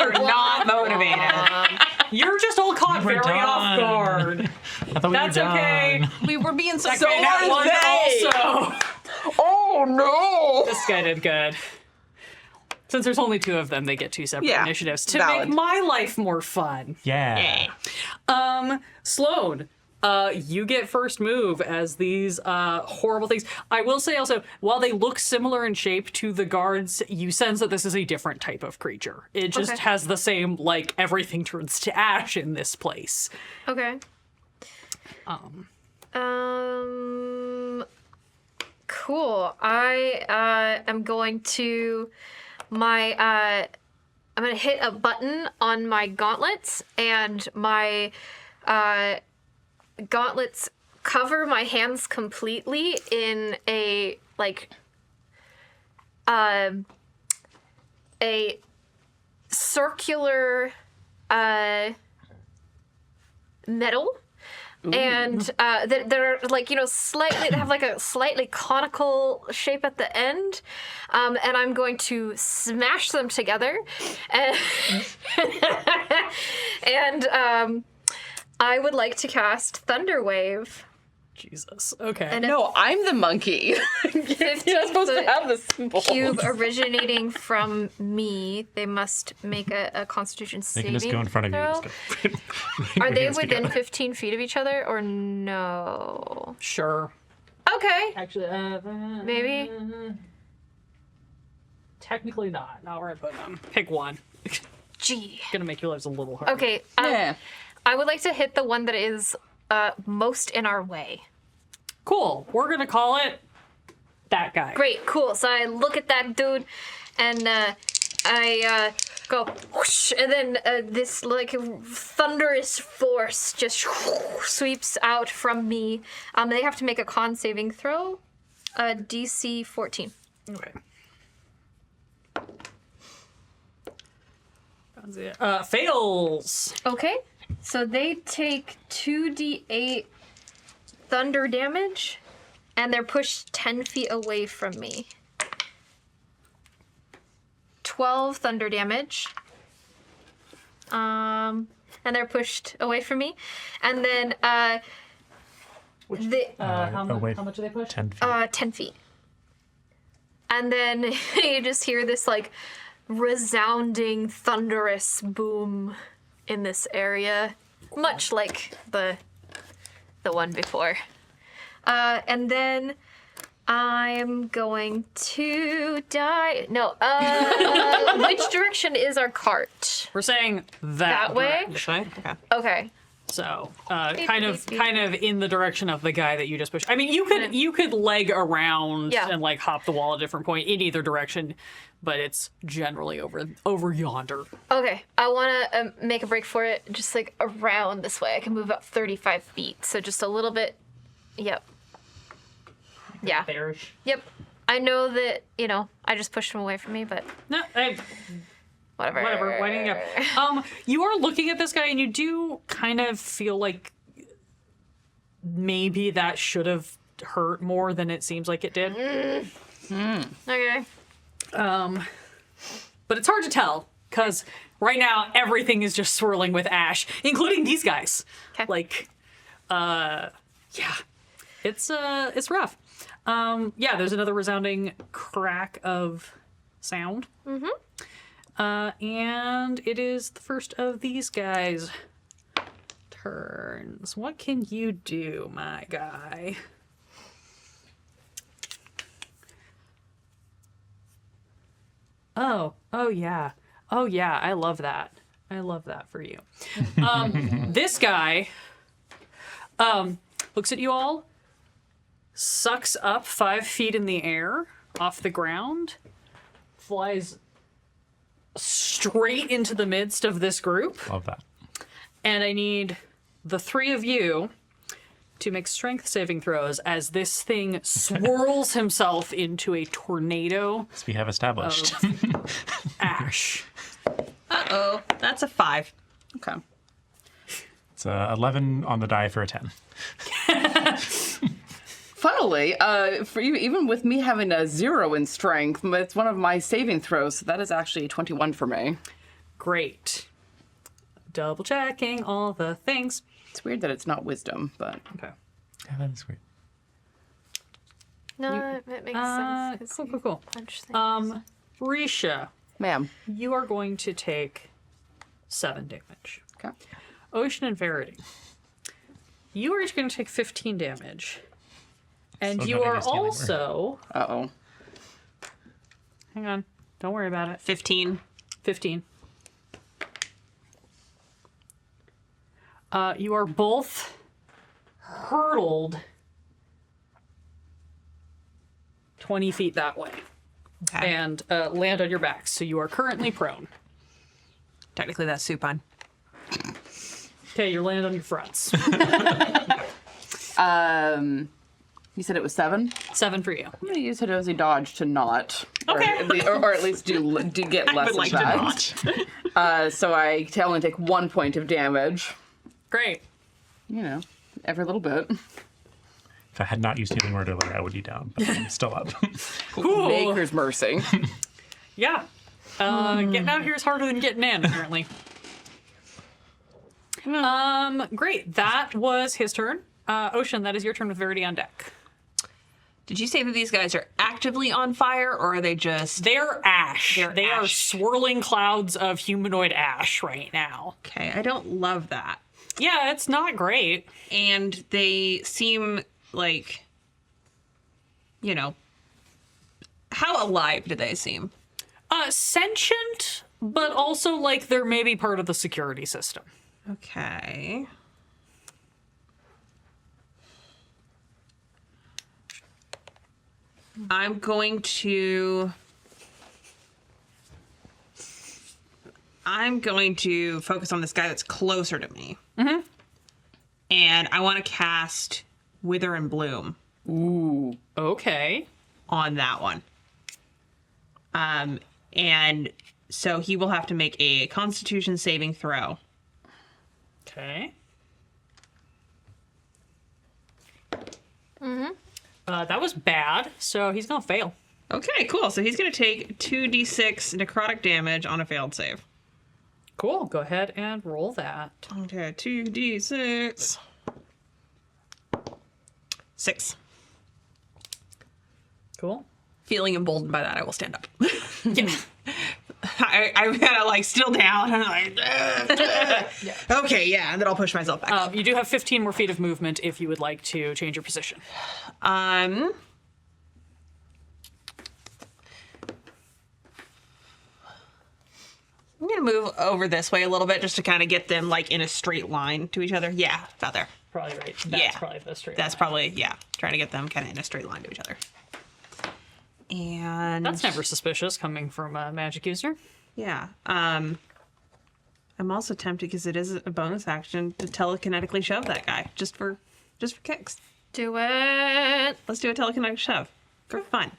are not motivated. You're just all caught We're very off done. guard. I thought we That's were done. okay. We were being so Okay, that one also. Oh no! This guy did good. Since there's only 2 of them, they get 2 separate Yeah, initiatives to valid. make my life more fun. Yeah. Sloan, you get first move as these horrible things. I will say also, while they look similar in shape to the guards, you sense that this is a different type of creature. It just Okay. has the same, like, everything turns to ash in this place. Okay. Cool. I am going to I'm gonna hit a button on my gauntlets, and my gauntlets cover my hands completely in a circular metal. And that they're like, slightly, they have like a slightly conical shape at the end. And I'm going to smash them together. And, and I would like to cast Thunder Wave. Jesus. Okay. And No, I'm the monkey. You're not supposed to have the symbol. cube originating from me. They must make a Constitution They saving can just go in front of you. throw. And just go. Are they Hands within together. 15 feet of each other or no? Sure. Okay, Actually, maybe. technically not. Not where I put them. Pick one. Gee. Gonna make your lives a little harder. Okay. Yeah. I would like to hit the one that is most in our way. Cool. We're gonna call it that guy. Great, cool. So I look at that dude, and I go whoosh, and then this like thunderous force just sweeps out from me. They have to make a con saving throw, DC 14. Okay. Fails. Okay, so they take 2d8 thunder damage, and they're pushed 10 feet away from me. 12 thunder damage. And they're pushed away from me. And then How away much do they push? 10 feet. 10 feet. And then you just hear this like resounding thunderous boom in this area, much like the one before. And then I'm going to die. No. Which direction is our cart? We're saying that, That way? direction. Okay. Okay. So, Beep, kind of beep, beep. in the direction of the guy that you just pushed. I mean, you could leg around Yeah. and like hop the wall a different point in either direction, but it's generally over yonder. Okay. I want to make a break for it, just like around this way. I can move up 35 feet, so just a little bit. Yep. Yeah. Bearish. Yep. I know that, I just pushed him away from me, but No, whatever. whatever. Winding up. You are looking at this guy, and you do kind of feel like maybe that should have hurt more than it seems like it did. Okay. But it's hard to tell because right now everything is just swirling with ash, including these guys. 'Kay. Like, yeah, it's rough. Yeah, there's another resounding crack of sound. Mm-hmm. And it is the first of these guys' turns. What can you do, my guy? Oh yeah. Oh yeah, I love that. I love that for you. This guy looks at you all, sucks up 5 feet in the air off the ground, flies straight into the midst of this group, Love that. and I need the three of you to make strength saving throws as this thing swirls himself into a tornado As we have established. ash. Uh-oh. That's a 5. Okay. It's 11 on the die for a 10. Funnily, for you, even with me having a 0 in strength, it's one of my saving throws. So that is actually a 21 for me. Great. Double checking all the things. It's weird that it's not wisdom, but Okay. Yeah, that is weird. No, it makes sense. 'cause Cool, you cool, cool. punch things. Risha, ma'am. you are going to take 7 damage. Okay. Ocean and Verity, you are going to take 15 damage. And So you not are against healing word. also... Uh-oh. Hang on. Don't worry about it. 15. 15. You are both hurtled 20 feet that way Okay. and land on your backs. So you are currently prone. Technically, that's supine. Okay, you land on your fronts. You said it was 7? 7 for you. I'm going to use Hidozi Dodge to not. Okay. Or at least do get less would of like to that. not. So I only take 1 point of damage. Great. You know, every little bit. If I had not used healing word earlier, I would be down, but I'm still up. Cool. Maker's mercy. Yeah. Getting out here is harder than getting in, apparently. Great. That was his turn. Ocean, that is your turn with Verity on deck. Did you say that these guys are actively on fire, or are they just... They're ash. They're They are ash. swirling clouds of humanoid ash right now. Okay, I don't love that. Yeah, it's not great. And they seem like, you know, how alive do they seem? Sentient, but also like they're maybe part of the security system. Okay. I'm going to focus on this guy that's closer to me. Mm-hmm. And I want to cast Wither and Bloom Okay. on that one. And so he will have to make a Constitution saving throw. Okay. That was bad, so he's gonna fail. Okay, cool. So he's going to take 2d6 necrotic damage on a failed save. Cool. Go ahead and roll that. Okay, 2d6. 6. Cool. Feeling emboldened by that, I will stand up. Yeah. I'm kind of like still down. I'm like, okay, yeah, and then I'll push myself back up. You do have 15 more feet of movement if you would like to change your position. I'm gonna move over this way a little bit just to kind of get them like in a straight line to each other. Yeah, about there. Probably right. That's Yeah. probably the straight. That's line. probably, yeah, trying to get them kind of in a straight line to each other. And That's never suspicious coming from a magic user. yeah. I'm also tempted because it is a bonus action to telekinetically shove that guy just for kicks. Do it. Let's do a telekinetic shove for fun.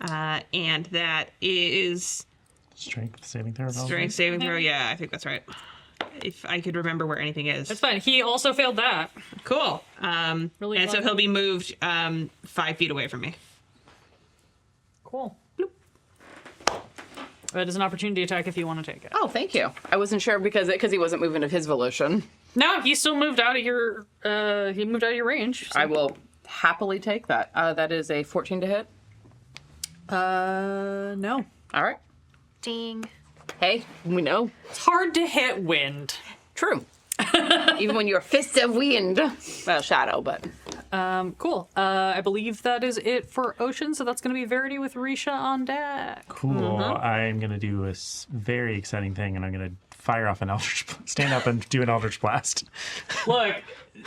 And that is Strength saving throw. probably. strength saving throw. Yeah, I think that's right. If I could remember where anything is. That's fine. He also failed that. Cool. Really and so fun. he'll be moved 5 feet away from me. Cool. That is an opportunity attack if you want to take it. Oh, thank you. I wasn't sure because he wasn't moving of his volition. No, he still moved out of your range. so- I will happily take that. That is a 14 to hit. No. All right. Ding. Hey, we know. It's hard to hit wind. True. Even when you're fists of wind. Well, shadow, but. Cool. I believe that is it for Ocean, so that's going to be Verity with Risha on deck. Cool. I'm going to do a very exciting thing, and I'm going to fire off an Eldritch stand up and do an Eldritch Blast. Look,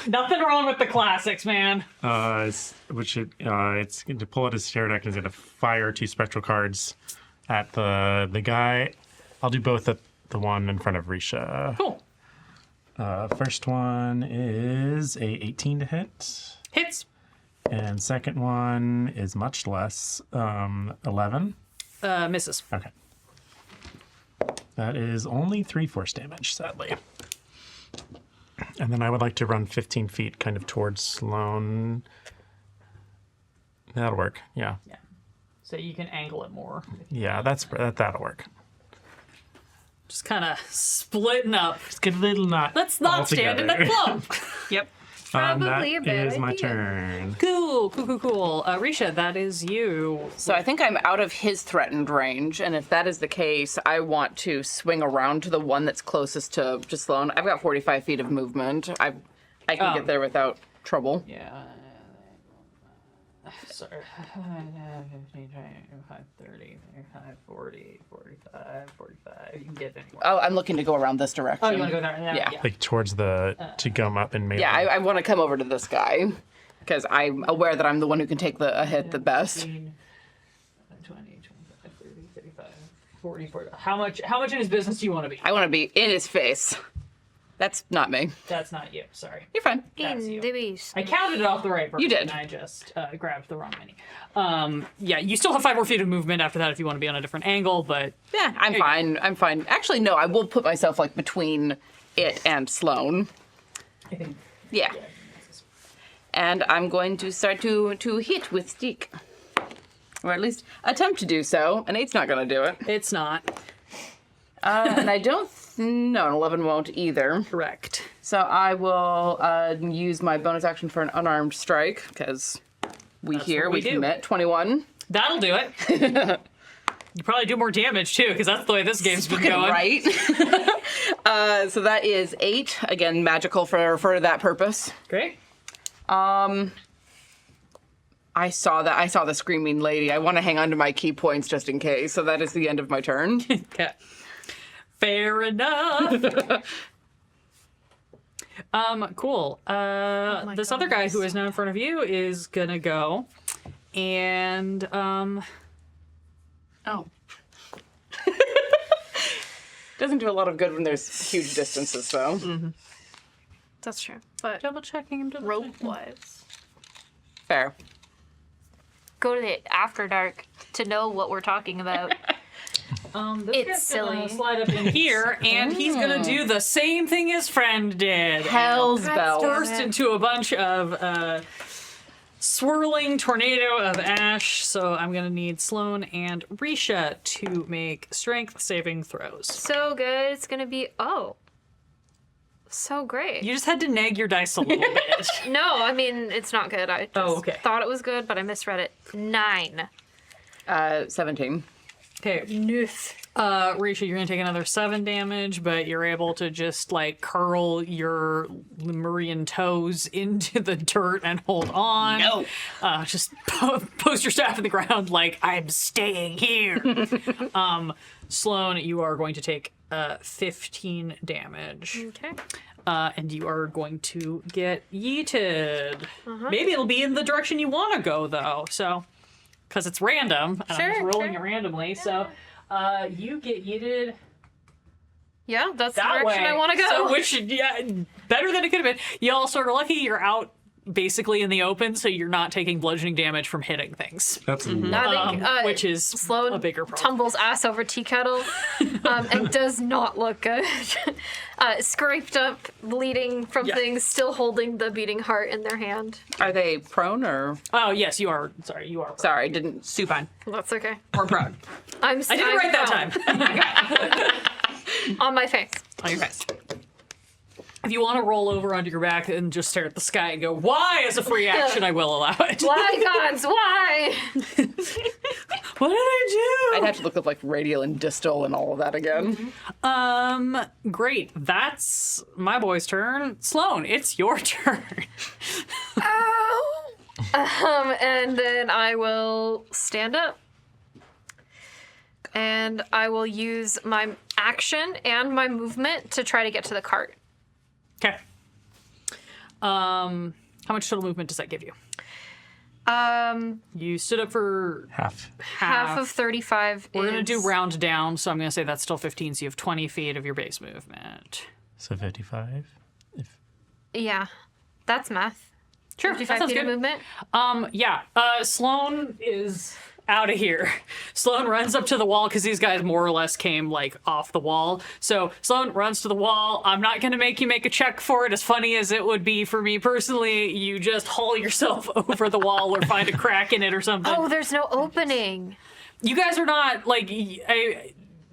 nothing wrong with the classics, man. It's going to pull out his terror deck and it's going to fire 2 spectral cards at the guy. I'll do both at the one in front of Risha. Cool. First one is a 18 to hit. Hits. And second one is much less, 11. Misses. Okay. That is only 3 force damage, sadly. And then I would like to run 15 feet kind of towards Sloane. That'll work, yeah. Yeah. So you can angle it more. Yeah, that'll work. Just kind of splitting up. Let's get a little knot. Let's not stand in that clump. Yep. Probably a that bad is my idea. turn. Cool. Risha, that is you. So I think I'm out of his threatened range, and if that is the case, I want to swing around to the one that's closest to Sloane. I've got 45 feet of movement. I can get there without trouble. Yeah. Sorry. 15, 25, 30, 35, 40, 45, 45. You can get anywhere. Oh, I'm looking to go around this direction. Oh, you want to go there? Yeah. Like towards the, to come up and melee. Yeah, I want to come over to this guy because I'm aware that I'm the one who can take a hit the best. 15, 20, 25, 30, 35, 40, 40. How much in his business do you want to be? I want to be in his face. That's not me. That's not you. Sorry. You're fine. That's you. In the beast. I counted it off the right person. You did. And I just grabbed the wrong mini. Yeah, you still have 5 more feet of movement after that if you want to be on a different angle, but Yeah, I'm fine. I'm fine. Actually, no, I will put myself like between it and Sloane. I think Yeah. And I'm going to start to hit with stick. Or at least attempt to do so. An 8's not going to do it. it's not And I don't... No, an 11 won't either. correct. So I will use my bonus action for an unarmed strike, because we what we do. commit. 21. That'll do it. You probably do more damage too, because that's the way this game's been going. Right. So that is 8. Again, magical for that purpose. Great. I saw the screaming lady. I want to hang on to my key points just in case. So that is the end of my turn. Okay. Fair enough. Cool. This other guy who is now in front of you is gonna go and Oh. Doesn't do a lot of good when there's huge distances, though. That's true. But double checking him. rope-wise, Fair. go to the After Dark to know what we're talking about. This It's guy's gonna silly. slide up in here, and he's gonna do the same thing his friend did. Hell's That's bells. Burst into a bunch of swirling tornado of ash. So I'm gonna need Sloane and Risha to make strength saving throws. So good. It's gonna be so great. You just had to nag your dice a little bit. No, I mean it's not good. I just okay. thought it was good, but I misread it. 9. 17. Okay. Risha, you're gonna take another 7 damage, but you're able to just like curl your Lemurian toes into the dirt and hold on. No. Just post your staff in the ground like I'm staying here. Sloane, you are going to take 15 damage. Okay. And you are going to get yeeted. Maybe it'll be in the direction you want to go, though. So, because it's random, and I'm just Sure, rolling sure. it randomly. So, you get yeeted Yeah, that's the that direction way. I want to go. So, which, yeah, better than it could have been. Y'all sort of lucky. You're out basically in the open, so you're not taking bludgeoning damage from hitting things. That's I think, Which is Sloane a bigger problem. tumbles ass over tea kettle and does not look good. Scraped up, bleeding from Yeah. things, still holding the beating heart in their hand. Are they prone or... Oh, yes, you are. Sorry, you are. Sorry, didn't... Supine. That's okay. Or prone. I I did it right that time. On my face. On your face. If you want to roll over onto your back and just stare at the sky and go, why, as a free action, I will allow it. Why, gods, why? What did I I'd have to look up like radial and distal and all of that again. do? Great. That's my boy's turn. Sloane, it's your turn. And then I will stand up. And I will use my action and my movement to try to get to the cart. Okay. How much total movement does that give you? You stood up for half. Half of 35 We're going to do is- round down, so I'm going to say that's still 15, so you have 20 feet of your base movement. So 55. Yeah. That's math. Sure, that 55 sounds feet of good. movement. Yeah. Sloane is out of here. Sloane runs up to the wall because these guys more or less came like off the wall. So Sloane runs to the wall. I'm not going to make you make a check for it. As funny as it would be for me personally, you just haul yourself over the wall or find a crack in it or something. Oh, there's no opening. You guys are not like.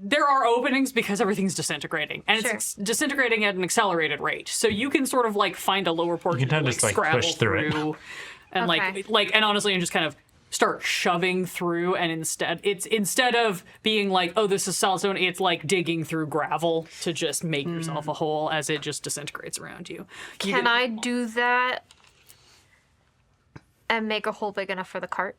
There are openings because everything's disintegrating, and Sure. it's disintegrating at an accelerated rate. So you can sort of like find a lower portion, You can to, just, like, scrabble push through it. and Okay. and honestly, and just kind of start shoving through. And instead of being like, oh, this is solid stone, it's like digging through gravel to just make yourself a hole as it just disintegrates around you. Can I do that and make a hole big enough for the cart?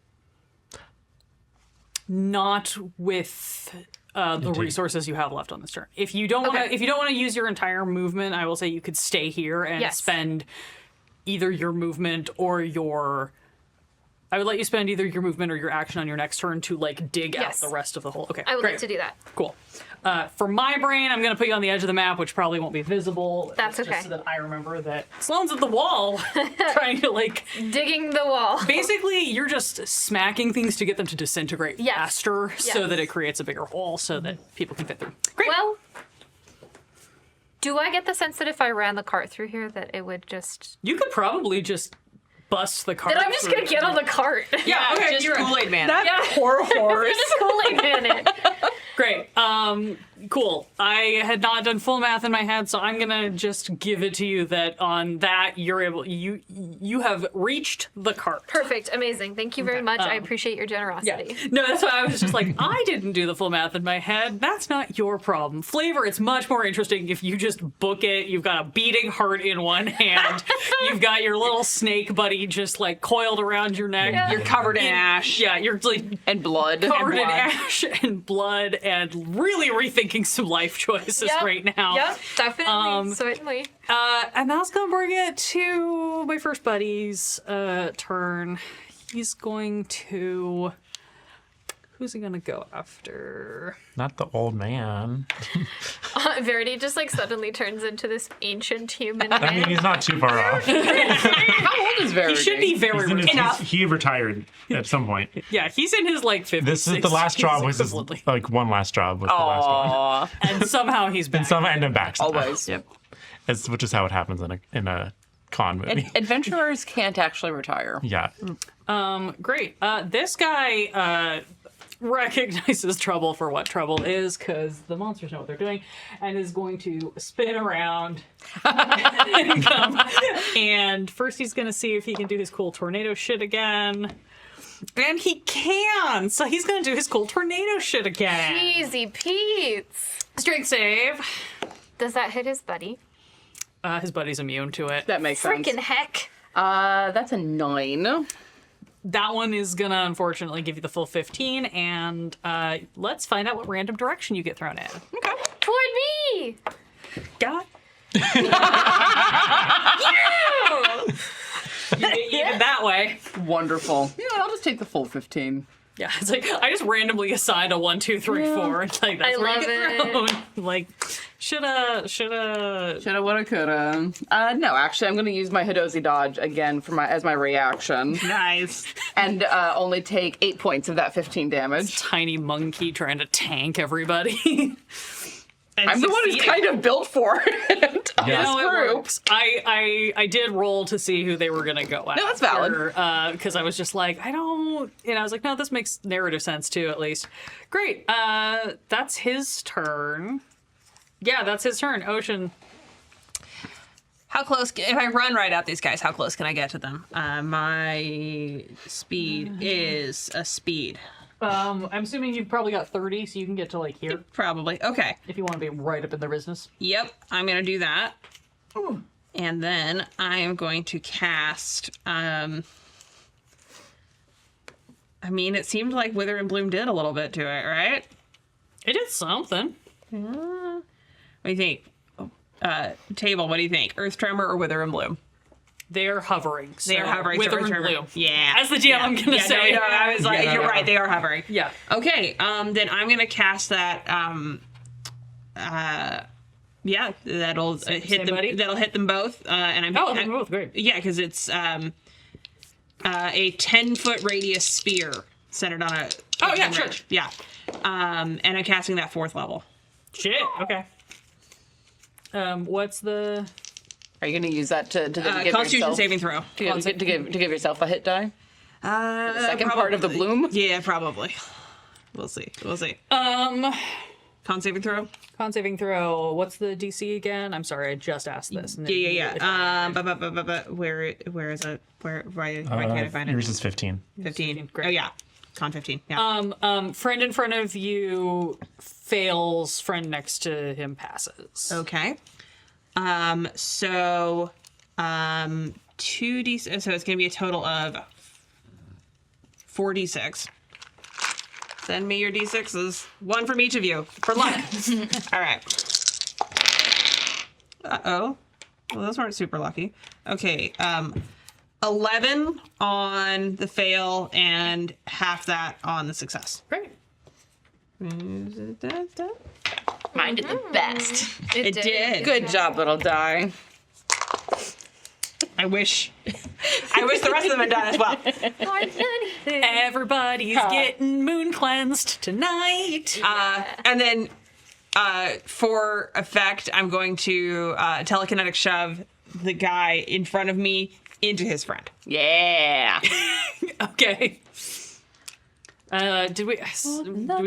Not with the resources you have left on this turn. If you don't want to, Okay. if you don't want to use your entire movement, I will say you could stay here and Yes. spend either your movement or your. I would let you spend either your movement or your action on your next turn to like dig Yes. out the rest of the hole. Okay, I would great. like to do that. Cool. For my brain, I'm going to put you on the edge of the map, which probably won't be visible. That's Just okay. so that I remember that Sloane's at the wall, trying to like. Digging the wall. Basically, you're just smacking things to get them to disintegrate Yes. faster, so Yes. that it creates a bigger hole, so that people can fit through. Great. Well, do I get the sense that if I ran the cart through here, that it would just? You could probably just bust the cart. Then I'm just through. gonna get on the cart. Yeah. Okay. Just You're right. Kool-Aid Man. Yeah. Poor horse. Kool-Aid Man it. Great. Cool. I had not done full math in my head, so I'm gonna just give it to you that on that you're able. You have reached the cart. Perfect. Amazing. Thank you very much. I appreciate your generosity. No, that's why I was just like, I didn't do the full math in my head. That's not your problem. Flavor, it's much more interesting if you just book it. You've got a beating heart in one hand. You've got your little snake buddy just like coiled around your neck. Yeah. You're covered in ash. Yeah, you're like And blood. covered in blood. ash and blood and really rethinking some life choices Yep. right now. Yep. Definitely. Certainly. And that's gonna bring it to my first buddy's turn. He's going to. Who's he gonna go after? Not the old man. Verity just like suddenly turns into this ancient human I mean, man. he's not too far off. How old is Verity? He should be very He's in his, enough. he retired at some point. Yeah, he's in his like 50s. This is the last job. Was his, equivalently. like one last job was the last one. Aw, And somehow he's back. And some end up back. somehow. always. Yep. Which is how it happens in a con movie. Adventurers can't actually retire. Yeah. Great. This guy recognizes trouble for what trouble is, because the monsters know what they're doing, and is going to spin around and come. And first he's going to see if he can do his cool tornado shit again. And he can! So he's going to do his cool tornado shit again. Easy Pete's. Strength save. Does that hit his buddy? His buddy's immune to it. That makes sense. Freaking heck. That's a 9. That one is going to unfortunately give you the full 15, and let's find out what random direction you get thrown in. Toward me. God. You get even that way. Wonderful. You know what, I'll just take the full 15. Yeah, it's like I just randomly assigned a 1, 2, 3, 4. It's like that's I where you love get it. thrown. Like, shoulda. Shoulda, woulda, coulda. No, actually, I'm going to use my Hidozi dodge again for as my reaction, Nice. and only take 8 points of that 15 damage. Tiny monkey trying to tank everybody. I'm the one who's kind of built for it. Yeah. No, it group. works. I did roll to see who they were gonna go after. No, that's valid. Because I was just like, I don't. And I was like, no, this makes narrative sense too, at least. Great. That's his turn. Yeah, that's his turn. Ocean. How close? If I run right at these guys, how close can I get to them? My speed is a speed. I'm assuming you've probably got 30, so you can get to like here Probably. Okay. if you want to be right up in their business. Yep. I'm gonna do that. And then I am going to cast. I mean, it seemed like Wither and Bloom did a little bit to it, right? It did something. What do you think? Table, what do you think? Earth Tremor or Wither and Bloom? They're hovering. So They are hovering. so Wither Earth and Tremor. Bloom. Yeah. As the GM, I'm gonna Yeah, say. No, I was like, Yeah. you're right. They are hovering. Yeah. Okay. Then I'm gonna cast that. Yeah, that'll hit them. buddy? That'll hit them both. And I'm Oh, they're both great. Yeah, because it's a 10-foot radius sphere centered on a. Oh, yeah, sure. Yeah, and I'm casting that 4th level. Shit. Okay. What's the? Are you going to use that to give Constitution yourself, saving throw. to give yourself a hit die? The Second part of the bloom? Yeah, probably. We'll see. Con saving throw. Con saving throw. What's the DC again? I'm sorry, I just asked this. and then Yeah. Where is it? Why can't I find it? Yours is 15. 15. Great. Oh yeah. Con 15. Yeah. Friend in front of you fails. Friend next to him passes. Okay. So 2d. So it's gonna be a total of 4d6. Send me your d6s. One from each of you for luck. All right. Uh-oh. Well, those weren't super lucky. Okay. 11 on the fail and half that on the success. Great. Mine did the best. It did. Good job, little die. I wish the rest of them had done as well. Everybody's getting moon cleansed tonight. And then for effect, I'm going to telekinetic shove the guy in front of me into his friend. Yeah. Okay. Did we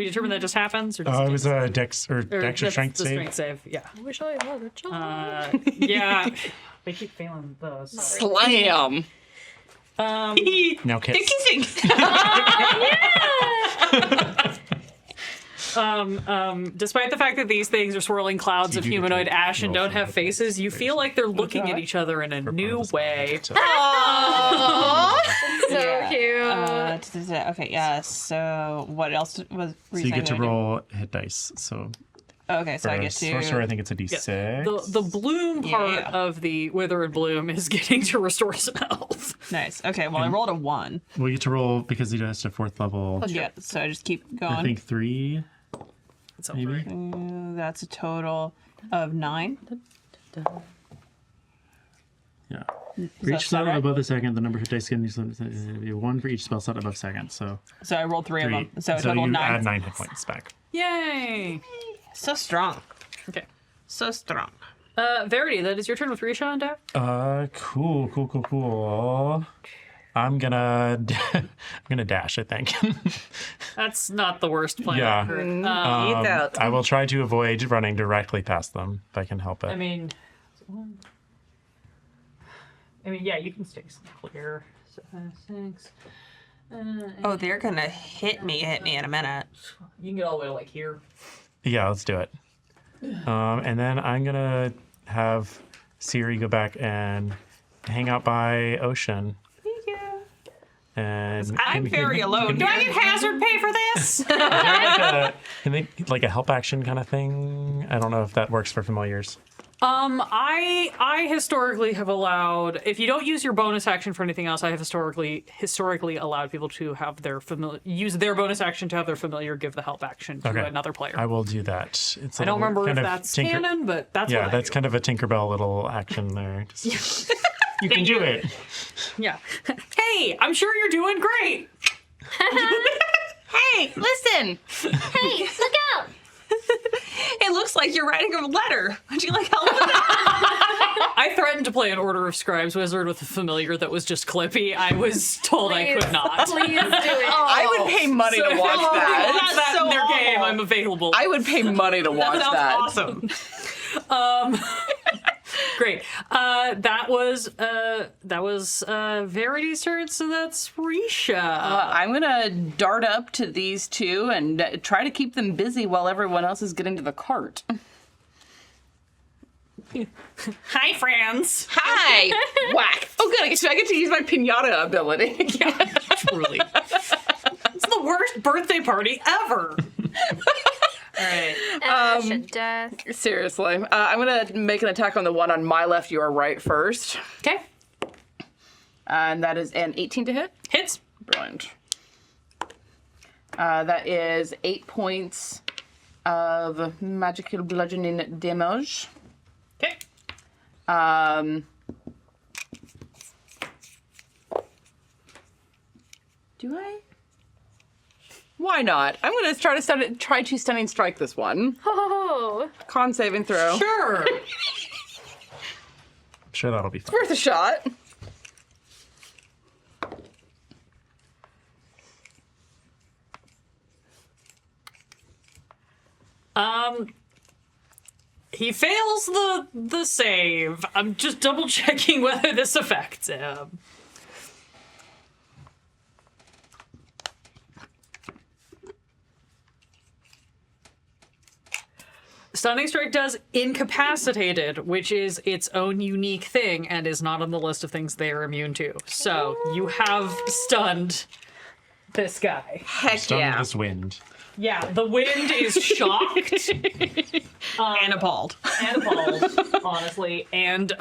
determine that just happens? Or just It was a dex or or extra that's strength the save. strength save. Yeah. I wish I had a child. Yeah. They keep failing those. Slam. Now They're kiss. kissing. Despite the fact that these things are swirling clouds of You do get humanoid to ash and roll don't for have the faces, you feel like they're looking at each other in a new way. So cute. Okay, yeah. So what else was? So you get to roll hit dice. So Okay, so I get to. sorcerer, I think it's a d6. The bloom part Yeah. of the wither and bloom is getting to restore some health. Nice. Okay, well I rolled a 1. Well, you get to roll because he does a 4th level. Yeah, so I just keep going. I think 3, It's maybe. That's a total of 9. Yeah. For each slot right? above the second, the number of hit dice can be 1 for each spell slot above second. So So I rolled 3 of 3. them. So a So total of you 9. add 9 hit points back. Yay! So strong. Okay. So strong. Verity, that is your turn with Risha on deck. Cool. I'm gonna dash, I think. That's not the worst plan. Yeah. ever. Eat that. I will try to avoid running directly past them if I can help it. I mean, yeah, you can stay clear. So, 6. Oh, they're gonna hit me in a minute. You can get all the way to like here. Yeah, let's do it. And then I'm gonna have Siri go back and hang out by Ocean. And I'm very alone. Do I get hazard pay for this? can they like a help action kind of thing? I don't know if that works for familiars. I historically have allowed, if you don't use your bonus action for anything else, I have historically allowed people to have their use their bonus action to have their familiar give the help action to another player. I will do that. It's I don't remember if that's canon, but that's what I that's do. kind of a Tinkerbell little action there. Just, you can do it. Yeah. Hey, I'm sure you're doing great. Hey, listen. Hey, look out! It looks like you're writing a letter. Would you like help? I threatened to play an Order of Scribes wizard with a familiar that was just Clippy. I was told I could not. Please do it. I would pay money to watch that. That's that so in their awful. game. I'm available. I would pay money to watch That sounds that. awesome. Great. That was Verity's turn, so that's Risha. I'm gonna dart up to these two and try to keep them busy while everyone else is getting to the cart. Hi, friends. Hi! Whack! Oh, good. I get to use my pinata ability. Truly. It's the worst birthday party ever. All right. Ash and death. Seriously. I'm gonna make an attack on the one on my left, your right first. Okay. And that is an 18 to hit. Hits. Brilliant. That is 8 points of magical bludgeoning damage. Do I? Why not? I'm going to try to stunning strike this one. Oh, Con saving throw. Sure. I'm sure that'll be fun. Worth a shot. He fails the save. I'm just double checking whether this affects him. Stunning Strike does incapacitated, which is its own unique thing and is not on the list of things they are immune to. So you have stunned this guy. Heck Stunned yeah. this wind. Yeah, the wind is shocked And appalled. and appalled, honestly, and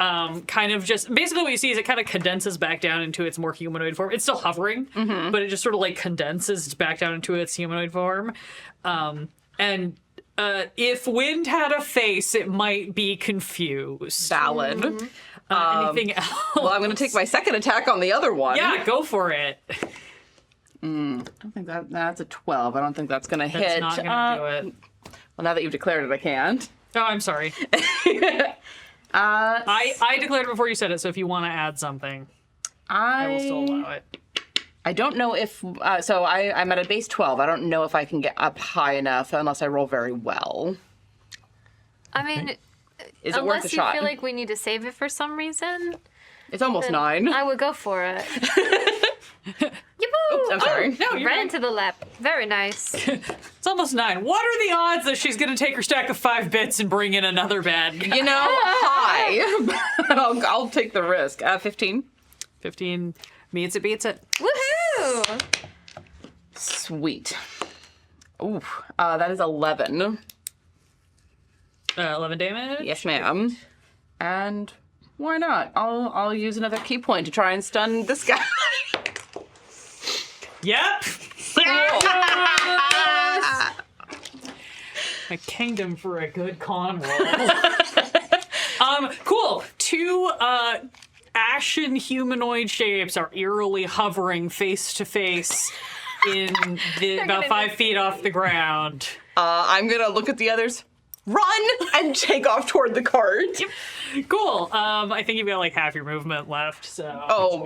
kind of just basically what you see is it kind of condenses back down into its more humanoid form. It's still hovering, but it just sort of like condenses back down into its humanoid form. And if wind had a face, it might be confused. Valid. Anything else? Well, I'm going to take my second attack on the other one. Yeah, go for it. I don't think that's a 12. I don't think that's going to That's hit. not gonna do it. Well, now that you've declared it, I can't. Oh, I'm sorry. I declared it before you said it, so if you want to add something, I will still allow it. I don't know if so. I'm at a base 12. I don't know if I can get up high enough unless I roll very well. I mean, Is it worth a unless you shot? feel like we need to save it for some reason, It's almost then 9. I would go for it. I'm sorry. No, you're Right fine. into the lap. Very nice. It's almost 9. What are the odds that she's going to take her stack of 5 bits and bring in another bad guy? You know, high. I'll take the risk. 15. 15 meets it, beats it. Woohoo! Sweet. Ooh, that is 11. 11 damage. Yes, ma'am. And why not? I'll use another key point to try and stun this guy. Yep. A kingdom for a good con roll. Cool. 2 ashen humanoid shapes are eerily hovering face to face in about 5 feet off the ground. I'm gonna look at the others, run, and take off toward the cart. Cool. I think you've got like half your movement left, so. Oh,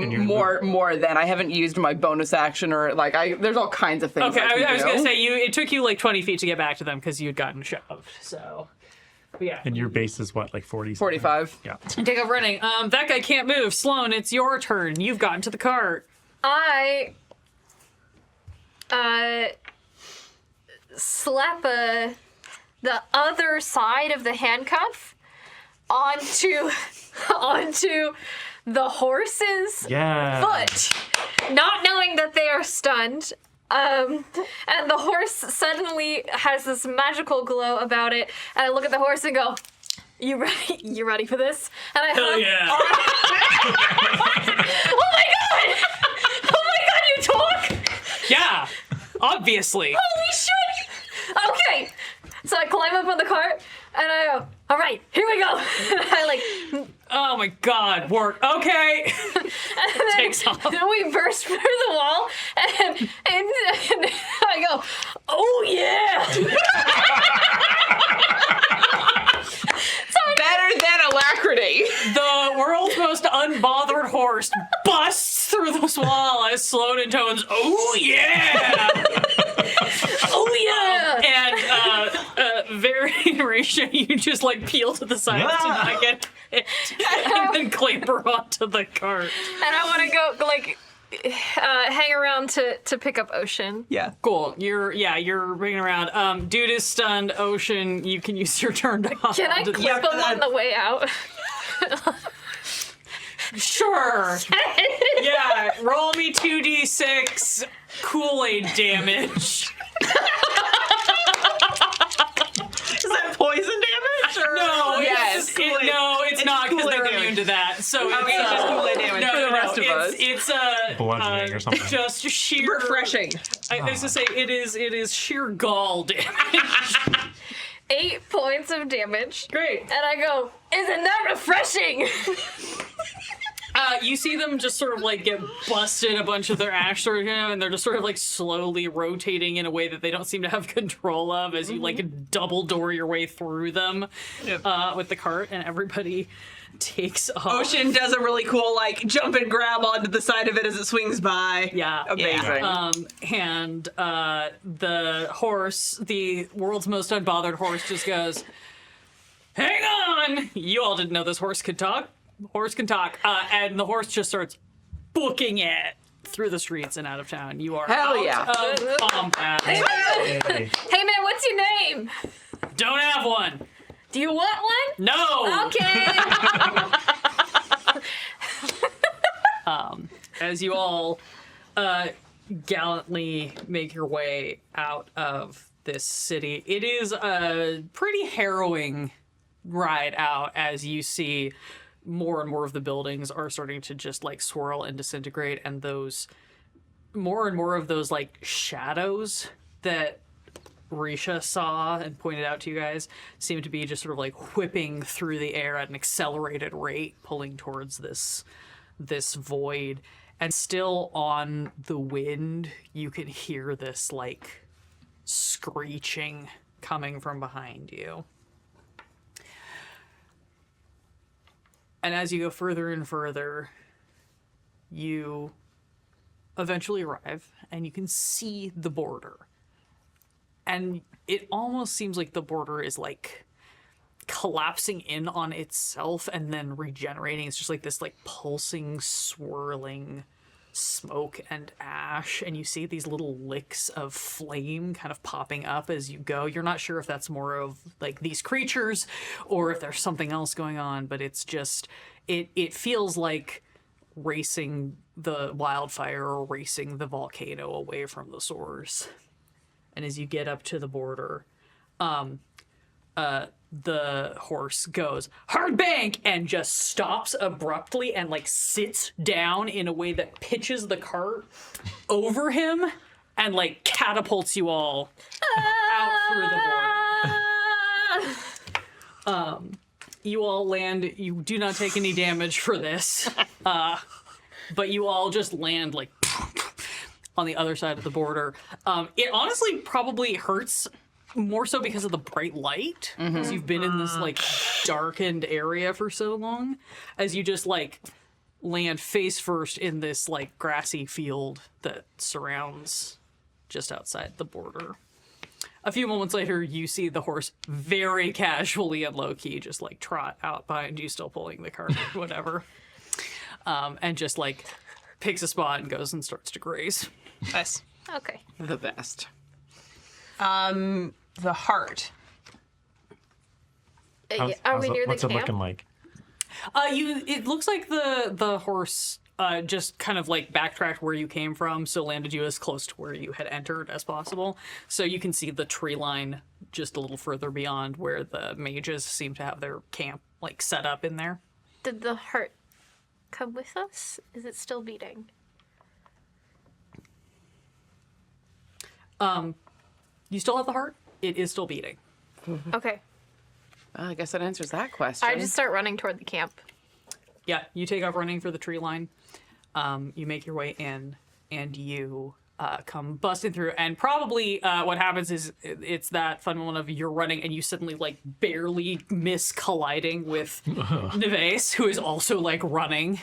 more than I haven't used my bonus action or like there's all kinds of things. Okay, I I was can gonna do. say it took you like 20 feet to get back to them because you'd gotten shoved. So, but yeah. And your base is what, like 40? 45. Yeah. Take off running. That guy can't move. Sloan, it's your turn. You've gotten to the cart. I slap the other side of the handcuff onto the horse's Yeah. foot, not knowing that they are stunned. And the horse suddenly has this magical glow about it, and I look at the horse and go, "You ready? You ready for this?" And I Hell yeah. Oh my god! Oh my god! You talk! Yeah, obviously. Holy shit! Okay, so I climb up on the cart and I go, "All right, here we go." And I like, Oh my god, work. Okay. and then, Takes off. then we burst through the wall, and I go, "Oh yeah!" Better than alacrity. The world's most unbothered horse busts through this wall as Sloan intones, "Oh yeah!" Oh yeah! And very Risha, you just like peel to the side to not get hit, and then clamber onto the cart. And I want to go like hang around to pick up Ocean. Yeah, cool. You're ringing around. Dude is stunned. Ocean, you can use your turn to hop Can I onto clip him on the way out? Sure. Yeah, roll me 2d6 Kool-Aid damage. Is that poison damage? Or? No, Yes. it's not because Kool-Aid they're damage. immune to that. So Okay, it's just Kool-Aid damage no, for the rest of us. It's Bludgeoning or something. just sheer Refreshing. I was to say it is sheer gall damage. 8 points. points of damage. Great. And I go, isn't that refreshing? You see them just sort of like get busted, a bunch of their ash sort of, and they're just sort of like slowly rotating in a way that they don't seem to have control of as you like double door your way through them with the cart, and everybody takes off. Ocean does a really cool like jump and grab onto the side of it as it swings by. Yeah. Amazing. And the horse, the world's most unbothered horse, just goes, hang on! You all didn't know this horse could talk. Horse can talk. And the horse just starts booking it through the streets and out of town. You are Hell out yeah. of combat. Hey. Hey man, what's your name? Don't have one. Do you want one? No! Okay. As you all gallantly make your way out of this city, it is a pretty harrowing ride out as you see more and more of the buildings are starting to just like swirl and disintegrate, and those more and more of those like shadows that Risha saw and pointed out to you guys seem to be just sort of like whipping through the air at an accelerated rate, pulling towards this void. And still on the wind, you can hear this like screeching coming from behind you. And as you go further and further, you eventually arrive and you can see the border. And it almost seems like the border is like collapsing in on itself and then regenerating. It's just like this like pulsing, swirling smoke and ash, and you see these little licks of flame kind of popping up as you go. You're not sure if that's more of like these creatures or if there's something else going on, but it's just it feels like racing the wildfire or racing the volcano away from the source. And as you get up to the border, the horse goes hard bank and just stops abruptly and like sits down in a way that pitches the cart over him and like catapults you all out through the border. You all land. You do not take any damage for this, but you all just land like on the other side of the border. It honestly probably hurts more so because of the bright light, because you've been in this like darkened area for so long, as you just like land face first in this like grassy field that surrounds just outside the border. A few moments later, you see the horse very casually and low-key just like trot out behind you, still pulling the cart, whatever, and just like picks a spot and goes and starts to graze. Nice. Okay. The best. The heart. Are we near the What's it camp? looking like? It looks like the horse just kind of like backtracked where you came from, so landed you as close to where you had entered as possible. So you can see the tree line just a little further beyond where the mages seem to have their camp like set up in there. Did the heart come with us? Is it still beating? You still have the heart? It is still beating. Okay. Well, I guess that answers that question. I just start running toward the camp. Yeah, you take off running for the tree line. You make your way in, and you come busting through. And probably what happens is it's that fun one of you're running and you suddenly like barely miss colliding with Neves, who is also like running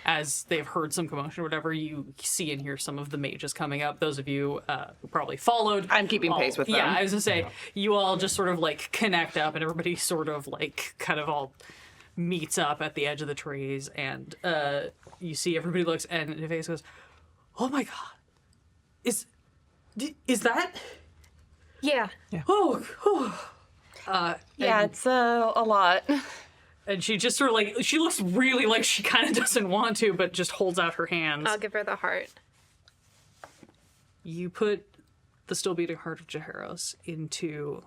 as they've heard some commotion or whatever. You see and hear some of the mages coming up. Those of you who probably followed. I'm keeping pace with them. Yeah, I was gonna say, you all just sort of like connect up and everybody sort of like kind of all meets up at the edge of the trees, and you see everybody looks, and Neves goes, "Oh my god, is that?" Yeah. Yeah, it's a lot. And she just sort of like, she looks really like she kind of doesn't want to, but just holds out her hands. I'll give her the heart. You put the still beating heart of Jaharos into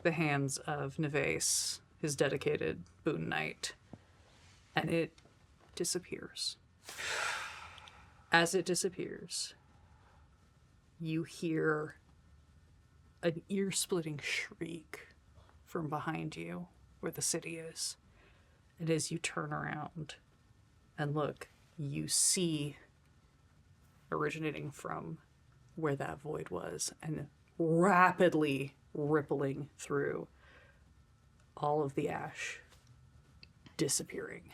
the hands of Neves, his dedicated boon knight, and it disappears. As it disappears, you hear an ear-splitting shriek from behind you where the city is. And as you turn around and look, you see, originating from where that void was and rapidly rippling through, all of the ash disappearing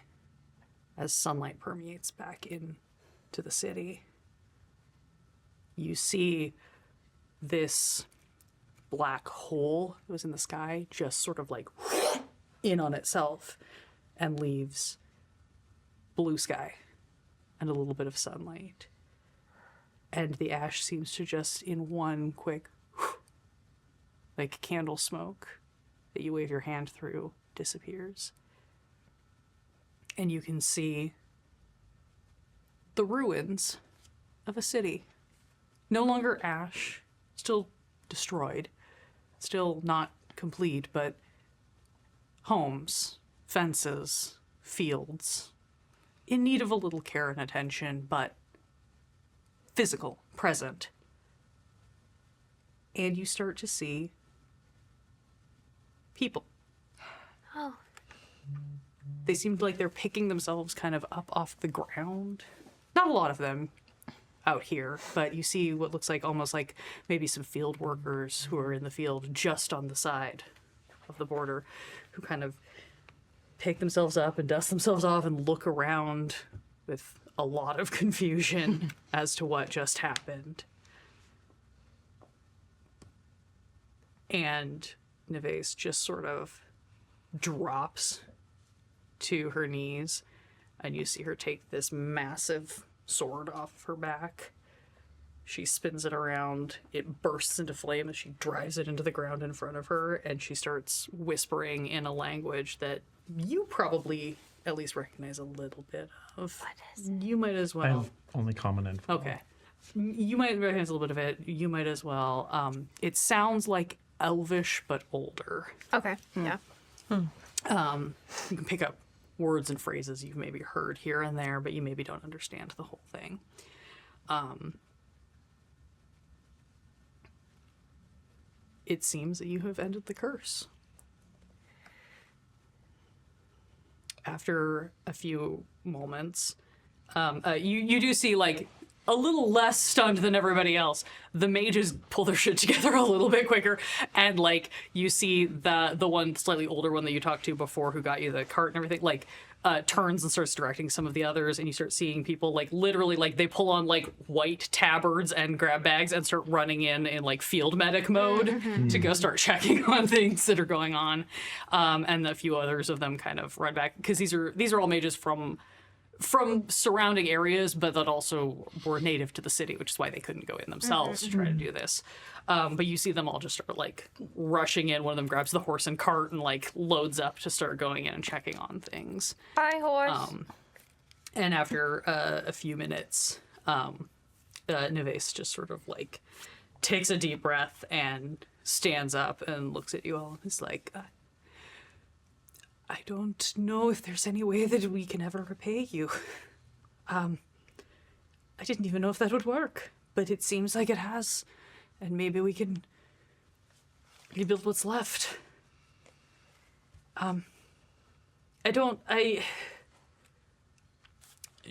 as sunlight permeates back into the city. You see this black hole that was in the sky just sort of like in on itself and leaves blue sky and a little bit of sunlight. And the ash seems to just, in one quick, like candle smoke that you wave your hand through, disappears. And you can see the ruins of a city. No longer ash, still destroyed, still not complete, but homes, fences, fields, in need of a little care and attention, but physical, present. And you start to see people. Oh. They seemed like they're picking themselves kind of up off the ground. Not a lot of them out here, but you see what looks like almost like maybe some field workers who are in the field just on the side of the border, who kind of pick themselves up and dust themselves off and look around with a lot of confusion as to what just happened. And Neves just sort of drops to her knees, and you see her take this massive sword off of her back. She spins it around, it bursts into flame as she drives it into the ground in front of her, and she starts whispering in a language that you probably at least recognize a little bit of. What is it? You might as I well. have only common info. Okay. You might recognize a little bit of it. You might as well. It sounds like Elvish, but older. Okay. Yeah. You can pick up words and phrases you've maybe heard here and there, but you maybe don't understand the whole thing. It seems that you have ended the curse. After a few moments, you do see, like, a little less stunned than everybody else, the mages pull their shit together a little bit quicker, and, like, you see the one slightly older one that you talked to before who got you the cart and everything, like, turns and starts directing some of the others, and you start seeing people, like, literally, like, they pull on, like, white tabards and grab bags and start running in like, field medic mode to go start checking on things that are going on. And a few others of them kind of run back, because these are all mages from surrounding areas, but that also were native to the city, which is why they couldn't go in themselves to try to do this. But you see them all just start, like, rushing in. One of them grabs the horse and cart and, like, loads up to start going in and checking on things. Bye, horse. And after a few minutes, Neves just sort of, like, takes a deep breath and stands up and looks at you all and is like, I don't know if there's any way that we can ever repay you. I didn't even know if that would work, but it seems like it has. And maybe we can rebuild what's left.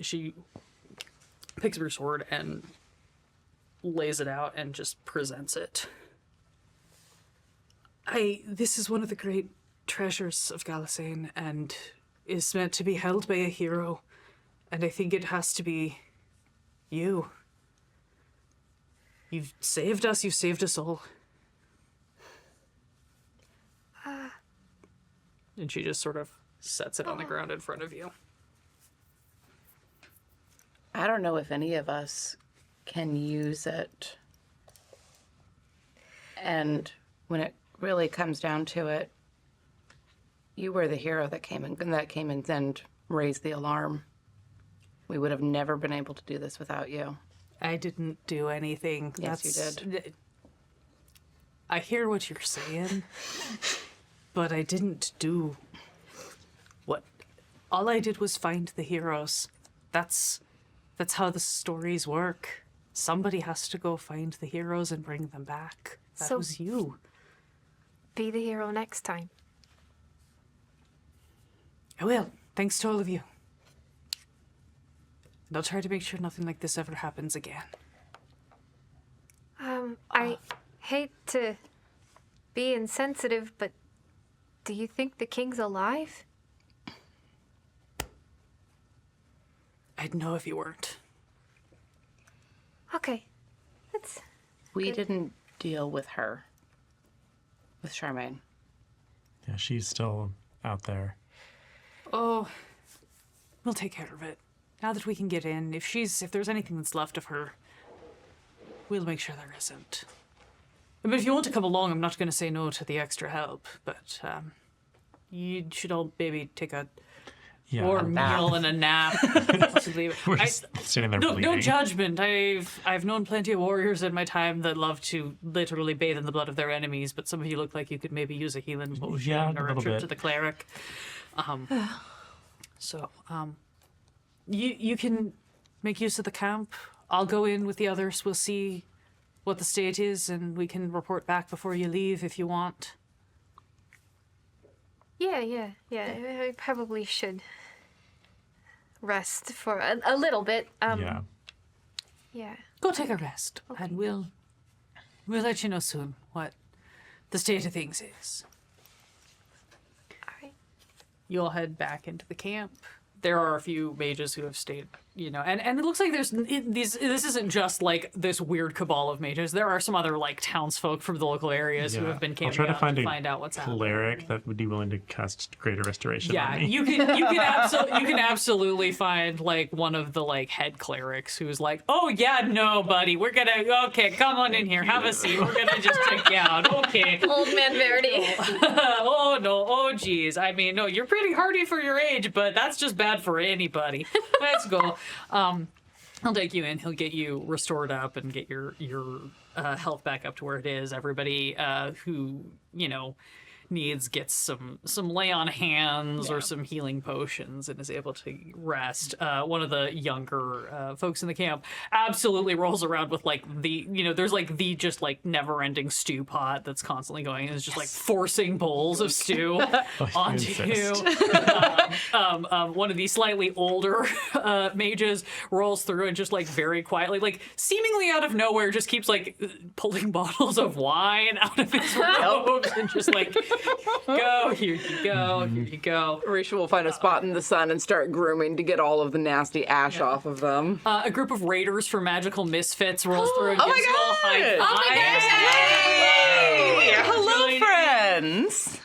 She picks up her sword and lays it out and just presents it. This is one of the great treasures of Galasane and is meant to be held by a hero, and I think it has to be you. You've saved us all. And she just sort of sets it on the ground in front of you. I don't know if any of us can use it. And when it really comes down to it, you were the hero that came in and raised the alarm. We would have never been able to do this without you. I didn't do anything. Yes, you did. I hear what you're saying, but I didn't do what... All I did was find the heroes. That's how the stories work. Somebody has to go find the heroes and bring them back. That was you. be the hero next time. I will. Thanks to all of you. And I'll try to make sure nothing like this ever happens again. I hate to be insensitive, but do you think the king's alive? I'd know if you weren't. Okay. That's... We didn't deal with her. With Charmaine. Yeah, she's still out there. Oh, we'll take care of it. Now that we can get in, if there's anything that's left of her, we'll make sure there isn't. But if you want to come along, I'm not going to say no to the extra help, but you should all maybe take a warm meal and a nap. Possibly. We're just sitting there No bleeding. judgment. I've known plenty of warriors in my time that love to literally bathe in the blood of their enemies, but some of you look like you could maybe use a healing potion Yeah, or a a little trip bit. to the cleric. You can make use of the camp. I'll go in with the others. We'll see what the state is, and we can report back before you leave if you want. Yeah. I probably should rest for a little bit. Yeah. Yeah. Go take a rest, and we'll let you know soon what the state of things is. All right. You'll head back into the camp. There are a few mages who have stayed, and it looks like this isn't just like this weird cabal of mages. There are some other like townsfolk from the local areas who have been I'll camping try to out find to a find out what's happening. cleric that would be willing to cast Greater Restoration on Yeah, me. you can absolutely find like one of the like head clerics who's like, oh yeah, no, buddy, okay, come on in here, have a seat. We're gonna just check you out. Okay. Old man Verity. Oh no, oh geez. I mean, no, you're pretty hardy for your age, but that's just bad for anybody. Let's go. He'll take you in. He'll get you restored up and get your health back up to where it is. Everybody who needs gets some lay on hands or some healing potions and is able to rest. One of the younger folks in the camp absolutely rolls around with like there's like the just like never ending stew pot that's constantly going and is just like forcing bowls of stew onto you. One of the slightly older mages rolls through and just like very quietly, like seemingly out of nowhere, just keeps like pulling bottles of wine out of his robes and just like, go, here you go, here you go. Risha will find a spot in the sun and start grooming to get all of the nasty ash off of them. A group of raiders for magical misfits rolls through and Oh my gives you all high God! fives. Hello, friends!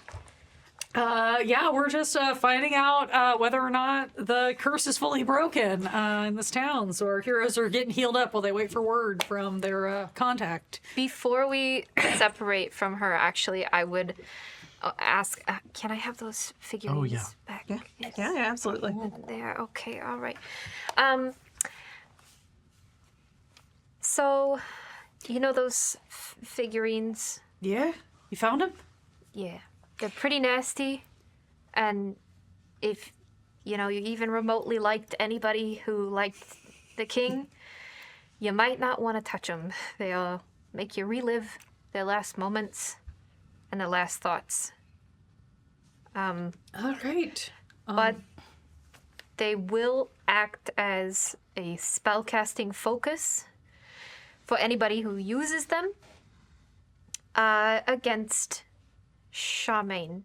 Yeah, we're just finding out whether or not the curse is fully broken in this town. So our heroes are getting healed up while they wait for word from their contact. Before we separate from her, actually, I would ask, can I have those figurines back? Yes. Yeah, absolutely. There, okay, all right. So, those figurines? Yeah, you found him? Yeah. They're pretty nasty, and if, you even remotely liked anybody who liked the king, you might not want to touch them. They'll make you relive their last moments and their last thoughts. All right. But they will act as a spellcasting focus for anybody who uses them against Charmaine.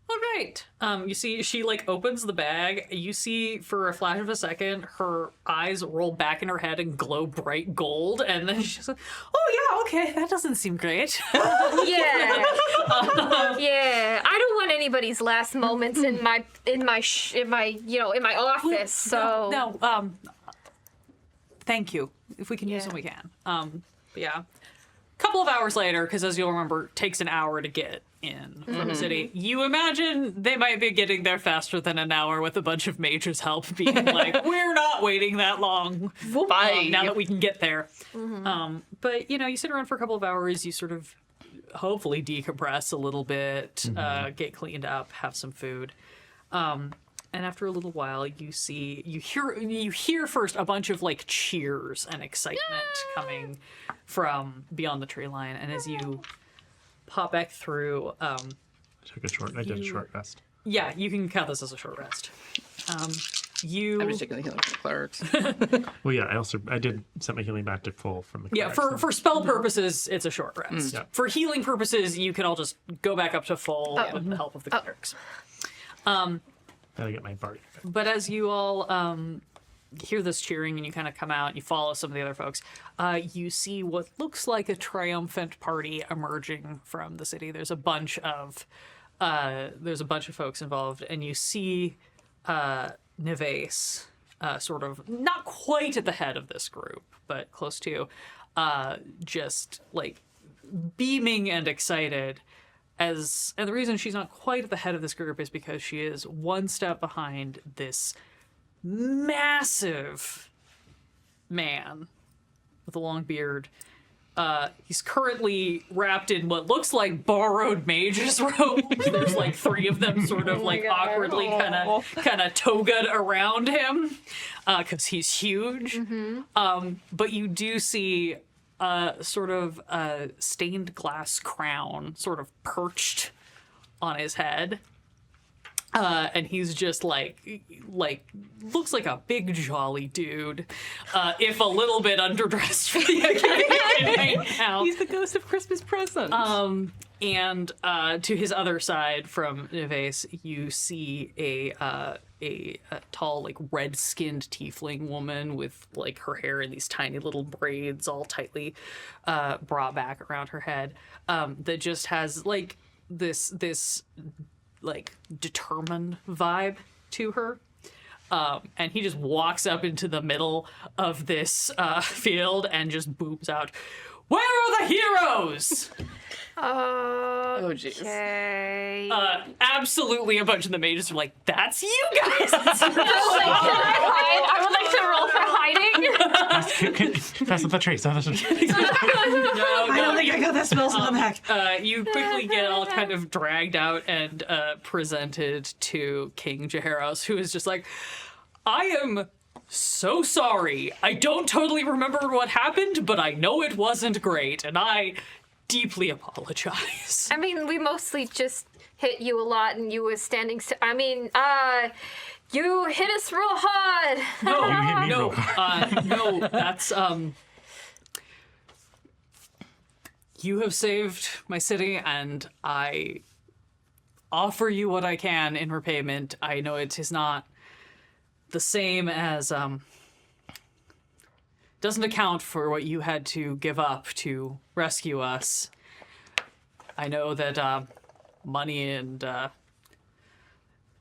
All right. You see, she like opens the bag. You see, for a flash of a second, her eyes roll back in her head and glow bright gold, and then she's like, "Oh yeah, okay, that doesn't seem great." Yeah, yeah. I don't want anybody's last moments in my office. So No. Thank you. If we can use them, we can. But yeah. Couple of hours later, because as you'll remember, it takes an hour to get in from the city. You imagine they might be getting there faster than an hour with a bunch of mages' help being like, we're not waiting that long now that we can get there. But, you sit around for a couple of hours, you sort of hopefully decompress a little bit, get cleaned up, have some food. And after a little while, you hear first a bunch of like cheers and excitement coming from beyond the tree line. And as you pop back through. I did a short rest. Yeah, you can count this as a short rest. I'm You just taking the healing from the clerics. Well, yeah, I did set my healing back to full from the yeah clerics. for spell purposes, it's a short rest. Yeah. For healing purposes, you can all just go back up to full with the help of the clerics. Gotta get my bard. But as you all hear this cheering and you kind of come out and you follow some of the other folks, you see what looks like a triumphant party emerging from the city. There's a bunch of folks involved, and you see Neves, sort of not quite at the head of this group, but close to, just like beaming and excited. And the reason she's not quite at the head of this group is because she is one step behind this massive man with a long beard. He's currently wrapped in what looks like borrowed mage's robes. There's like 3 of them sort of like awkwardly kind of togaed around him because he's huge. But you do see sort of a stained glass crown sort of perched on his head. And he's just like looks like a big jolly dude, if a little bit underdressed for the occasion right now. He's the ghost of Christmas present. And to his other side from Neves, you see a tall, like red-skinned tiefling woman with like her hair in these tiny little braids, all tightly brought back around her head, that just has like this like determined vibe to her. And he just walks up into the middle of this field and just booms out, "Where are the heroes?" Oh, jeez. Okay. Absolutely a bunch of the mages are like, "That's you guys!" I would like to roll for hiding. Pass up the trace. No, I don't think I got that spell on the back. you quickly get all kind of dragged out and presented to King Jaharos, who is just like, "I am so sorry. I don't totally remember what happened, but I know it wasn't great, and I deeply apologize." I mean, we mostly just hit you a lot, and you were standing. You hit us real hard. No, You hit me no, real no, that's you have saved my city, and I offer you what I can in repayment. I know it is not the same as doesn't account for what you had to give up to rescue us. I know that money and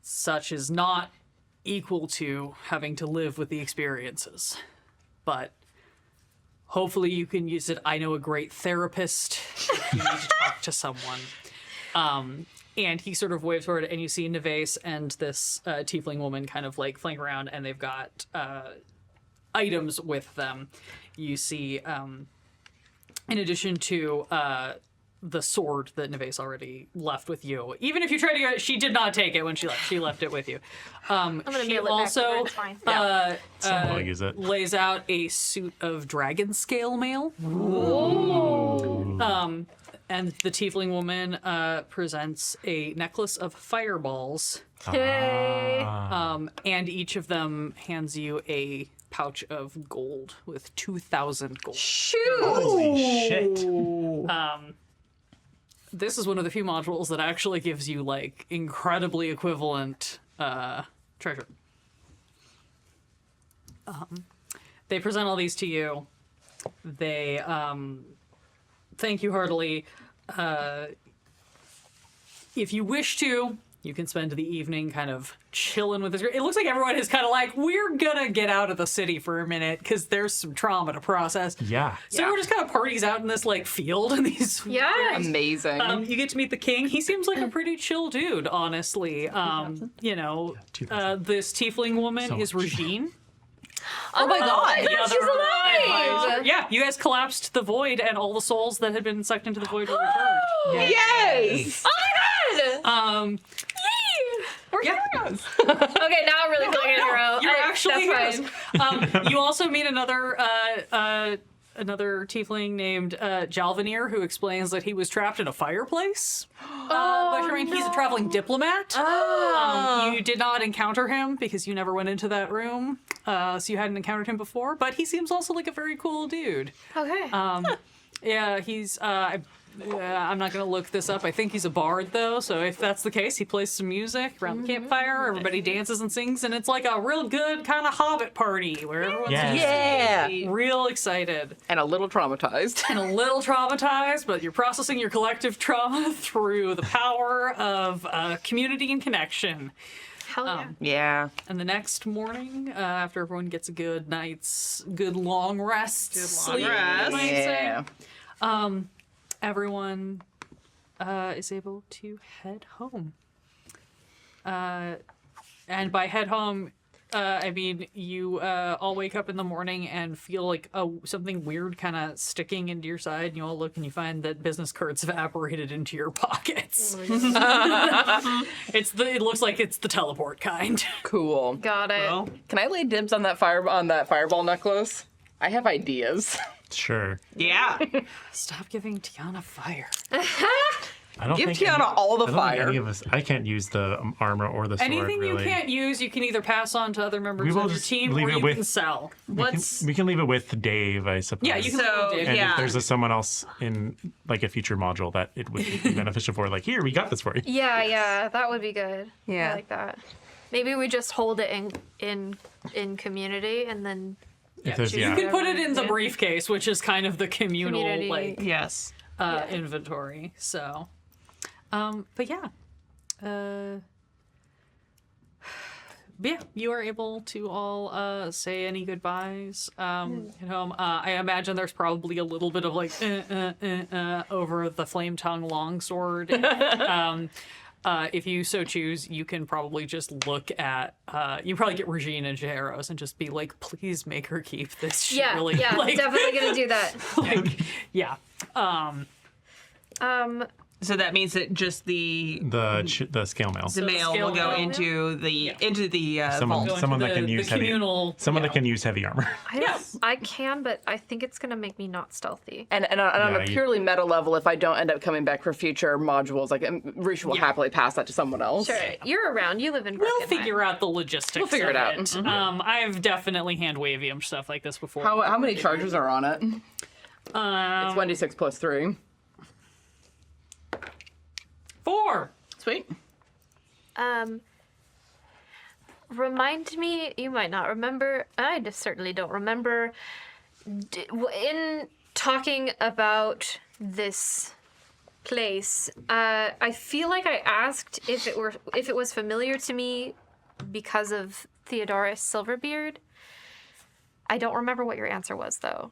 such is not equal to having to live with the experiences, but hopefully you can use it. I know a great therapist if you need to talk to someone. And he sort of waves forward, and you see Neves and this tiefling woman kind of like flank around, and they've got items with them. You see, in addition to the sword that Neves already left with you, even if you tried to get it, she did not take it when she left. She left it with you. I'm gonna She mail it back to her, also it's fine. I'll use it. lays out a suit of dragon scale mail. And the tiefling woman presents a necklace of fireballs. Yay. And each of them hands you a pouch of gold with 2,000 gold. Holy shit. This is one of the few modules that actually gives you like incredibly equivalent treasure. They present all these to you. They thank you heartily. If you wish to, you can spend the evening kind of chilling with this. It looks like everyone is kind of like, we're gonna get out of the city for a minute because there's some trauma to process. Yeah. So we're just kind of parties out in this like field and these. Yeah. Amazing. You get to meet the king. He seems like a pretty chill dude, honestly. You know, 2,000. this tiefling woman So is much. Regine. oh my god. The She's other alive! advisor. Yeah, you guys collapsed the void, and all the souls that had been sucked into the void were returned. Yes. Oh my god! We're Yeah. heroes. Okay, now I'm really feeling in a row. You're actually that's heroes. fine. You also meet another another tiefling named Jalvanir, who explains that he was trapped in a fireplace. He's a traveling diplomat. You did not encounter him because you never went into that room, so you hadn't encountered him before. But he seems also like a very cool dude. Okay. Yeah, he's. I'm not going to look this up. I think he's a bard, though. So if that's the case, he plays some music around the campfire. Everybody dances and sings, and it's like a real good kind of Hobbit party where everyone's Yeah. real excited And a little traumatized. and a little traumatized, but you're processing your collective trauma through the power of community and connection. Hell yeah. Yeah. And the next morning, after everyone gets a good night's good long rest, sleep, rest. you might say, Yeah. everyone is able to head home. And by head home, I mean you all wake up in the morning and feel like something weird kind of sticking into your side, and you all look and you find that business cards evaporated into your pockets. It looks like it's the teleport kind. Cool. Got it. Well, Can I lay dibs on that fireball necklace? I have ideas. Sure. yeah. Stop giving Tiana fire. I don't Give think Tiana all the I don't think fire. any of us. I can't use the armor or the sword. Anything really. you can't use, you can either pass on to other members We will of your just team, leave or it you with- can sell. We can leave it with Dave, I suppose. Yeah, you can. So, leave it. And yeah. if there's someone else in like a future module that it would be beneficial for, like, here, we got this for you. Yeah, that would be good. Yeah. I like that. Maybe we just hold it in community and then If there's, You yeah. can put it in the Yeah. briefcase, which is kind of the communal Community. like Yes. inventory. So, but yeah, but yeah, you are able to all say any goodbyes at home. I imagine there's probably a little bit of like over the flame tongue longsword. If you so choose, you can probably just look at. You probably get Regina Jaros and just be like, "Please make her keep this shit." yeah, Really, yeah, like, definitely gonna do that. like, yeah. So that means that just the The scale mail. mail scale will go mail. into the Someone, vault. someone the- that can the use heavy. communal- Someone yeah. that can use heavy armor. I can, but I think it's gonna make me not stealthy. And on Yeah, a purely meta level, if I don't end up coming back for future modules, like Risha will happily pass that to someone else. Sure, you're around. You live in. We'll Brooklyn, figure out the logistics. We'll figure of it out. Mm-hmm. I've definitely hand wavy stuff like this before. How many charges are on it? It's 1d6 plus 3. 4. Sweet. Remind me. You might not remember. I just certainly don't remember. In talking about this place, I feel like I asked if it was familiar to me because of Theodorus Silverbeard. I don't remember what your answer was though.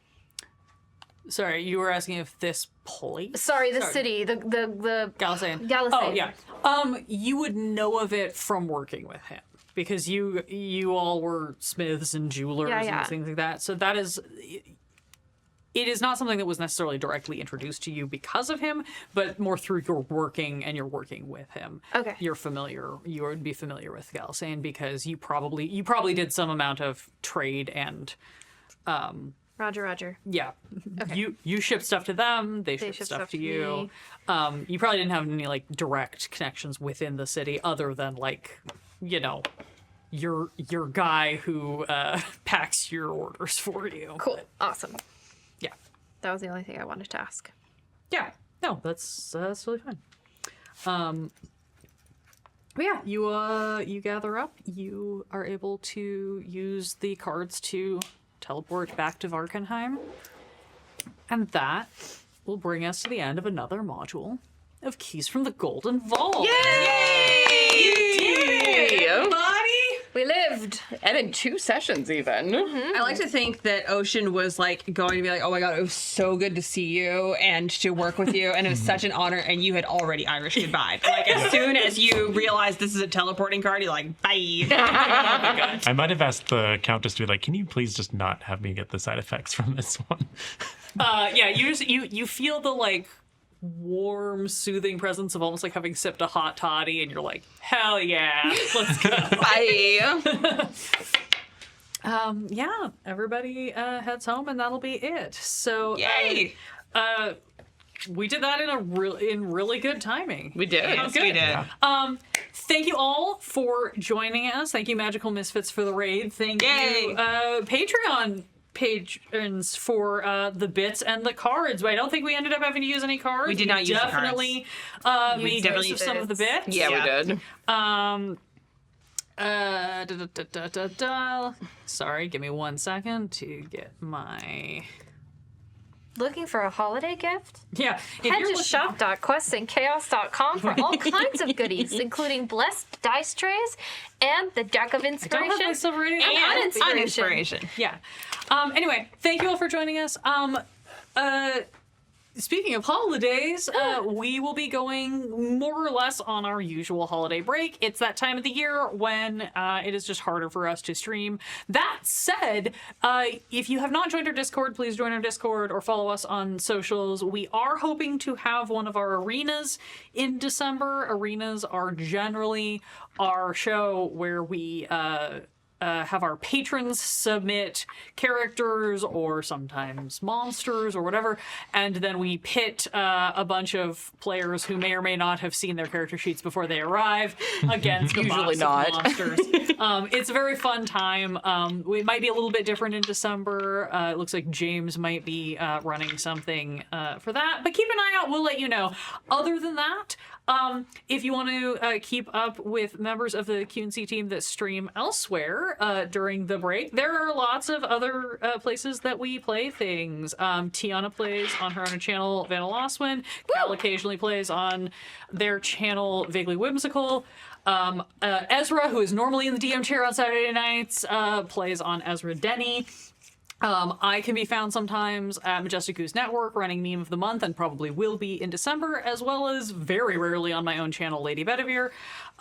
Sorry, you were asking if this place. Sorry, the city, the Galisane. Galisane. Oh yeah. You would know of it from working with him because you all were smiths and jewelers Yeah. and things like that. So that is. It is not something that was necessarily directly introduced to you because of him, but more through your working with him. Okay. You would be familiar with Galisane because you probably did some amount of trade and Roger. yeah. You ship stuff to them, they ship stuff to you. You probably didn't have any like direct connections within the city other than like, you know, your guy who packs your orders for you. Cool. Awesome. Yeah. That was the only thing I wanted to ask. Yeah. No, that's really fine. But yeah, you gather up. You are able to use the cards to teleport back to Varkenheim. And that will bring us to the end of another module of Keys from the Golden Vault. Yay! Everybody! We lived. And in 2 sessions, even. I like to think that Ocean was like going to be like, oh my god, it was so good to see you and to work with you, and it was such an honor, and you had already Irish goodbye. Like as soon as you realized this is a teleporting card, you're like, bye. I might have asked the Countess to be like, can you please just not have me get the side effects from this one? Yeah, you feel the like warm, soothing presence of almost like having sipped a hot toddy, and you're like, hell yeah, let's go. Bye. Yeah, everybody heads home, and that'll be it. So, Yay! we did that in really good timing. We did. Yes, we did. Thank you all for joining us. Thank you, Magical Misfits, for the raid. Thank Yay. you, Patreon patrons, for the bits and the cards. But I don't think we ended up having to use any cards. We did not use the cards. Definitely made definitely use of some of the bits. Yeah, we did. Sorry, give me 1 second to get my... Looking for a holiday gift? Yeah. If Head you're to looking- shop.questandchaos.com for all kinds of goodies, including blessed dice trays and the deck of Don't inspiration. have myself ready. And Uninspiration. Yeah. Anyway, thank you all for joining us. Speaking of holidays, we will be going more or less on our usual holiday break. It's that time of the year when it is just harder for us to stream. That said, if you have not joined our Discord, please join our Discord or follow us on socials. We are hoping to have one of our arenas in December. Arenas are generally our show where we have our patrons submit characters or sometimes monsters or whatever, and then we pit a bunch of players who may or may not have seen their character sheets before they arrive against the Usually box of not. monsters. It's a very fun time. We might be a little bit different in December. It looks like James might be running something for that, but keep an eye out. We'll let you know. Other than that, if you want to keep up with members of the QNC team that stream elsewhere during the break, there are lots of other places that we play things. Tiana plays on her own channel, Vanna Loswin. Cal occasionally plays on their channel, Vaguely Whimsical. Ezra, who is normally in the DM chair on Saturday nights, plays on Ezra Denny. I can be found sometimes at Majestic Goose Network running Meme of the Month, and probably will be in December, as well as very rarely on my own channel, Lady Bedivere.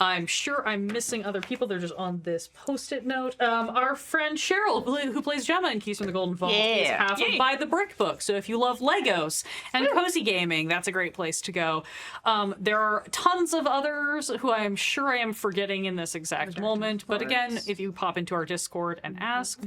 I'm sure I'm missing other people. They're just on this post-it note. Our friend Cheryl, who plays Gemma in Keys from the Golden Vault, is half of Buy the Brick Book. So if you love Legos and cozy gaming, that's a great place to go. There are tons of others who I am sure I am forgetting in this exact moment. But again, if you pop into our Discord and ask,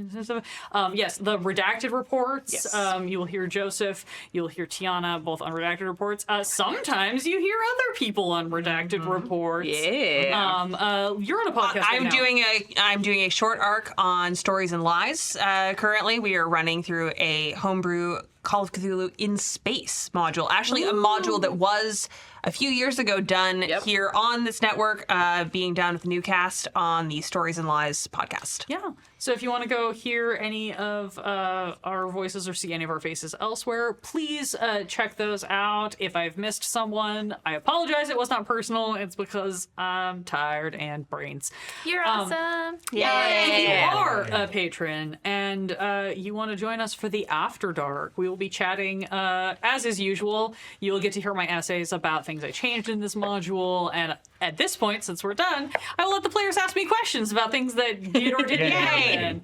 yes, the redacted reports. Yes. You will hear Joseph, you'll hear Tiana, both on redacted reports. Sometimes you hear other people on redacted reports. Yeah. You're on a podcast. right now. I'm doing a short arc on Stories and Lies. Currently, we are running through a homebrew Call of Cthulhu in Space module. Actually, a module that was a few years ago done here on this network, being done with a new cast on the Stories and Lies podcast. Yeah. So if you want to go hear any of our voices or see any of our faces elsewhere, please check those out. If I've missed someone, I apologize. It was not personal. It's because I'm tired and brains. You're awesome. If you are a patron and you want to join us for the After Dark, we will be chatting as is usual. You'll get to hear my essays about things I changed in this module, and at this point, since we're done, I will let the players ask me questions about things that did or didn't happen.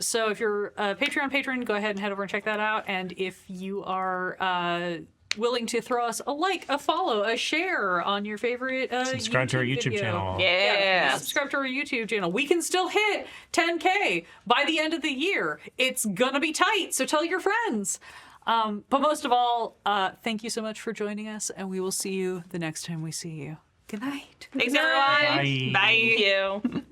So if you're a Patreon patron, go ahead and head over and check that out. And if you are willing to throw us a like, a follow, a share on your favorite Subscribe to our YouTube video. channel. Yeah. Subscribe to our YouTube channel. We can still hit 10K by the end of the year. It's gonna be tight, so tell your friends. But most of all, thank you so much for joining us, and we will see you the next time we see you. Good night. Thanks, everyone. Bye. Bye. Thank you.